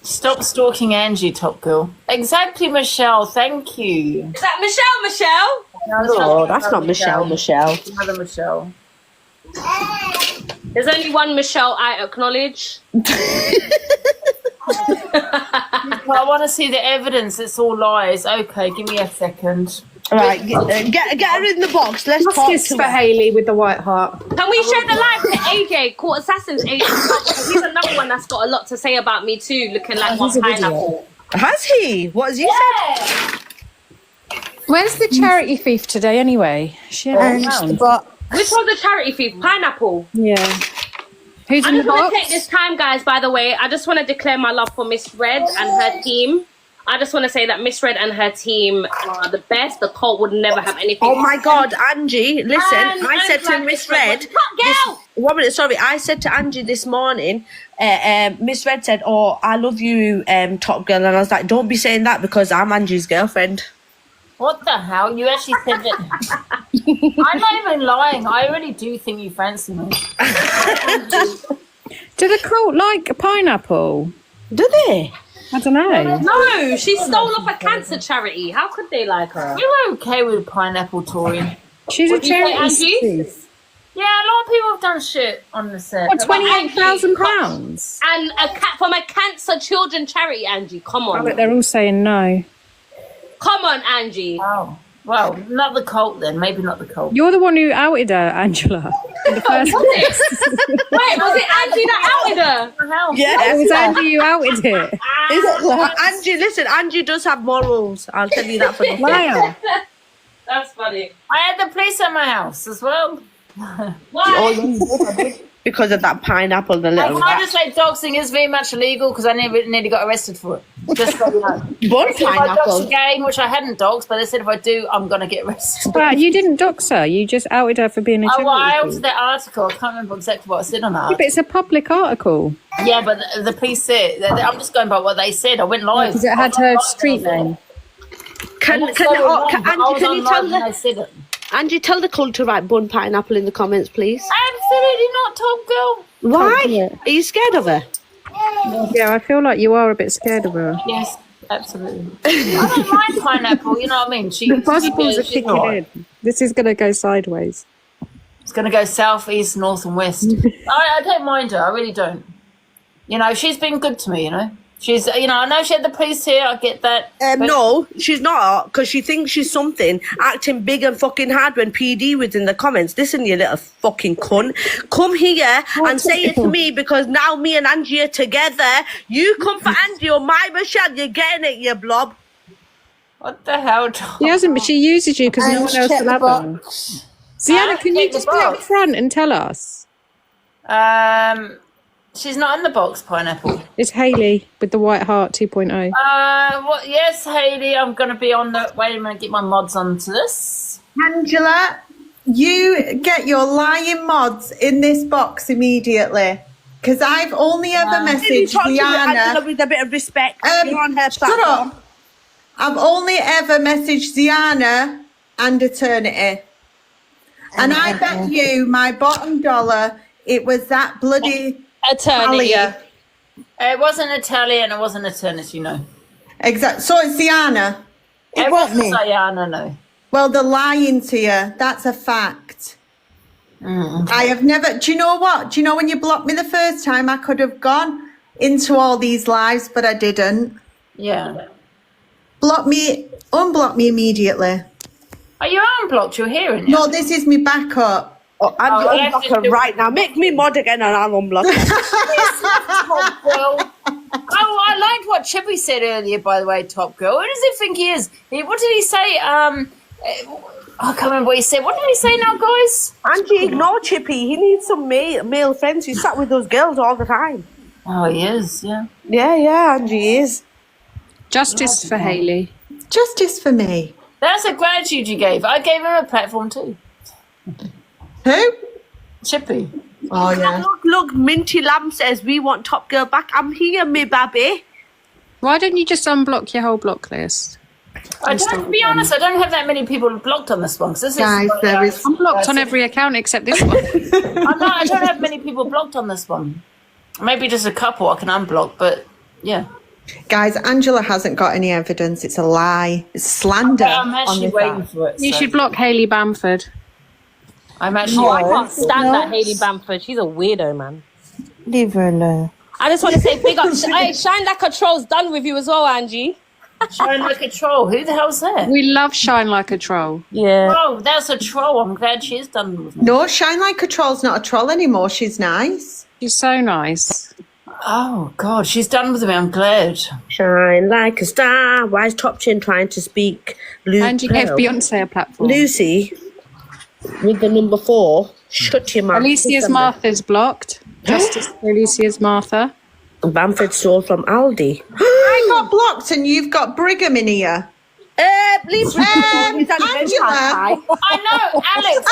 Stop stalking Angie, Top Girl. Exactly, Michelle. Thank you. Is that Michelle? No, that's not Michelle. Another Michelle. There's only one Michelle I acknowledge. I want to see the evidence. It's all lies. Okay, give me a second. Right, get her in the box. Let's talk Justice to for her. Hayley with the white heart. Can we share the live to AJ, Court Assassin's AJ? He's another one that's got a lot to say about me too, looking like one pineapple. Has he? What has he said? Where's the charity thief today anyway? She hasn't been around. Which one's the charity thief? Pineapple. Yeah. Who's I in the just want box? to take this time, guys, by the way. I just want to declare my love for Miss Red and her team. I just want to say that Miss Red and her team are the best. The cult would never have anything. Oh my God, Angie! Listen, I said to Miss Red. One minute, sorry. I said to Angie this morning. Miss Red said, "Oh, I love you, Top Girl," and I was like, "Don't be saying that because I'm Angie's girlfriend." What the hell? You actually said that. I'm not even lying. I really do think you fancy me. Do the cult like a pineapple? Do they? I don't know. No, she stole off a cancer charity. How could they like her? You're okay with pineapple, Tory. She's What a do you say, charity Angie? thief. Yeah, a lot of people have done shit on the set. What, £28,000? And from a cancer children charity, Angie. Come I on. bet they're all saying no. Come on, Angie. Oh. Well, not the cult then. Maybe not the cult. You're the one who outed her, Angela. In the first place. Wait, was it Angie that outed her? Yes. It was Angie who outed it. Angie, listen, Angie does have morals. I'll tell you that for nothing. Liar. That's funny. I had the police at my house as well. Why? Because of that pineapple, the I little can't rat. just say doxing is very much illegal because I nearly got arrested for it. Just so you know. One They said if I dox pineapple. again, which I hadn't doxed, but they said if I do, I'm going to get arrested. But you didn't dox her. You just outed her for being a Oh, charity well, I thief. altered that article. I can't remember exactly what I said on that. Yeah, but it's a public article. Yeah, but the police said, I'm just going by what they said. I went live. Because it had her street name. Angie, can you tell the Angie, tell the cult to write bun pineapple in the comments, please. Absolutely not, Top Girl. Why? Are you scared of her? Yeah, I feel like you are a bit scared of her. Yes, absolutely. I don't mind pineapple, you know what I mean? The possibles are kicking in. This is going to go sideways. It's going to go south, east, north, and west. I don't mind her. I really don't. You know, she's been good to me, you know. She's, you know, I know she had the police here. I get that. but- No, she's not, because she thinks she's something, acting big and fucking hard when PD was in the comments. Listen, you little fucking cunt. Come here and say it to me, because now me and Angie are together. You come for Angie or my Michelle, you're getting it, you blob. What the hell? She hasn't, but she uses you because no one else will have her. Sienna, can you just be up front and tell us? She's not in the box, pineapple. It's Hayley with the white heart 2.0. Well, yes, Hayley, I'm going to be on the... Wait a minute, get my mods onto this. Angela, you get your lying mods in this box immediately. Because I've only ever messaged Angela Diana. with a bit of respect. You're on her Shut platform. up. I've only ever messaged Diana and Eternity. And I bet you my bottom dollar it was that bloody... Attorney. It wasn't Italian, it wasn't Eternity, no. Exactly. So it's Diana. It wasn't Diana, no. Well, they're lying to you. That's a fact. I have never... Do you know what? Do you know when you blocked me the first time, I could have gone into all these lives, but I didn't. Yeah. Unblock me immediately. Oh, you unblocked, you're hearing it? No, this is me backup. Oh, Angie, unblock her right now. Make me mod again and I'll unblock her. Top Girl. Oh, I liked what Chippy said earlier, by the way, Top Girl. Who does he think he is? What did he say? I can't remember what he said. What did he say now, guys? Angie, ignore Chippy. He needs some male friends. He's sat with those girls all the time. Oh, he is, yeah. Yeah, Angie is. Justice for Hayley. Justice for me. That's a gratitude you gave. I gave him a platform too. Who? Chippy. Oh, yeah. Look, Minty Lamb says, we want Top Girl back. I'm here, me baby. Why don't you just unblock your whole block list? To be honest, I don't have that many people blocked on this one. This Guys, is there is. I'm blocked on every account except this one. I don't have many people blocked on this one. Maybe just a couple I can unblock, but yeah. Guys, Angela hasn't got any evidence. It's a lie. It's slander. I'm actually waiting for it. You should block Hayley Bamford. I'm actually. No, I can't stand that Hayley Bamford. She's a weirdo, man. Leave her alone. I just want to say big up. Hey, Shine Like a Troll's done with you as well, Angie. Shine Like a Troll. Who the hell's that? We love Shine Like a Troll. Yeah. Oh, that's a troll. I'm glad she's done with me. No, Shine Like a Troll's not a troll anymore. She's nice. She's so nice. Oh, God, she's done with me. I'm glad. Shine like a star. Why is Top Chin trying to speak? Angie gave Beyonce a platform. Lucy, with the number 4, shut your mouth. Alicia's Martha's blocked. Justice for Alicia's Martha. Bamford stole from Aldi. I got blocked and you've got Brigham in here. Please, Angela. I know, Alex.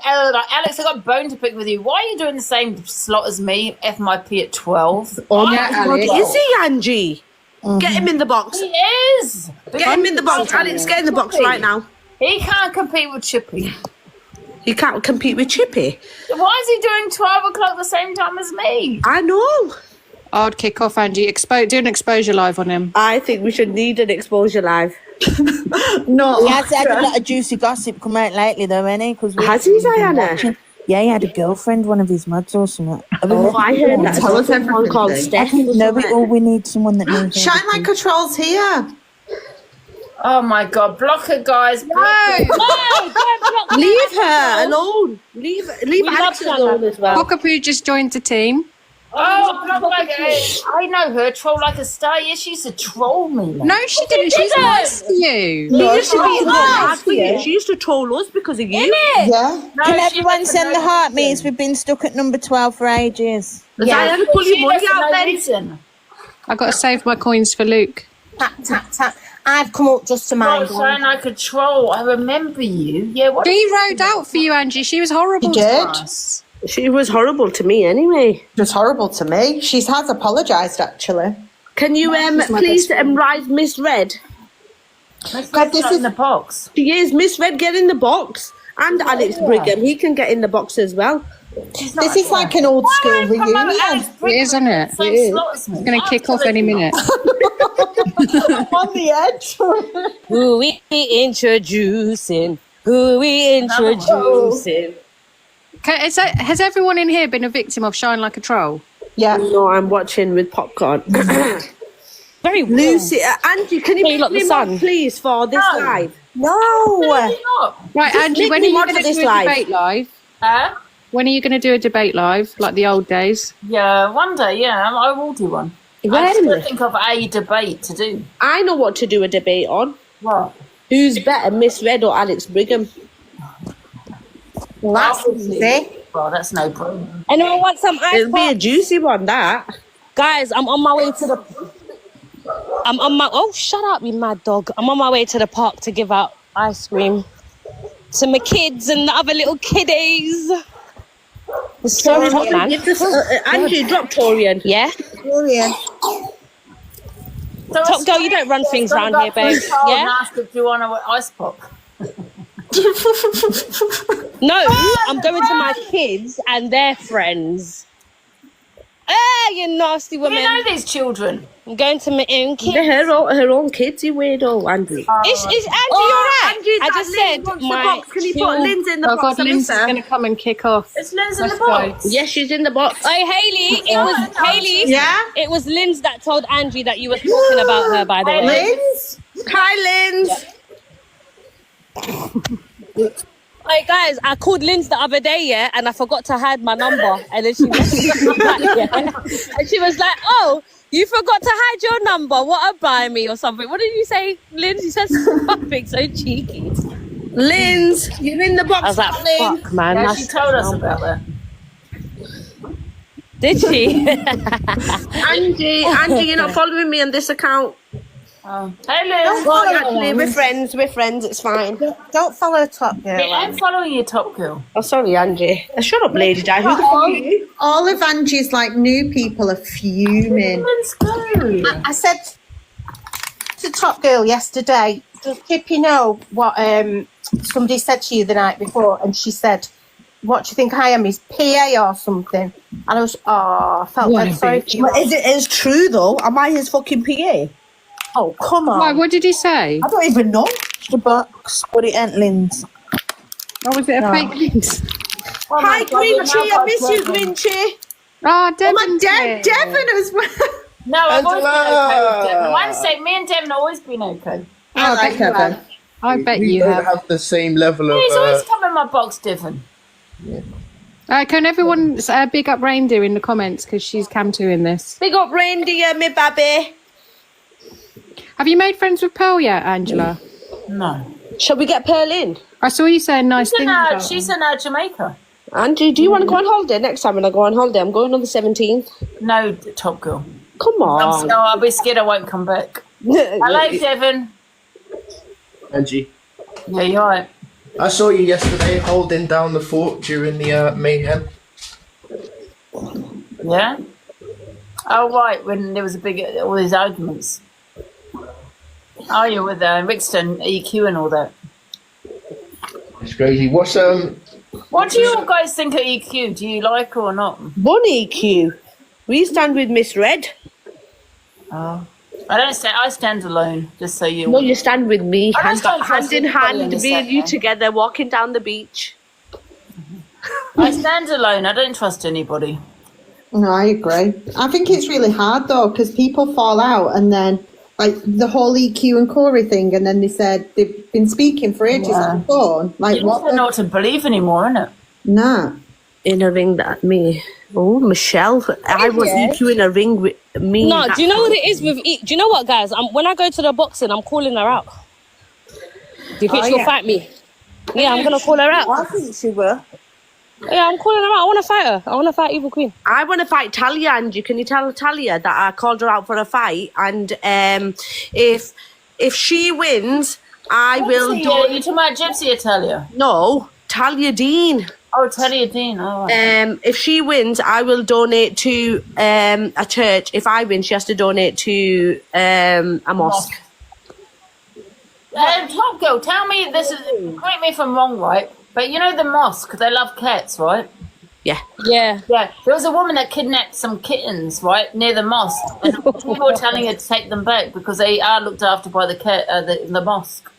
Alex, I got a bone to pick with you. Why are you doing the same slot as me? FMIP at 12. Oh my God, is he, Angie? Get him in the box. He is. Get him in the box. Alex, get in the box right now. He can't compete with Chippy. He can't compete with Chippy. Why is he doing 12 o'clock the same time as me? I know. I'd kick off Angie. Do an exposure live on him. I think we should need an exposure live. No. He has had a lot of juicy gossip come out lately, though, hasn't he? Has he, Diana? Yeah, he had a girlfriend, one of his mods or something. I heard that. Tell us everything. Called Staffy. No, we need someone that knows. Shine Like a Troll's here. Oh my God! Block her, guys. Leave her alone. Leave Alex alone as well. Cockapoo just joined the team. Oh, block like I know her. Troll like a star. Yeah, she used to troll me. No, she didn't. She's nice to you. She used to be nice for you. She used to troll us because of you. Yeah. Can everyone send the heart means we've been stuck at number 12 for ages. Diana, pull your money out then. I've got to save my coins for Luke. Tap, tap, tap. I've come up just to mind. Oh, Shine Like a Troll. I remember you. Yeah. What? She rode out for you, Angie. She was horrible to us. She was horrible to me anyway. Just horrible to me. She has apologised, actually. Can you please rise Miss Red? God, this is in the box. She is. Miss Red, get in the box. And Alex Brigham, he can get in the box as well. This is like an old school reunion. It is, isn't it? Same slot as me. It's going to kick off any minute. I'm on the edge. Who we introducing? Who we introducing? Has everyone in here been a victim of Shine Like a Troll? Yeah. No, I'm watching with popcorn. Very warm. Lucy, Angie, can you Look, make the me sun. mod, please, for this live? No. Right, Just Angie, make when are me you mod going for to this do a live. debate live? Huh? When are you going to do a debate live, like the old days? Yeah, one day. Yeah, I will do one. I just got to think of a debate to do. I know what to do a debate on. What? Who's better, Miss Red or Alex Brigham? Well, that's easy. Well, that's no problem. Anyone want some ice It'll be a pop? juicy one, that. Guys, I'm on my way to the... Oh, shut up, you mad dog. I'm on my way to the park to give out ice cream to my kids and the other little kiddies. It's so hot, man. Angie, drop Torian. Yeah? Torian. Top girl, you don't run things around here, babe. Yeah? Ask if you want an ice pop. No, I'm going to my kids and their friends. Ah, you nasty woman. You know these children. I'm going to my own kids. They're her own kids, you weirdo, Angie. Is Angie alright? Angie, I just said my box. Can you put Lynn's in the Oh box? God, Lynn's going to come and kick off. It's Lynn's in Let's the box. go. Yes, she's in the box. Hey, Hayley, it was Hayley. Yeah? It was Lynn's that told Angie that you were talking about her, by the way. Lynn's? Hi, Lynn's. Hey guys, I called Lynn's the other day, yeah, and I forgot to hide my number, and then she messaged me back, yeah, and she was like, "Oh, you forgot to hide your number. What about me or something?" What did you say, Lynn's? You said something so cheeky. Lynn's, you're in the box. I was like, Lynn. "Fuck, man." Yeah, she told us about that. Did she? Angie, you're not following me on this account. Hey, Lynn. Well, actually, we're friends, it's fine. Don't follow Top Girl. Yeah, I'm following you, Top Girl. Oh, sorry, Angie. Shut up, Lady Di. Who the fuck are you? All of Angie's like new people are fuming. Let's go. I said Top Girl yesterday. Does Pippi know what somebody said to you the night before? And she said, "What do you think I am? His PA or something?" And I was, I felt What a sorry bitch. for you. Well, is true though? Am I his fucking PA? Oh, come on. Why, what did he say? I don't even know. The box, but it ain't Lynn's. Oh, was it a fake news? Oh Hi, Grinchy. I miss you, Grinchy. Oh, Devon as well. No, I've always been okay with Devon. One sec, me and Devon have always been okay. I bet you have. I bet we you don't have. have the same level of. He's always come in my box, Devon. Can everyone big up Reindeer in the comments because she's cam-2 in this. Big up Reindeer, me baby. Have you made friends with Pearl yet, Angela? No. Shall we get Pearl in? I saw you saying nice things about her. She's in Jamaica. Angie, do you want to go on holiday next time when I go on holiday? I'm going on the 17th. No, Top Girl. Come on. I'll be scared I won't come back. Hello, Devon. Angie. Yeah, you're right. I saw you yesterday holding down the fort during the mayhem. Yeah? Oh, right, when there was all these arguments. Oh, you're with Rixton, EQ and all that. It's crazy. What do you all guys think of EQ? Do you like her or not? Bun EQ. We stand with Miss Red. Oh. I stand alone, just so you... No, you stand with me. I just don't trust Hand in anybody hand, in me the and you sector. together, walking down the beach. I stand alone. I don't trust anybody. No, I agree. I think it's really hard though, because people fall out and then, like the whole EQ and Corey thing, and then they said they've been speaking for ages on the phone. Like, You what? don't know what to believe anymore, innit? Nah. In a ring that me. Oh, Michelle. I was EQ in a ring with me. No, do you know what it is with do you know what, guys? When I go to the boxing, I'm calling her out. Do you think she'll fight me? Yeah, I'm gonna call her out. I think she will. Yeah, I'm calling her out. I want to fight her. I want to fight Evil Queen. I want to fight Talia, Angie. Can you tell Talia that I called her out for a fight? And if she wins, I will do. You talking about Gypsy or Talia? No, Talia Dean. Oh, Talia Dean. Oh, right. If she wins, I will donate to a church. If I win, she has to donate to a mosque. Top Girl, tell me this is. Correct me if I'm wrong, right? But you know the mosque, they love cats, right? Yeah. Yeah. Yeah. There was a woman that kidnapped some kittens, right, near the mosque. And people were telling her to take them back because they are looked after by the mosque.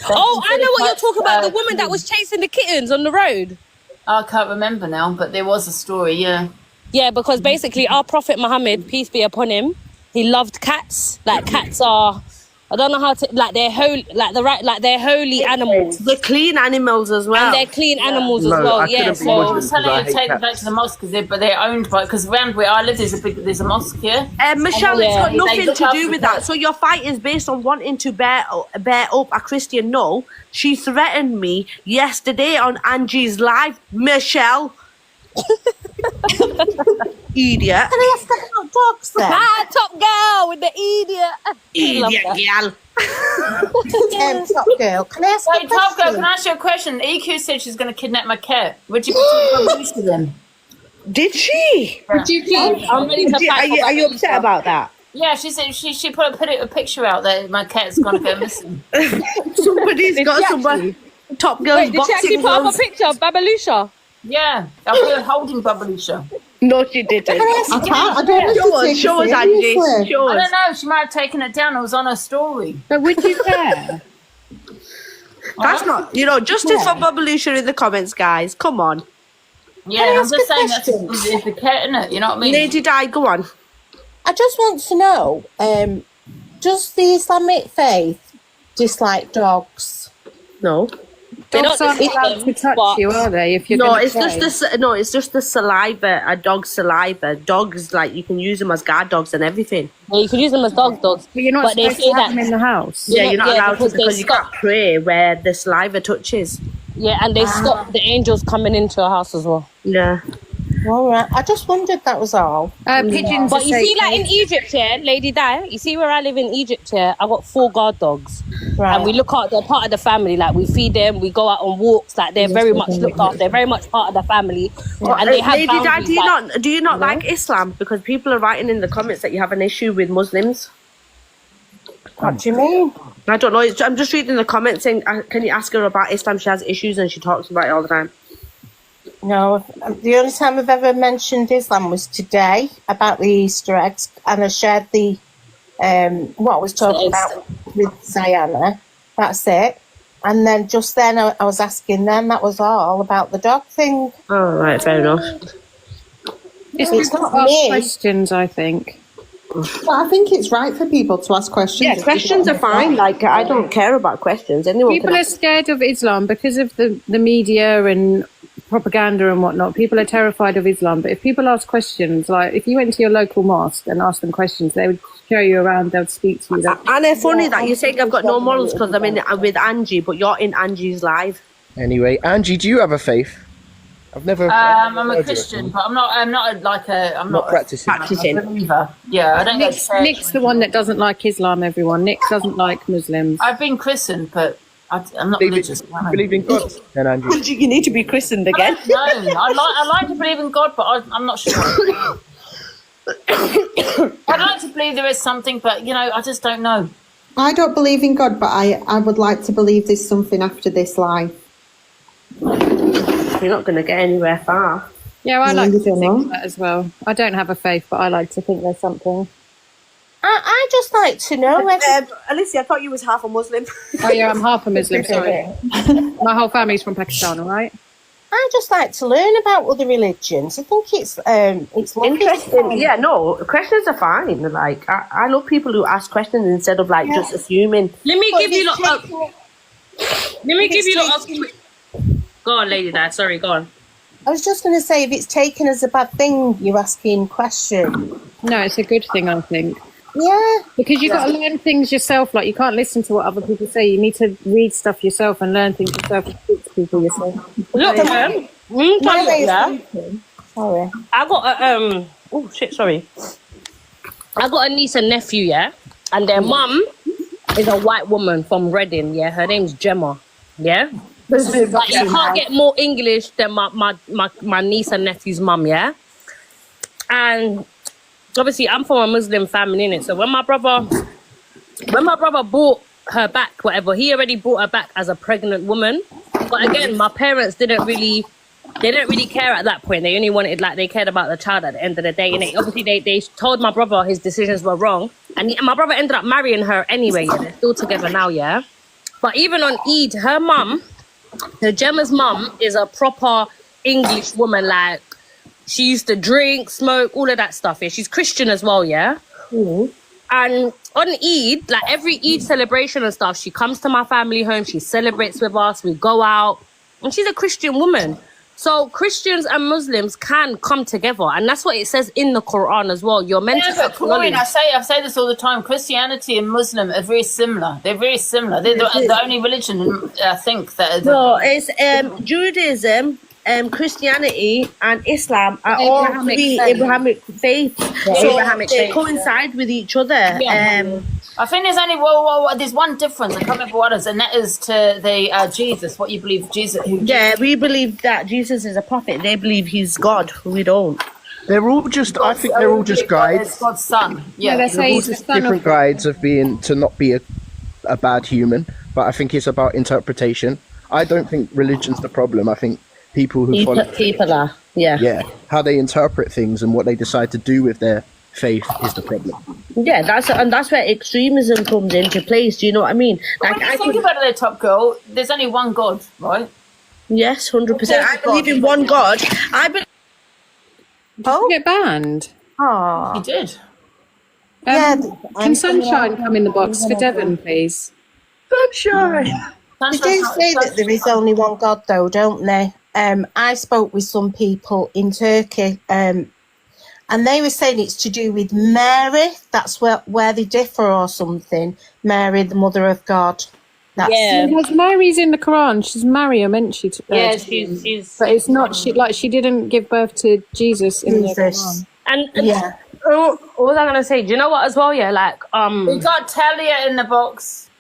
Oh, I know what you're talking about. The woman that was chasing the kittens on the road. I can't remember now, but there was a story, yeah. Yeah, because basically our Prophet Muhammad, peace be upon him, he loved cats. Like cats are, I don't know how to, like they're holy, they're holy animals. They're clean animals as well. And they're clean animals as well. Yeah. So I was telling you to take them back to the mosque because they're owned by, because around where I live there's a mosque here. Michelle, it's got nothing look to after do with the that. cats. So your fight is based on wanting to bear up a Christian. No, she threatened me yesterday on Angie's live. Michelle. Idiot. Can I ask about dogs then? Top Girl with the idiot. Idiot girl. Top Girl, can I ask Wait, a Top Girl, question? can I ask you a question? EQ said she's going to kidnap my cat. Would you put some to them? Did she? Would you please? I'm ready to fight. Are you upset about that? Yeah, she said she put a picture out that my cat's going to go missing. Somebody's got some Top Girl's Wait, did she actually boxing put up a gloves. picture of Babalusha? Yeah, I put her holding Babalusha. No, she didn't. I don't know. Show us, Angie. Show I us. don't know. She might have taken it down. It was on her story. But would you care? That's not, justice for Babalusha in the comments, guys. Come on. Yeah, I'm just saying that's it's the cat, innit? You know what I mean? Lady Di, go on. I just want to know, does the Islamic faith dislike dogs? No. Dogs aren't allowed to touch you, are they? If you're No, gonna it's pray? it's just the saliva, a dog's saliva. Dogs, like, you can use them as guard dogs and everything. Yeah, you can use them as dogs. But you're not they supposed say to have that them in the house. Yeah, you're not allowed to because they because you stop. can't pray where the saliva touches. Yeah, and they stop the angels coming into a house as well. Yeah. All right. I just wondered, that was all. Pigeons But are you see, sacred. like in Egypt here, Lady Di, you see where I live in Egypt here, I got 4 guard dogs. Right. And we look out, they're part of the family. Like, we feed them, we go out on walks. Like, they're very much looked after. They're very much part of the family. And they have Lady Di, boundaries, do you not like Islam? Because people are writing in the comments that you have an issue with Muslims. What do you mean? I don't know. I'm just reading the comments saying, can you ask her about Islam? She has issues and she talks about it all the time. No, the only time I've ever mentioned Islam was today about the Easter eggs, and I shared the what I was talking about with Diana. That's it. And then just then I was asking them, that was all, about the dog thing. Oh, right, fair enough. It's not ask questions, I think. Well, I think it's right for people to ask questions. Yeah, questions are fine. Like, I don't care about questions. Anyone People can are scared of Islam because of the media and propaganda and whatnot. People are terrified of Islam. But if people ask questions, like if you went to your local mosque and asked them questions, they would show you around, they would speak to you. And it's funny that you're saying I've got no morals because I'm in with Angie, but you're in Angie's live. Anyway, Angie, do you have a faith? I've never. I'm a Christian, but I'm not practicing. A believer. Yeah, I don't go to church. Nick's the one that doesn't like Islam, everyone. Nick doesn't like Muslims. I've been christened, but I'm not religious. Believe in God, then, Angie. Angie, you need to be christened again. No, I like to believe in God, but I'm not sure. I'd like to believe there is something, but I just don't know. I don't believe in God, but I would like to believe there's something after this life. You're not going to get anywhere far. Yeah, I like to think that as well. I don't have a faith, but I like to think there's something. I just like to know. Alicia, I thought you was half a Muslim. Oh yeah, I'm half a Muslim, sorry. My whole family's from Pakistan, all right? I just like to learn about other religions. I think it's interesting. Yeah, no, questions are fine. Like, I love people who ask questions instead of just assuming. Let me give you Go on, Lady Dad. Sorry, go on. I was just going to say, if it's taken as a bad thing, you're asking questions. No, it's a good thing, I think. Yeah. Because you've got to learn things yourself. Like, you can't listen to what other people say. You need to read stuff yourself and learn things yourself and speak to people yourself. Look, sorry. I got a, oh, shit, sorry. I got a niece and nephew, yeah? And their mum is a white woman from Reading, yeah? Her name's Gemma, yeah? Like, you can't get more English than my niece and nephew's mum, yeah? And obviously I'm from a Muslim family, innit? So when my brother brought her back, whatever, he already brought her back as a pregnant woman. But again, my parents didn't really care at that point. They only wanted, they cared about the child at the end of the day. And obviously they told my brother his decisions were wrong. And my brother ended up marrying her anyway. Yeah? They're still together now, yeah? But even on Eid, her mum, the Gemma's mum, is a proper English woman. Like, she used to drink, smoke, all of that stuff. Yeah, she's Christian as well. Yeah. Mm. And on Eid, like every Eid celebration and stuff, she comes to my family home. She celebrates with us. We go out, and she's a Christian woman. So Christians and Muslims can come together, and that's what it says in the Quran as well. You're meant to acknowledge. I say this all the time. Christianity and Muslim are very similar. They're very similar. They're the only religion I think that. No, it's Judaism, Christianity, and Islam are all three Abrahamic faiths. So they coincide with each other. Yeah. I think there's only there's one difference. I can't remember what it is, and that is to the Jesus. What you believe Jesus? Yeah, we believe that Jesus is a prophet. They believe he's God. We don't. They're all just. I think they're all just guides. It's God's son. Yeah, they're all just different guides of being to not be a bad human. But I think it's about interpretation. I don't think religion's the problem. I think people who follow people are. Yeah. How they interpret things and what they decide to do with their faith is the problem. Yeah, that's where extremism comes into place. Do you know what I mean? Like, I think about it, Top Girl. There's only one God, right? Yes, 100%. I believe in one God. Did you get banned? Oh, he did. Can Sunshine come in the box for Devon, please? Sunshine. They do say that there is only one God, though, don't they? I spoke with some people in Turkey, and they were saying it's to do with Mary. That's where they differ or something. Mary, the mother of God. Because Mary's in the Quran. She's Maryam, isn't she? She's. But it's not. She didn't give birth to Jesus in the Quran. And what was I gonna say? Do you know what as well? Yeah, like we got Talia in the box.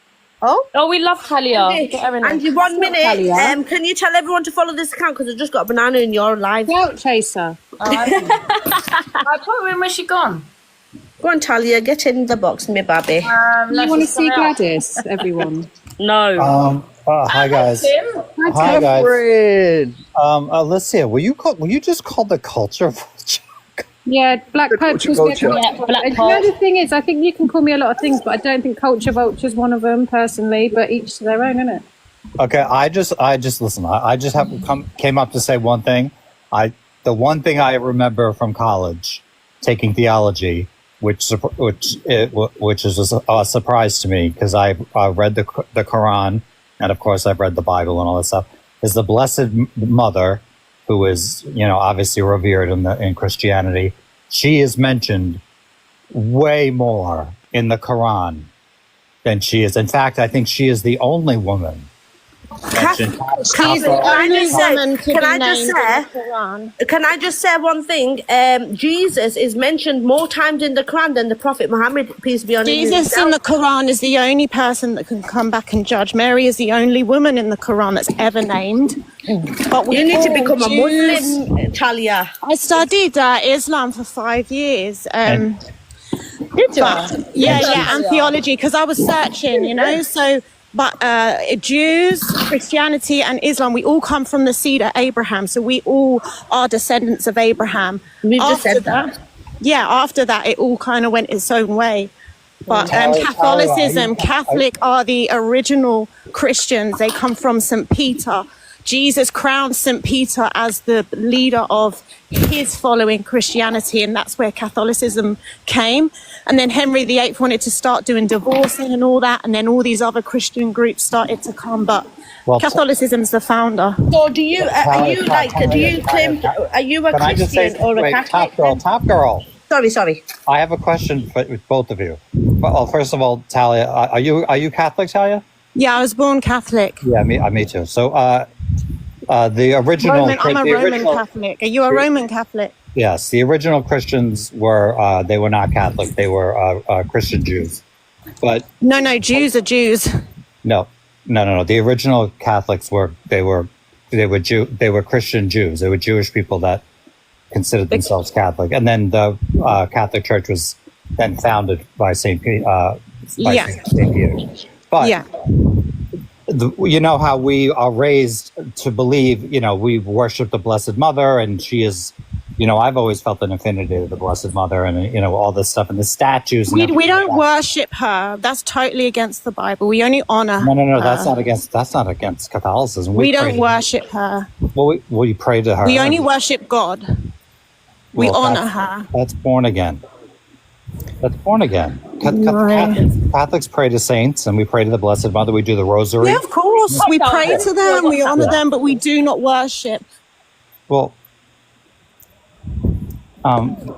Oh, we love Talia. And 1 minute, can you tell everyone to follow this account because I just got a banana in your live. Clout chaser. I put her in. Where's she gone? Go on, Talia, get in the box, me baby. You want to see Gladys, everyone? No. Hi guys. Hi guys. Alicia, will you just call the culture vulture? Yeah, Black Poachers. Vulture. Yeah, Black Poach. You know, the thing is, I think you can call me a lot of things, but I don't think culture vulture is one of them personally. But each to their own, isn't it? Okay, I just listen. I just came up to say one thing. The one thing I remember from college, taking theology, which is a surprise to me because I read the Quran, and of course I've read the Bible and all that stuff, is the Blessed Mother, who is, obviously revered in Christianity. She is mentioned way more in the Quran than she is. In fact, I think she is the only woman. Can I just say one thing? Jesus is mentioned more times in the Quran than the Prophet Muhammad, peace be on him. Jesus in the Quran is the only person that can come back and judge. Mary is the only woman in the Quran that's ever named. But you need to become a Muslim, Talia. I studied Islam for 5 years. Did you? And theology, because I was searching, so... But Jews, Christianity and Islam, we all come from the seed of Abraham. So we all are descendants of Abraham. We've just said that. Yeah, after that, it all kind of went its own way. But Catholicism, Catholic are the original Christians. They come from St. Peter. Jesus crowned St. Peter as the leader of his following Christianity, and that's where Catholicism came. And then Henry VIII wanted to start doing divorcing and all that, and then all these other Christian groups started to come, but Catholicism's the founder. So are you a Christian or a Catholic? Top girl. Sorry. I have a question with both of you. Well, first of all, Talia, are you Catholic, Talia? Yeah, I was born Catholic. Yeah, me too. So the original... I'm a Roman Catholic. Are you a Roman Catholic? Yes, the original Christians were not Catholic. They were Christian Jews. But no, Jews are Jews. No. The original Catholics were Christian Jews. They were Jewish people that considered themselves Catholic. And then the Catholic Church was then founded by Saint Peter. But you know how we are raised to believe, we worship the Blessed Mother, and she is, I've always felt an affinity to the Blessed Mother, and, all this stuff, and the statues. And we don't worship her. That's totally against the Bible. We only honor her. No, that's not against Catholicism. We don't worship her. Well, we pray to her. We only worship God. We honor her. That's born again. Catholics pray to saints, and we pray to the Blessed Mother. We do the Rosary. Yeah, of course. We pray to them, we honor them, but we do not worship. Well,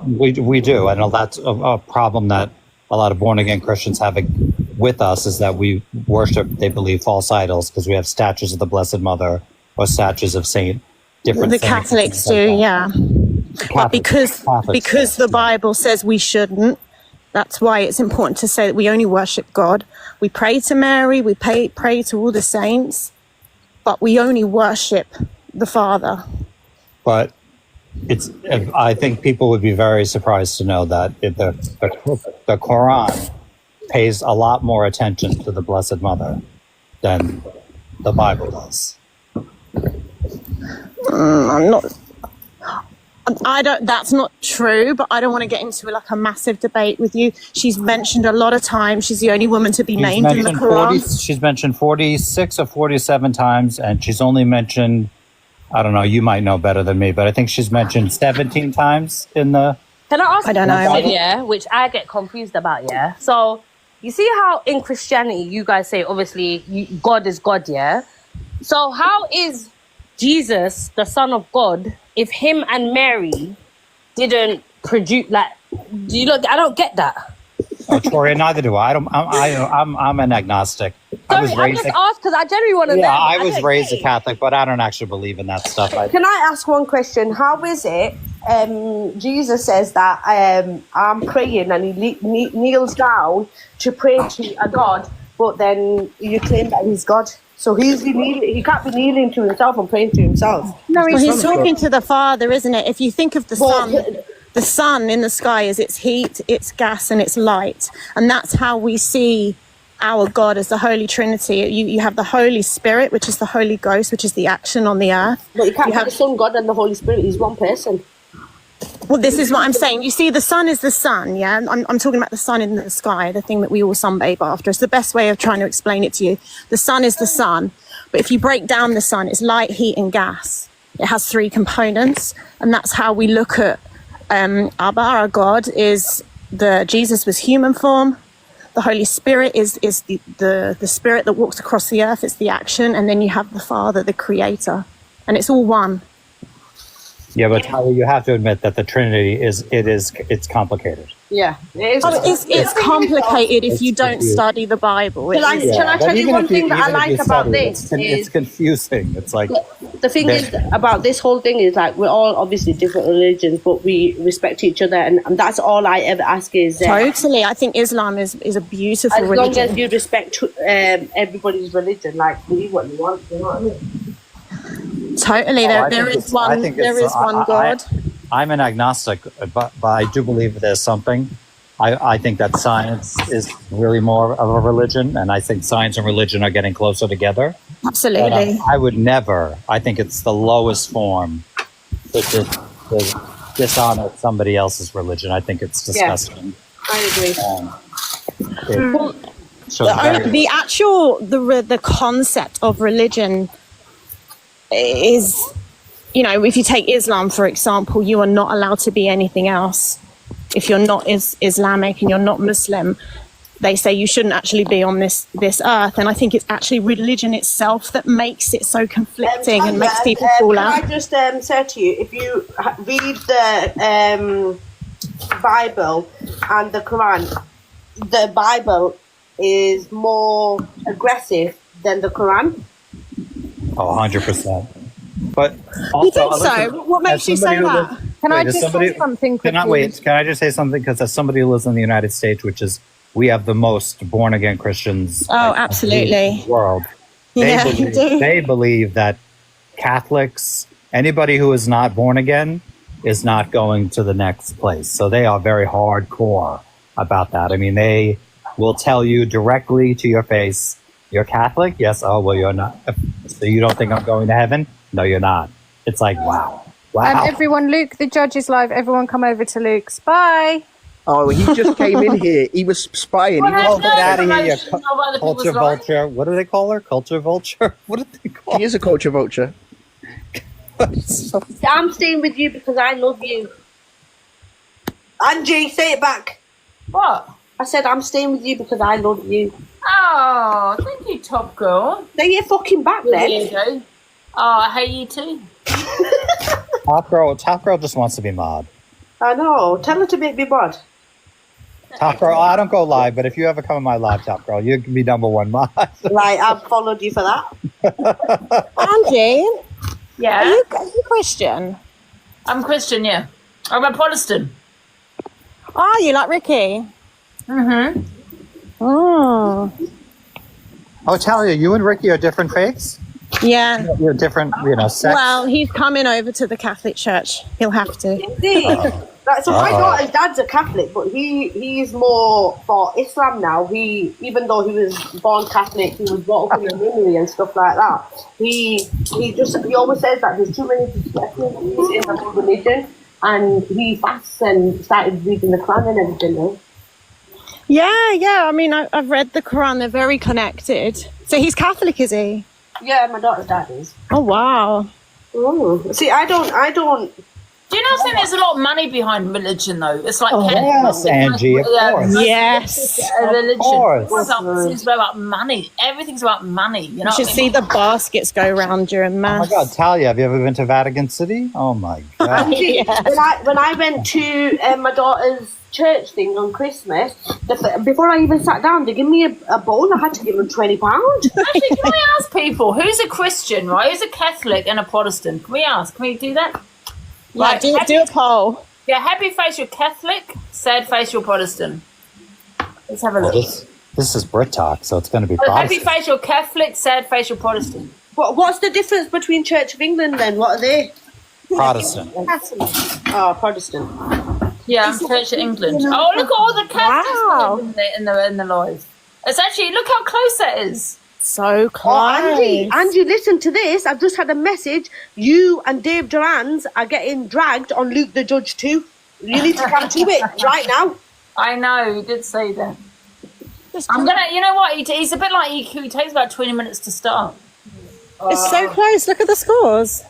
we do. I know that's a problem that a lot of born-again Christians have with us, is that we worship, they believe, false idols, because we have statues of the Blessed Mother or statues of different the Catholics do, yeah. But because the Bible says we shouldn't, that's why it's important to say that we only worship God. We pray to Mary, we pray to all the saints, but we only worship the Father. But I think people would be very surprised to know that the Quran pays a lot more attention to the Blessed Mother than the Bible does. That's not true, but I don't want to get into a massive debate with you. She's mentioned a lot of times. She's the only woman to be named in the Quran. She's mentioned 46 or 47 times, and she's only mentioned, I don't know, you might know better than me, but I think she's mentioned 17 times in the... Can I ask I don't know. Yeah, which I get confused about, yeah? So, you see how in Christianity you guys say, obviously, God is God, yeah? So how is Jesus, the Son of God, if him and Mary didn't produce, I don't get that. Oh, Toria, neither do I. I'm an agnostic. Sorry, I just asked because I genuinely want to know. Yeah, I was raised a Catholic, but I don't actually believe in that stuff. Can I ask one question? How is it Jesus says that I'm praying and he kneels down to pray to a God, but then you claim that he's God? So he can't be kneeling to himself and praying to himself. No, he's talking to the Father, isn't it? If you think of the Son. The sun in the sky is its heat, its gas, and its light. And that's how we see our God as the Holy Trinity. You have the Holy Spirit, which is the Holy Ghost, which is the action on the earth. But you can't have the Son, God, and the Holy Spirit. He's one person. Well, this is what I'm saying. You see, the sun is the sun, yeah? I'm talking about the sun in the sky, the thing that we all sunbathe after. It's the best way of trying to explain it to you. The sun is the sun. But if you break down the sun, it's light, heat, and gas. It has 3 components. And that's how we look at Abba, our God, is Jesus was human form. The Holy Spirit is the spirit that walks across the earth. It's the action. And then you have the Father, the creator. And it's all one. Yeah, but Tyler, you have to admit that the Trinity it's complicated. Yeah, it is. It's complicated if you don't study the Bible. Can I tell you one thing that I like about this? It's confusing. It's like the thing is about this whole thing is like we're all obviously different religions, but we respect each other, and that's all I ever ask is totally. I think Islam is a beautiful religion. As long as you respect everybody's religion, like believe what you want. You know what I mean? Totally, there is one God. I'm an agnostic, but I do believe there's something. I think that science is really more of a religion, and I think science and religion are getting closer together. Absolutely. I would never. I think it's the lowest form to dishonor somebody else's religion. I think it's disgusting. Yeah, I agree. The concept of religion is, if you take Islam, for example, you are not allowed to be anything else. If you're not Islamic and you're not Muslim, they say you shouldn't actually be on this earth. And I think it's actually religion itself that makes it so conflicting and makes people fall out. Can I just say to you, if you read the Bible and the Quran, the Bible is more aggressive than the Quran. Oh, 100%. But also, you think so? What makes you say that? Can I just say something quickly? Can I just say something? Because as somebody who lives in the United States, we have the most born-again Christians absolutely. in the world. They believe that Catholics, anybody who is not born again, is not going to the next place. So they are very hardcore about that. I mean, they will tell you directly to your face, "You're Catholic?" "Yes." "Oh, well, you're not. So you don't think I'm going to heaven?" "No, you're not." It's like, wow. Everyone, Luke, the judge is live. Everyone come over to Luke's. Bye. Oh, he just came in here. He was spying. Get out of here, you culture vulture. What do they call her? Culture vulture? What do they call her? He is a culture vulture. I'm staying with you because I love you. Angie, say it back. What? I said I'm staying with you because I love you. Oh, thank you, top girl. Say your fucking back then. Oh, I hate you too. Top girl just wants to be mod. I know. Tell her to make me mod. Top girl, I don't go live, but if you ever come on my live, top girl, you can be #1 mod. Right, I've followed you for that. Angie? Yeah? Are you Christian? I'm Christian, yeah. I'm a Protestant. Are you, like Ricky? Mm-hmm. Oh. Oh, Talia, you and Ricky are different faiths? Yeah. You're different, sects? Well, he's coming over to the Catholic Church. He'll have to. So my daughter's dad's a Catholic, but he's more for Islam now. Even though he was born Catholic, he was brought up in a nunnery and stuff like that. He always says that there's too many discrepancies in the whole religion, and he fasts and started reading the Quran and everything though. Yeah. I mean, I've read the Quran. They're very connected. So he's Catholic, is he? Yeah, my daughter's dad is. Oh, wow. Oh. See, I don't. Do you not think there's a lot of money behind religion, though? It's like yes, Angie, of course. Yes, religion. Of course. It's about money. Everything's about money. You know, you should see the baskets go around during mass. Oh my God, Talia, have you ever been to Vatican City? Oh my God. When I went to my daughter's church thing on Christmas, before I even sat down, they gave me a bowl. I had to give them £20. Actually, can we ask people who's a Christian, right? Who's a Catholic and a Protestant? Can we ask? Can we do that? Right, do a poll. Yeah, happy face you're Catholic, sad face you're Protestant. Let's have a look. This is Brit talk, so it's going to be happy Protestant. face you're Catholic, sad face you're Protestant. What's the difference between Church of England then? What are they? Protestant. Oh, Protestant. Yeah, I'm Church of England. Oh, look at all the Catholics in the live. It's actually, look how close that is. So close. Oh, Angie, listen to this. I've just had a message. You and Dave Durans are getting dragged on Luke the Judge too. You need to come to it right now. I know, he did say that. I'm gonna, you know what? He's a bit like EQ. He takes about 20 minutes to start. It's so close. Look at the scores.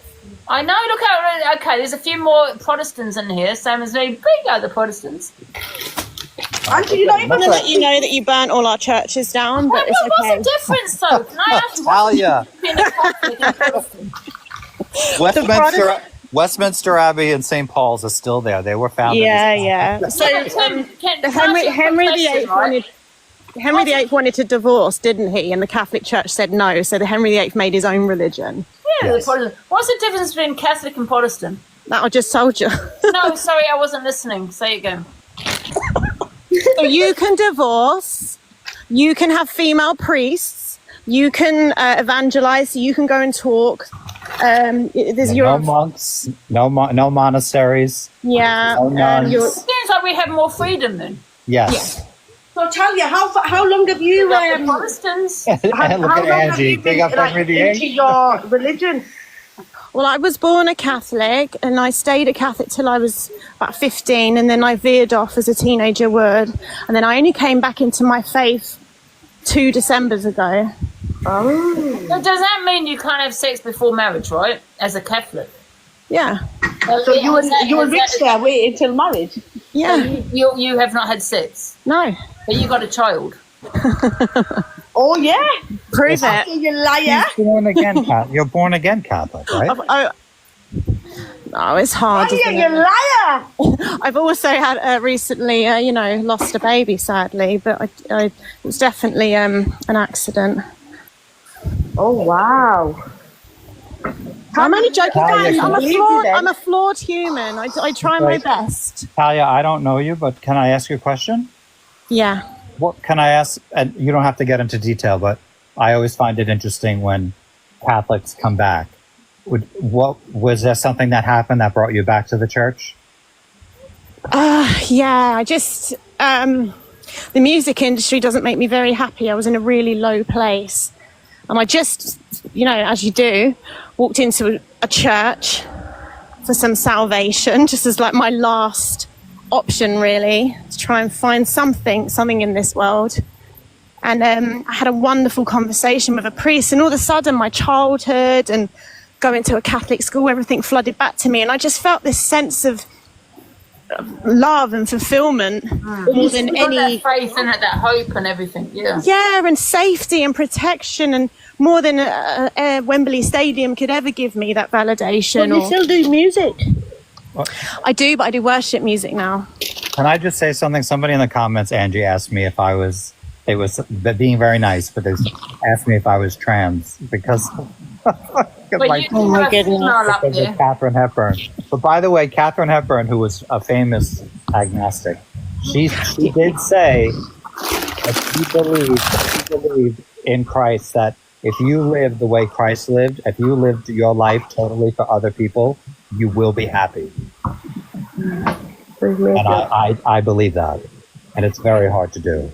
I know. Look how. Okay, there's a few more Protestants in here. Sam is very big at the Protestants. Angie, you're not even going to let you know that you burnt all our churches down, but it's okay. What's the difference, though? Can I ask you Talia. what's Westminster Abbey and St. Paul's is still there. They were founded. Yeah. So Henry VIII wanted to divorce, didn't he? And the Catholic Church said no. So the Henry VIII made his own religion. Yeah, yes. What's the difference between Catholic and Protestant? That I just told you. No, sorry, I wasn't listening. Say it again. So you can divorce, you can have female priests, you can evangelize, you can go and talk. There's no monks, no monasteries. Yeah. No nuns. It seems like we have more freedom then. Yes. So Talia, how long have you Protestants? Look at Angie. Big up Henry VIII. into your religion? Well, I was born a Catholic and I stayed a Catholic till I was about 15, and then I veered off as a teenager and then I only came back into my faith 2 Decembers ago. Oh. So does that mean you can't have sex before marriage, right? As a Catholic? Yeah. So you were rich there, wait until marriage? Yeah. So you have not had sex? No. But you got a child? Oh, yeah. Prove it. You liar. You're born again Catholic, right? No, it's hard. Talia, you liar. I've also had recently, lost a baby, sadly, but it was definitely an accident. Oh, wow. I'm only joking, guys. Talia, I'm a flawed human. I try my best. Talia, I don't know you, but can I ask you a question? Yeah. What can I ask? And you don't have to get into detail, but I always find it interesting when Catholics come back. Was there something that happened that brought you back to the church? Yeah, I just the music industry doesn't make me very happy. I was in a really low place, and I just, as you do, walked into a church for some salvation, just as like my last option, really, to try and find something in this world. And I had a wonderful conversation with a priest, and all of a sudden my childhood and going to a Catholic school, everything flooded back to me, and I just felt this sense of love and fulfillment more than any that faith and that hope and everything. Yeah, and safety and protection, and more than a Wembley Stadium could ever give me that validation. But you still do music. I do, but I do worship music now. Can I just say something? Somebody in the comments, Angie, asked me if I was. It was being very nice, but they asked me if I was trans because. Oh my goodness! Katharine Hepburn. But by the way, Katharine Hepburn, who was a famous agnostic, she did say that she believed in Christ, that if you live the way Christ lived, if you lived your life totally for other people, you will be happy. And I believe that, and it's very hard to do.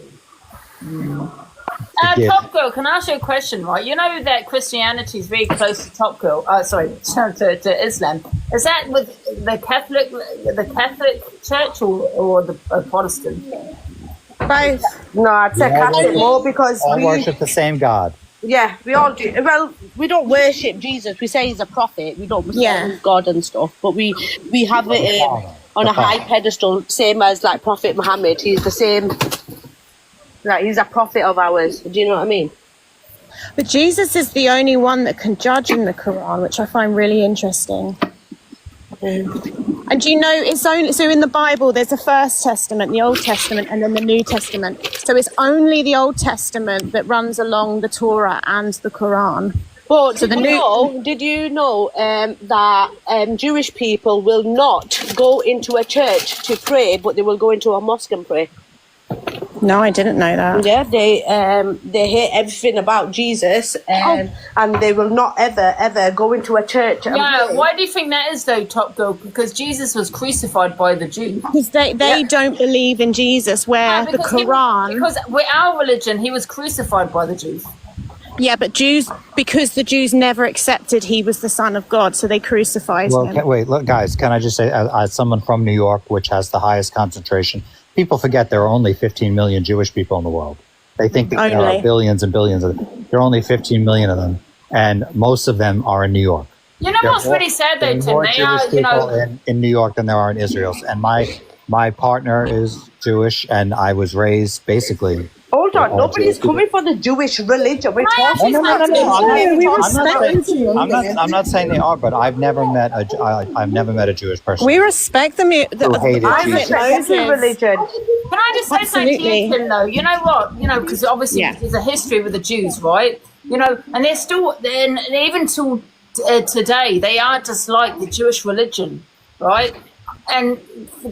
Top Girl, can I ask you a question, right? You know that Christianity is very close to Top Girl. To Islam. Is that with the Catholic Church or the Protestant? Both. No, I'd say Catholic more because we worship the same God. Yeah, we all do. Well, we don't worship Jesus. We say he's a prophet. We don't worship God and stuff, but we have it on a high pedestal, same as like Prophet Muhammad. He's the same. Like, he's a prophet of ours. Do you know what I mean? But Jesus is the only one that can judge in the Quran, which I find really interesting. And do you know, it's only so in the Bible there's a First Testament, the Old Testament, and then the New Testament. So it's only the Old Testament that runs along the Torah and the Quran. But so did you know that Jewish people will not go into a church to pray, but they will go into a mosque and pray? No, I didn't know that. Yeah, they hate everything about Jesus, and they will not ever go into a church. And Yeah, pray. why do you think that is though, Top Girl? Because Jesus was crucified by the Jews. Because they don't believe in Jesus, where the Quran... Because with our religion, he was crucified by the Jews. Yeah, but because the Jews never accepted he was the Son of God, so they crucified him. Wait, look, guys, can I just say, as someone from New York, which has the highest concentration, people forget there are only 15 million Jewish people in the world. They think that there are billions and billions of them. There are only 15 million of them, and most of them are in New York. You know what's really sad though, Tim? There are more They Jewish are, people in New York than there are in Israel. And my partner is Jewish, and I was raised basically... Hold on, nobody's coming for the Jewish religion. We're talking No. I'm not saying they are, but I've never met a Jewish person. We respect them. Who hated Jesus. Religion. Can I just say something to you, Tim, though? You know what? You know, because obviously there's a history with the Jews, right? You know, and they're still, and even till today, they are just like the Jewish religion, right? And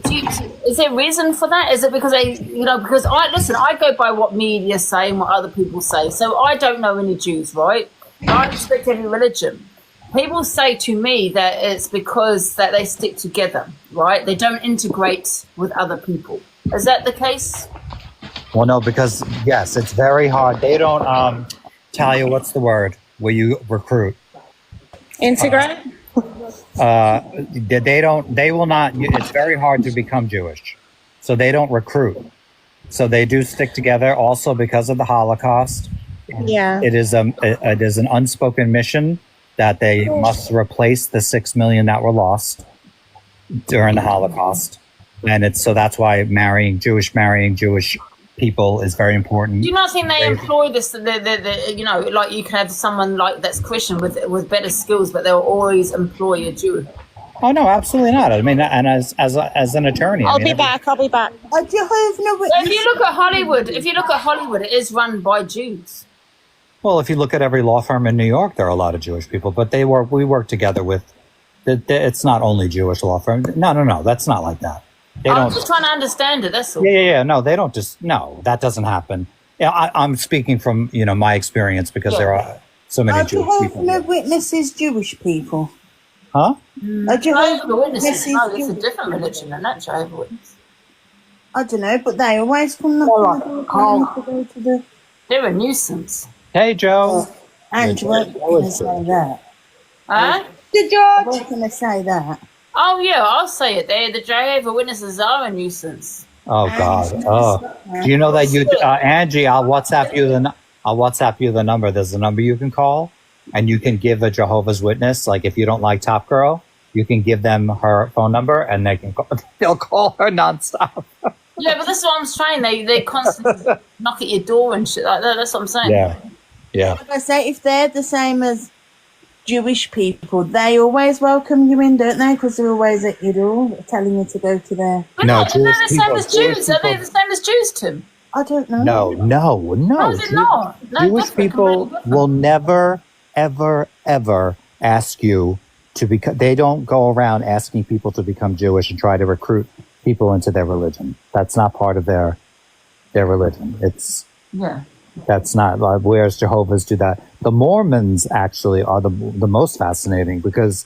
is there a reason for that? Is it because because I go by what media say and what other people say. So I don't know any Jews, right? I respect every religion. People say to me that it's because that they stick together, right? They don't integrate with other people. Is that the case? Well, no, because yes, it's very hard. They don't tell you what's the word where you recruit. Integrate? They will not. It's very hard to become Jewish, so they don't recruit. So they do stick together. Also, because of the Holocaust, it is an unspoken mission that they must replace the 6 million that were lost during the Holocaust, and that's why marrying Jewish people is very important. Do you not think they employ this? Like you can have someone like that's Christian with better skills, but they'll always employ a Jew. Oh no, absolutely not. I mean, and as an attorney, I'll be back. So if you look at Hollywood, it is run by Jews. Well, if you look at every law firm in New York, there are a lot of Jewish people, but we work together with. It's not only Jewish law firm. No, that's not like that. I'm just trying to understand it. That's all. Yeah. No, they don't that doesn't happen. Yeah, I'm speaking from my experience because there are so many Jewish people. No witnesses, Jewish people. Huh? Jehovah's Witnesses. No, it's a different religion than that Jehovah's Witness. I don't know, but they always come to the. They're a nuisance. Hey, Joe. And you weren't going to say that. Huh? Did you? Weren't going to say that. Oh yeah, I'll say it. The Jehovah's Witnesses are a nuisance. Oh God! Oh, do you know that Angie? I'll WhatsApp you the number. There's a number you can call, and you can give a Jehovah's Witness. Like if you don't like Top Girl, you can give them her phone number, and they'll call her nonstop. Yeah, but that's what I'm saying. They constantly knock at your door and shit like that. That's what I'm saying. Yeah. Like I say, if they're the same as Jewish people, they always welcome you in, don't they? Because they're always at your door telling you to go to their... No, they're the same as Jews. Are they the same as Jews, Tim? I don't know. No. How is it not? Jewish people will never, ever ask you to become... They don't go around asking people to become Jewish and try to recruit people into their religion. That's not part of their religion. That's not, whereas Jehovah's do that. The Mormons actually are the most fascinating because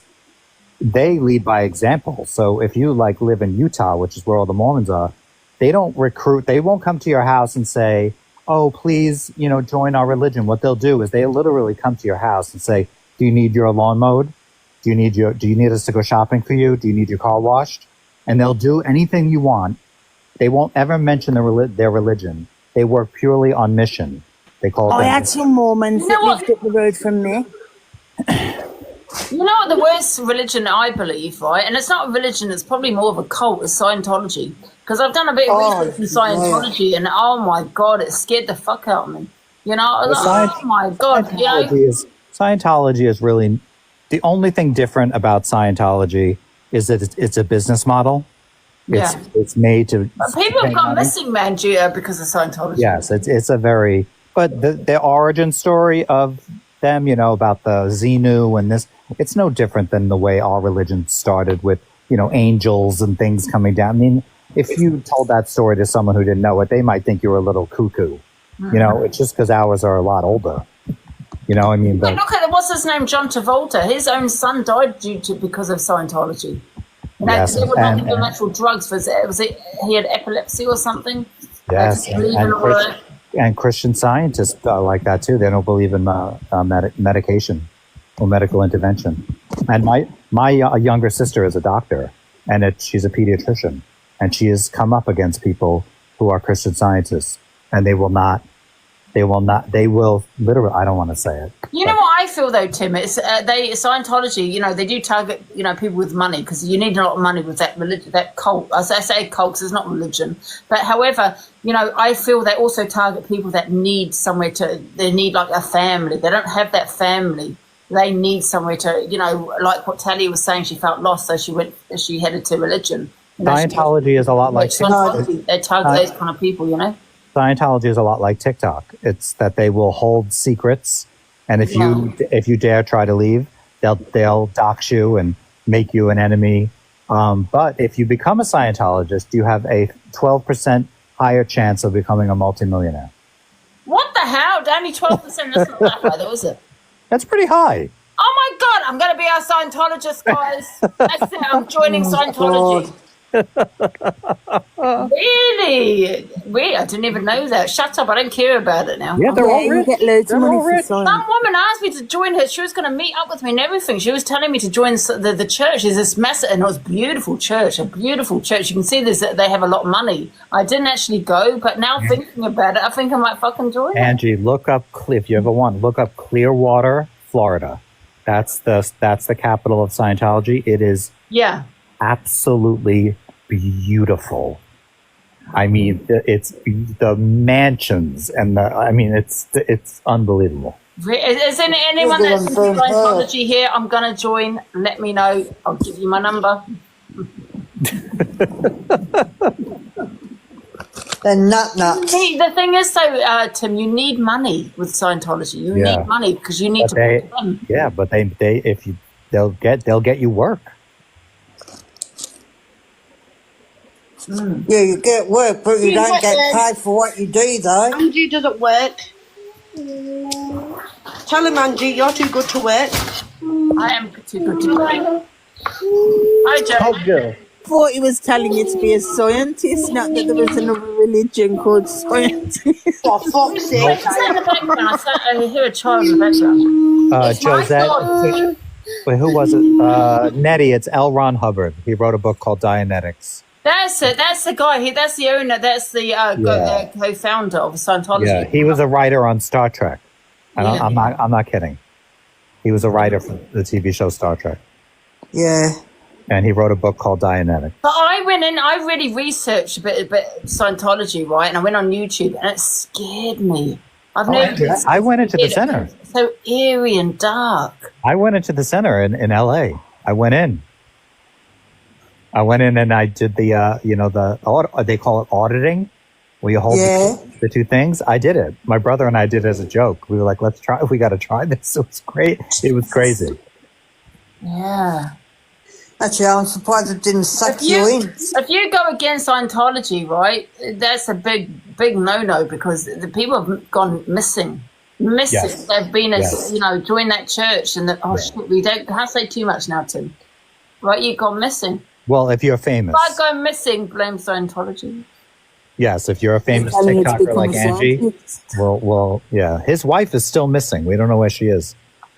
they lead by example. So if you live in Utah, which is where all the Mormons are, they don't recruit, they won't come to your house and say, oh, please, join our religion. What they'll do is they literally come to your house and say, do you need your lawn mowed? Do you need us to go shopping for you? Do you need your car washed? And they'll do anything you want. They won't ever mention their religion. They work purely on mission. They call it. I had some Mormons that lived up the road from me. You know what the worst religion I believe, right? And it's not a religion, it's probably more of a cult, is Scientology. Because I've done a bit of research in Scientology and oh my God, it scared the fuck out of me. Oh my God. Scientology is really, the only thing different about Scientology is that it's a business model. It's made to... But people have gone missing, man, because of Scientology. Yes, it's a very... But the origin story of them, about the Xenu and this, it's no different than the way our religion started with, angels and things coming down. I mean, if you told that story to someone who didn't know it, they might think you were a little cuckoo. You know, it's just because ours are a lot older. You know, I mean, But look at what's his name, John Travolta. His own son died because of Scientology. Yes, They would not give him and- actual drugs. Was it he had epilepsy or something? Yes, and Christian scientists are like that too. They don't believe in medication or medical intervention. And my younger sister is a doctor, and she's a pediatrician, and she has come up against people who are Christian scientists, and they will literally, I don't want to say it. You know what I feel though, Tim? It's Scientology. You know, they do target people with money because you need a lot of money with that religion, that cult. I say cult because it's not religion, but however, I feel they also target people that need somewhere to. They need like a family. They don't have that family. They need somewhere to. Like what Talia was saying, she felt lost, so she headed to religion. Scientology is a lot like Scientology. They target those kind of people. Scientology is a lot like TikTok. It's that they will hold secrets, and if you dare try to leave, they'll dox you and make you an enemy. But if you become a Scientologist, you have a 12% higher chance of becoming a multimillionaire. What the hell? Only 12%. That's not that high, though, is it? That's pretty high. Oh my God! I'm going to be a Scientologist, guys. That's it. I'm joining Scientology. Really? I didn't even know that. Shut up! I don't care about it now. Yeah, they're all rich. You get loads of money for Some woman asked me to join her. She was going to meet up with me and everything. She was telling me to join the church. There's this massive, and it was a beautiful church. You can see they have a lot of money. I didn't actually go, but now thinking about it, I think I might fucking join. Angie, look up if you ever want. Look up Clearwater, Florida. That's the capital of Scientology. It is absolutely beautiful. I mean, it's the mansions and it's unbelievable. Is there anyone that's in Scientology here? I'm going to join. Let me know. I'll give you my number. They're nuts. See, the thing is, though, Tim, you need money with Scientology. You need money because you need to pay them. Yeah, but they'll get you work. Yeah, you get work, but you don't get paid for what you do, though. Angie doesn't work. Tell him, Angie, you're too good to work. I am too good to work. Hi, Joe. Top girl. I thought he was telling you to be a scientist, not that there was another religion called scientist. For fuck's sake. What's that in the background? I hear a child in the background. Josette. Wait, who was it? Nettie. It's L. Ron Hubbard. He wrote a book called Dianetics. That's it. That's the guy. That's the owner. That's the co-founder of Scientology. Yeah, he was a writer on Star Trek. And I'm not kidding. He was a writer for the TV show Star Trek. Yeah. And he wrote a book called Dianetics. But I went in, I really researched a bit Scientology, right? And I went on YouTube and it scared me. I went into the center. So eerie and dark. I went into the center in LA. I went in and I did they call it auditing, where you hold the two things. I did it. My brother and I did it as a joke. We were like, we got to try this. It was great. It was crazy. Yeah. Actually, I'm surprised it didn't suck you in. If you go against Scientology, right, that's a big no-no because the people have gone missing. Yes. They've been, join that church and shit, we can't say too much now, Tim. Right, you've gone missing. Well, if you're famous. If I go missing, blame Scientology. Yes, if you're a famous TikToker like Angie, well, yeah. His wife is still missing. We don't know where she is.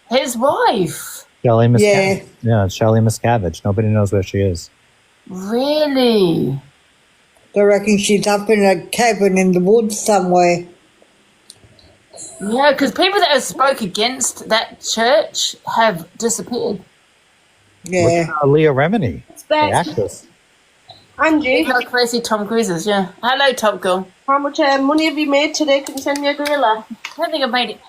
His wife? Shelly Miscavige. Yeah, Shelly Miscavige. Nobody knows where she is. Really? I reckon she's up in a cabin in the woods somewhere. Yeah, because people that have spoke against that church have disappeared. Yeah. Leah Remini, the actress. Angie. How crazy Tom Cruise is, yeah. Hello, Top Girl. How much money have you made today? Can you send me a gorilla? I don't think I've made it.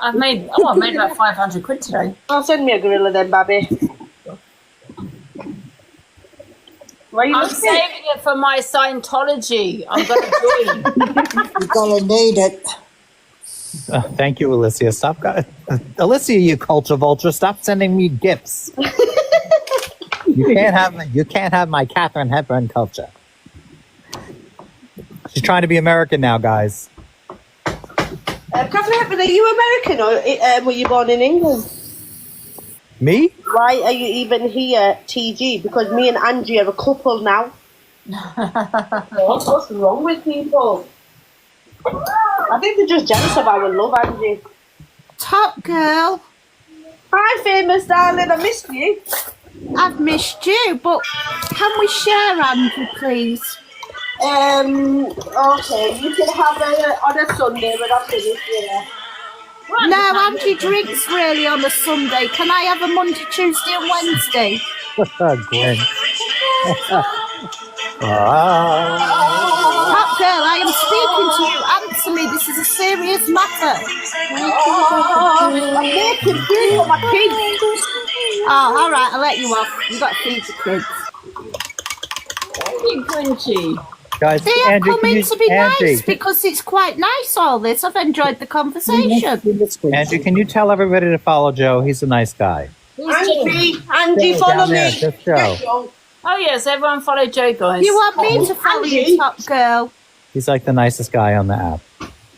I've made about 500 quid today. I'll send me a gorilla then, Babby. I'm saving it for my Scientology. I'm going to join. You're going to need it. Thank you, Alicia. Stop, Alicia, you culture vulture. Stop sending me gifts. You can't have my Katharine Hepburn culture. She's trying to be American now, guys. Catherine Hepburn, are you American or were you born in England? Me? Why are you even here, TG? Because me and Angie are a couple now. What's wrong with people? I think they're just jealous of our love, Angie. Top girl. Hi, famous darling. I missed you. I've missed you, but can we share, Andrew, please? Okay, you can have it on a Sunday when I'm finished, yeah. No, Angie drinks really on a Sunday. Can I have a Monday, Tuesday and Wednesday? Gwen. Top girl, I am speaking to you. Answer me. This is a serious matter. I'm making food for my kids. Oh, all right. I'll let you off. You've got to feed your kids. Thank you, Quincy. Guys, They have Andrew, come in to be nice because it's quite nice, all this. I've enjoyed the conversation. Andrew, can you tell everybody to follow Joe? He's a nice guy. Angie, follow Down there, me. just Joe. Oh, yes, everyone follow Joe, guys. You want me to follow you, top girl? He's like the nicest guy on the app.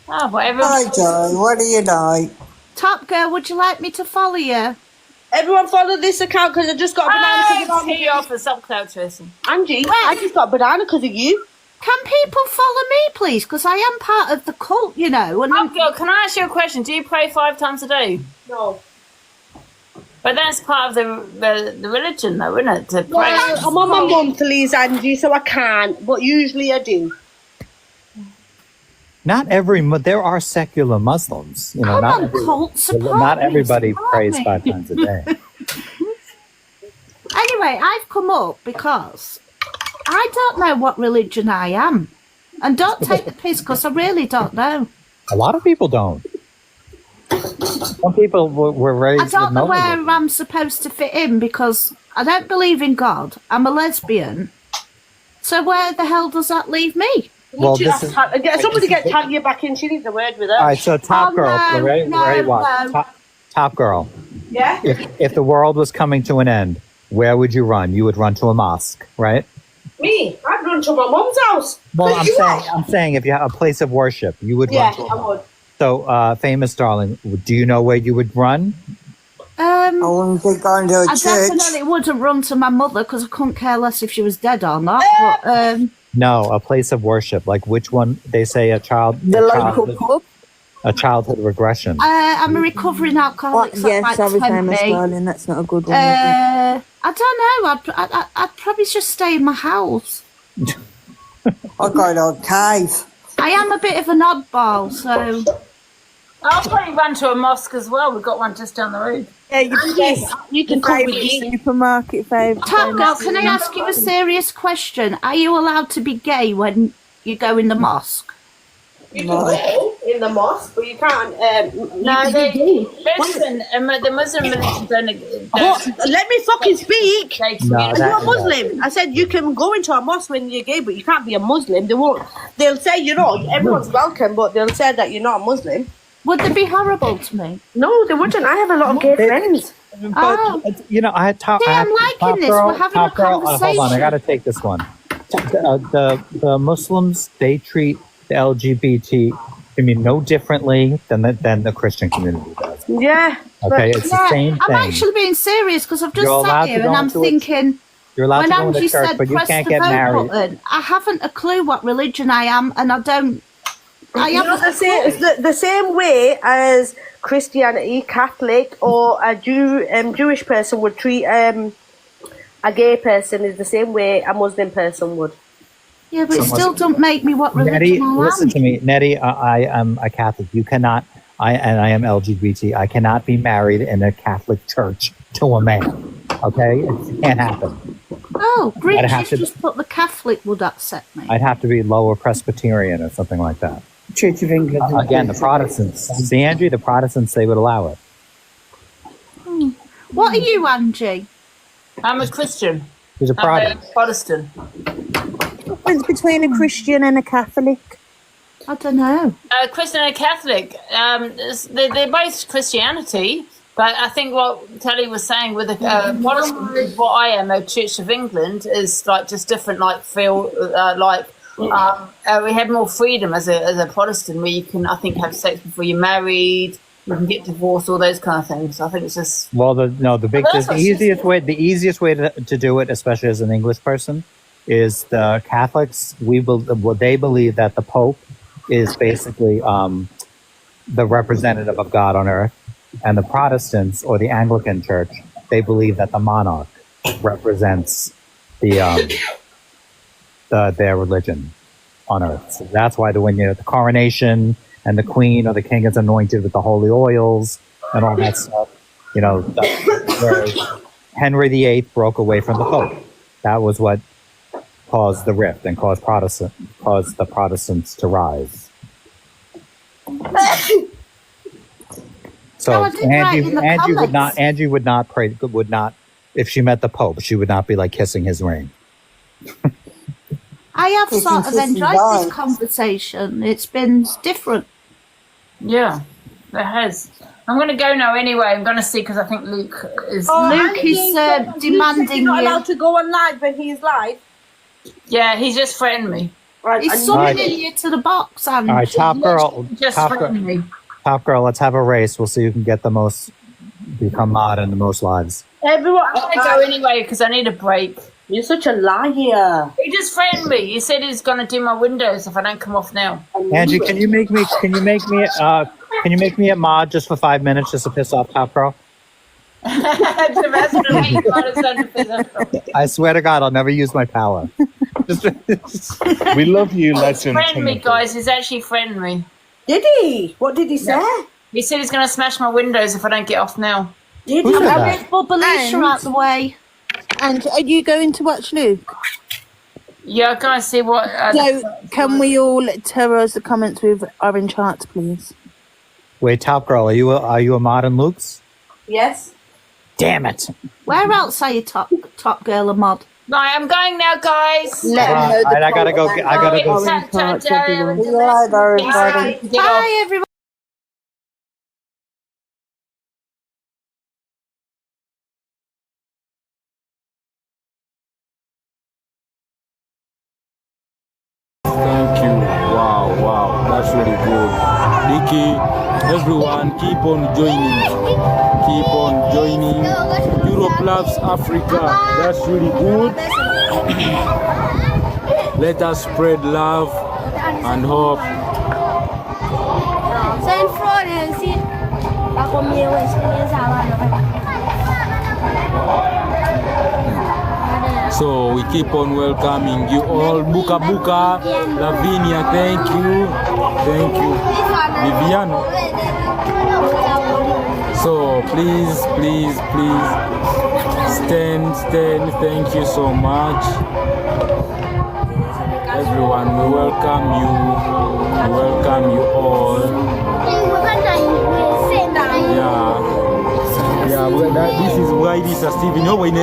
Oh, whatever. Hi, Joe. What do you like? Top girl, would you like me to follow you? Everyone follow this account because I just got a banana because you off the subcloud person. Angie, I just got a banana because of you. Can people follow me, please? Because I am part of the cult, you know. And girl, can I ask you a question? Do you pray 5 times a day? No. But that's part of the religion, though, isn't it? To pray. Well, I'm on my monthlies, Angie, so I can't. But usually I do. Not there are secular Muslims. You know, Come not everybody prays 5 times a day. Anyway, I've come up because I don't know what religion I am. And don't take the piss because I really don't know. A lot of people don't. Some people were raised. I don't with know no where religion. I'm supposed to fit in because I don't believe in God. I'm a lesbian. So where the hell does that leave me? Well, this is. Somebody get Tanya back in. She needs a word with her. All right, so top girl, no, ready? no, What? no. Top girl. Yeah. If the world was coming to an end, where would you run? You would run to a mosque, right? Me? I'd run to my mum's house. Well, I'm saying if you have a place of worship, you would run to a I mosque. would. So, famous darling, do you know where you would run? I wouldn't be going to a I church. definitely wouldn't run to my mother because I couldn't care less if she was dead or not. But No, a place of worship. Like which one? They say a childhood regression. I'm a recovering alcoholic. So Yes, that sorry, might famous tempt me. darling. That's not a good one. I don't know. I'd probably just stay in my house. I go to a cave. I am a bit of an oddball, so. I'll probably run to a mosque as well. We've got one just down the road. Yeah, you can come with me. Supermarket favourite. Top girl, can I ask you a serious question? Are you allowed to be gay when you go in the mosque? You can go in the mosque, but you can't. No, listen, the Muslim religion don't. Let me fucking speak. No, Are you a Muslim? I said you can go into a mosque when you're gay, but you can't be a Muslim. They won't. They'll say everyone's welcome, but they'll say that you're not a Muslim. Would they be horrible to me? No, they wouldn't. I have a lot of gay friends. But you know, I had top. See, I'm liking this. We're having a conversation. Hold on, I got to take this one. The Muslims, they treat the LGBT, no differently than the Christian community does. Yeah. Okay, it's the same I'm thing. actually being serious because I've just You're allowed sat to here go and I'm into thinking. You're allowed when to go into Angie church, said but you press can't the get vote married. button, I haven't a clue what religion I am, and I don't. The same way as Christianity, Catholic, or a Jewish person would treat a gay person is the same way a Muslim person would. Yeah, but it still don't make me what religion Nettie, I am. listen to me, Nettie. I am a Catholic. You cannot. I am LGBT. I cannot be married in a Catholic church to a man. Okay, it can't happen. Oh, British have to- just put the Catholic would upset me. I'd have to be lower Presbyterian or something like that. Church of England. Again, the Protestants. See, Andrew, the Protestants, they would allow it. What are you, Angie? I'm a Christian. He's a I'm a Protestant. Difference between a Christian and a Catholic? I don't know. Christian and Catholic, they're both Christianity, but I think what Kelly was saying with the Protestant, what I am, a Church of England, is like just different, like feel like We have more freedom as a Protestant, where you can, I think, have sex before you're married. You can get divorced, all those kind of things. I think it's just the easiest way to do it, especially as an English person, is the Catholics. They believe that the Pope is basically the representative of God on earth, and the Protestants or the Anglican Church, they believe that the monarch represents their religion on earth. So that's why when you're at the coronation and the Queen or the King is anointed with the holy oils and all that stuff, whereas Henry VIII broke away from the Pope. That was what caused the rift and caused the Protestants to rise. So Angie would not pray. If she met the Pope, she would not be like kissing his ring. I have sort of enjoyed this conversation. It's been different. Yeah, it has. I'm going to go now anyway. I'm going to see because I think Luke is... Luke is demanding He's not allowed to go on live when he is live. Yeah, he's just threatened me. Right, he's summoning you to the box. And all right, top girl, me. Top girl, let's have a race. We'll see who can become mod in the most lives. Everyone, I'm going to go anyway because I need a break. You're such a liar. He just threatened me. He said he's going to do my windows if I don't come off now. Angie, can you make me a mod just for 5 minutes just to piss off Top Girl? I swear to God, I'll never use my power. We love you, legend. He's friend me, guys. He's actually friend me. Did he? What did he say? Yeah. He said he's going to smash my windows if I don't get off now. Did he? Belisha out the way. And are you going to watch Luke? Yeah, I'm going to see what... can we all terrorize the comments with orange hearts, please? Wait, Top Girl, are you a mod in Luke's? Yes. Damn it. Where else are you top girl a mod? Right, I'm going now, guys. Let him know I gotta go. Bye, everyone. Thank you. Wow. That's really good. Nikki, everyone, keep on joining. Keep on joining. Europe loves Africa. That's really good. Let us spread love and hope. So we keep on welcoming you all. Buka Buka, Lavinia, thank you. Viviano. So please stand. Thank you so much. Everyone, we welcome you. We welcome you all. Yeah. This is why this is Stephen. No, in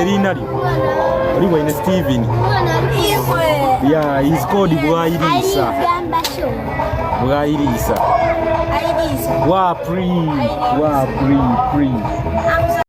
Stephen. Yeah, he's called Bwairisa. Wa please.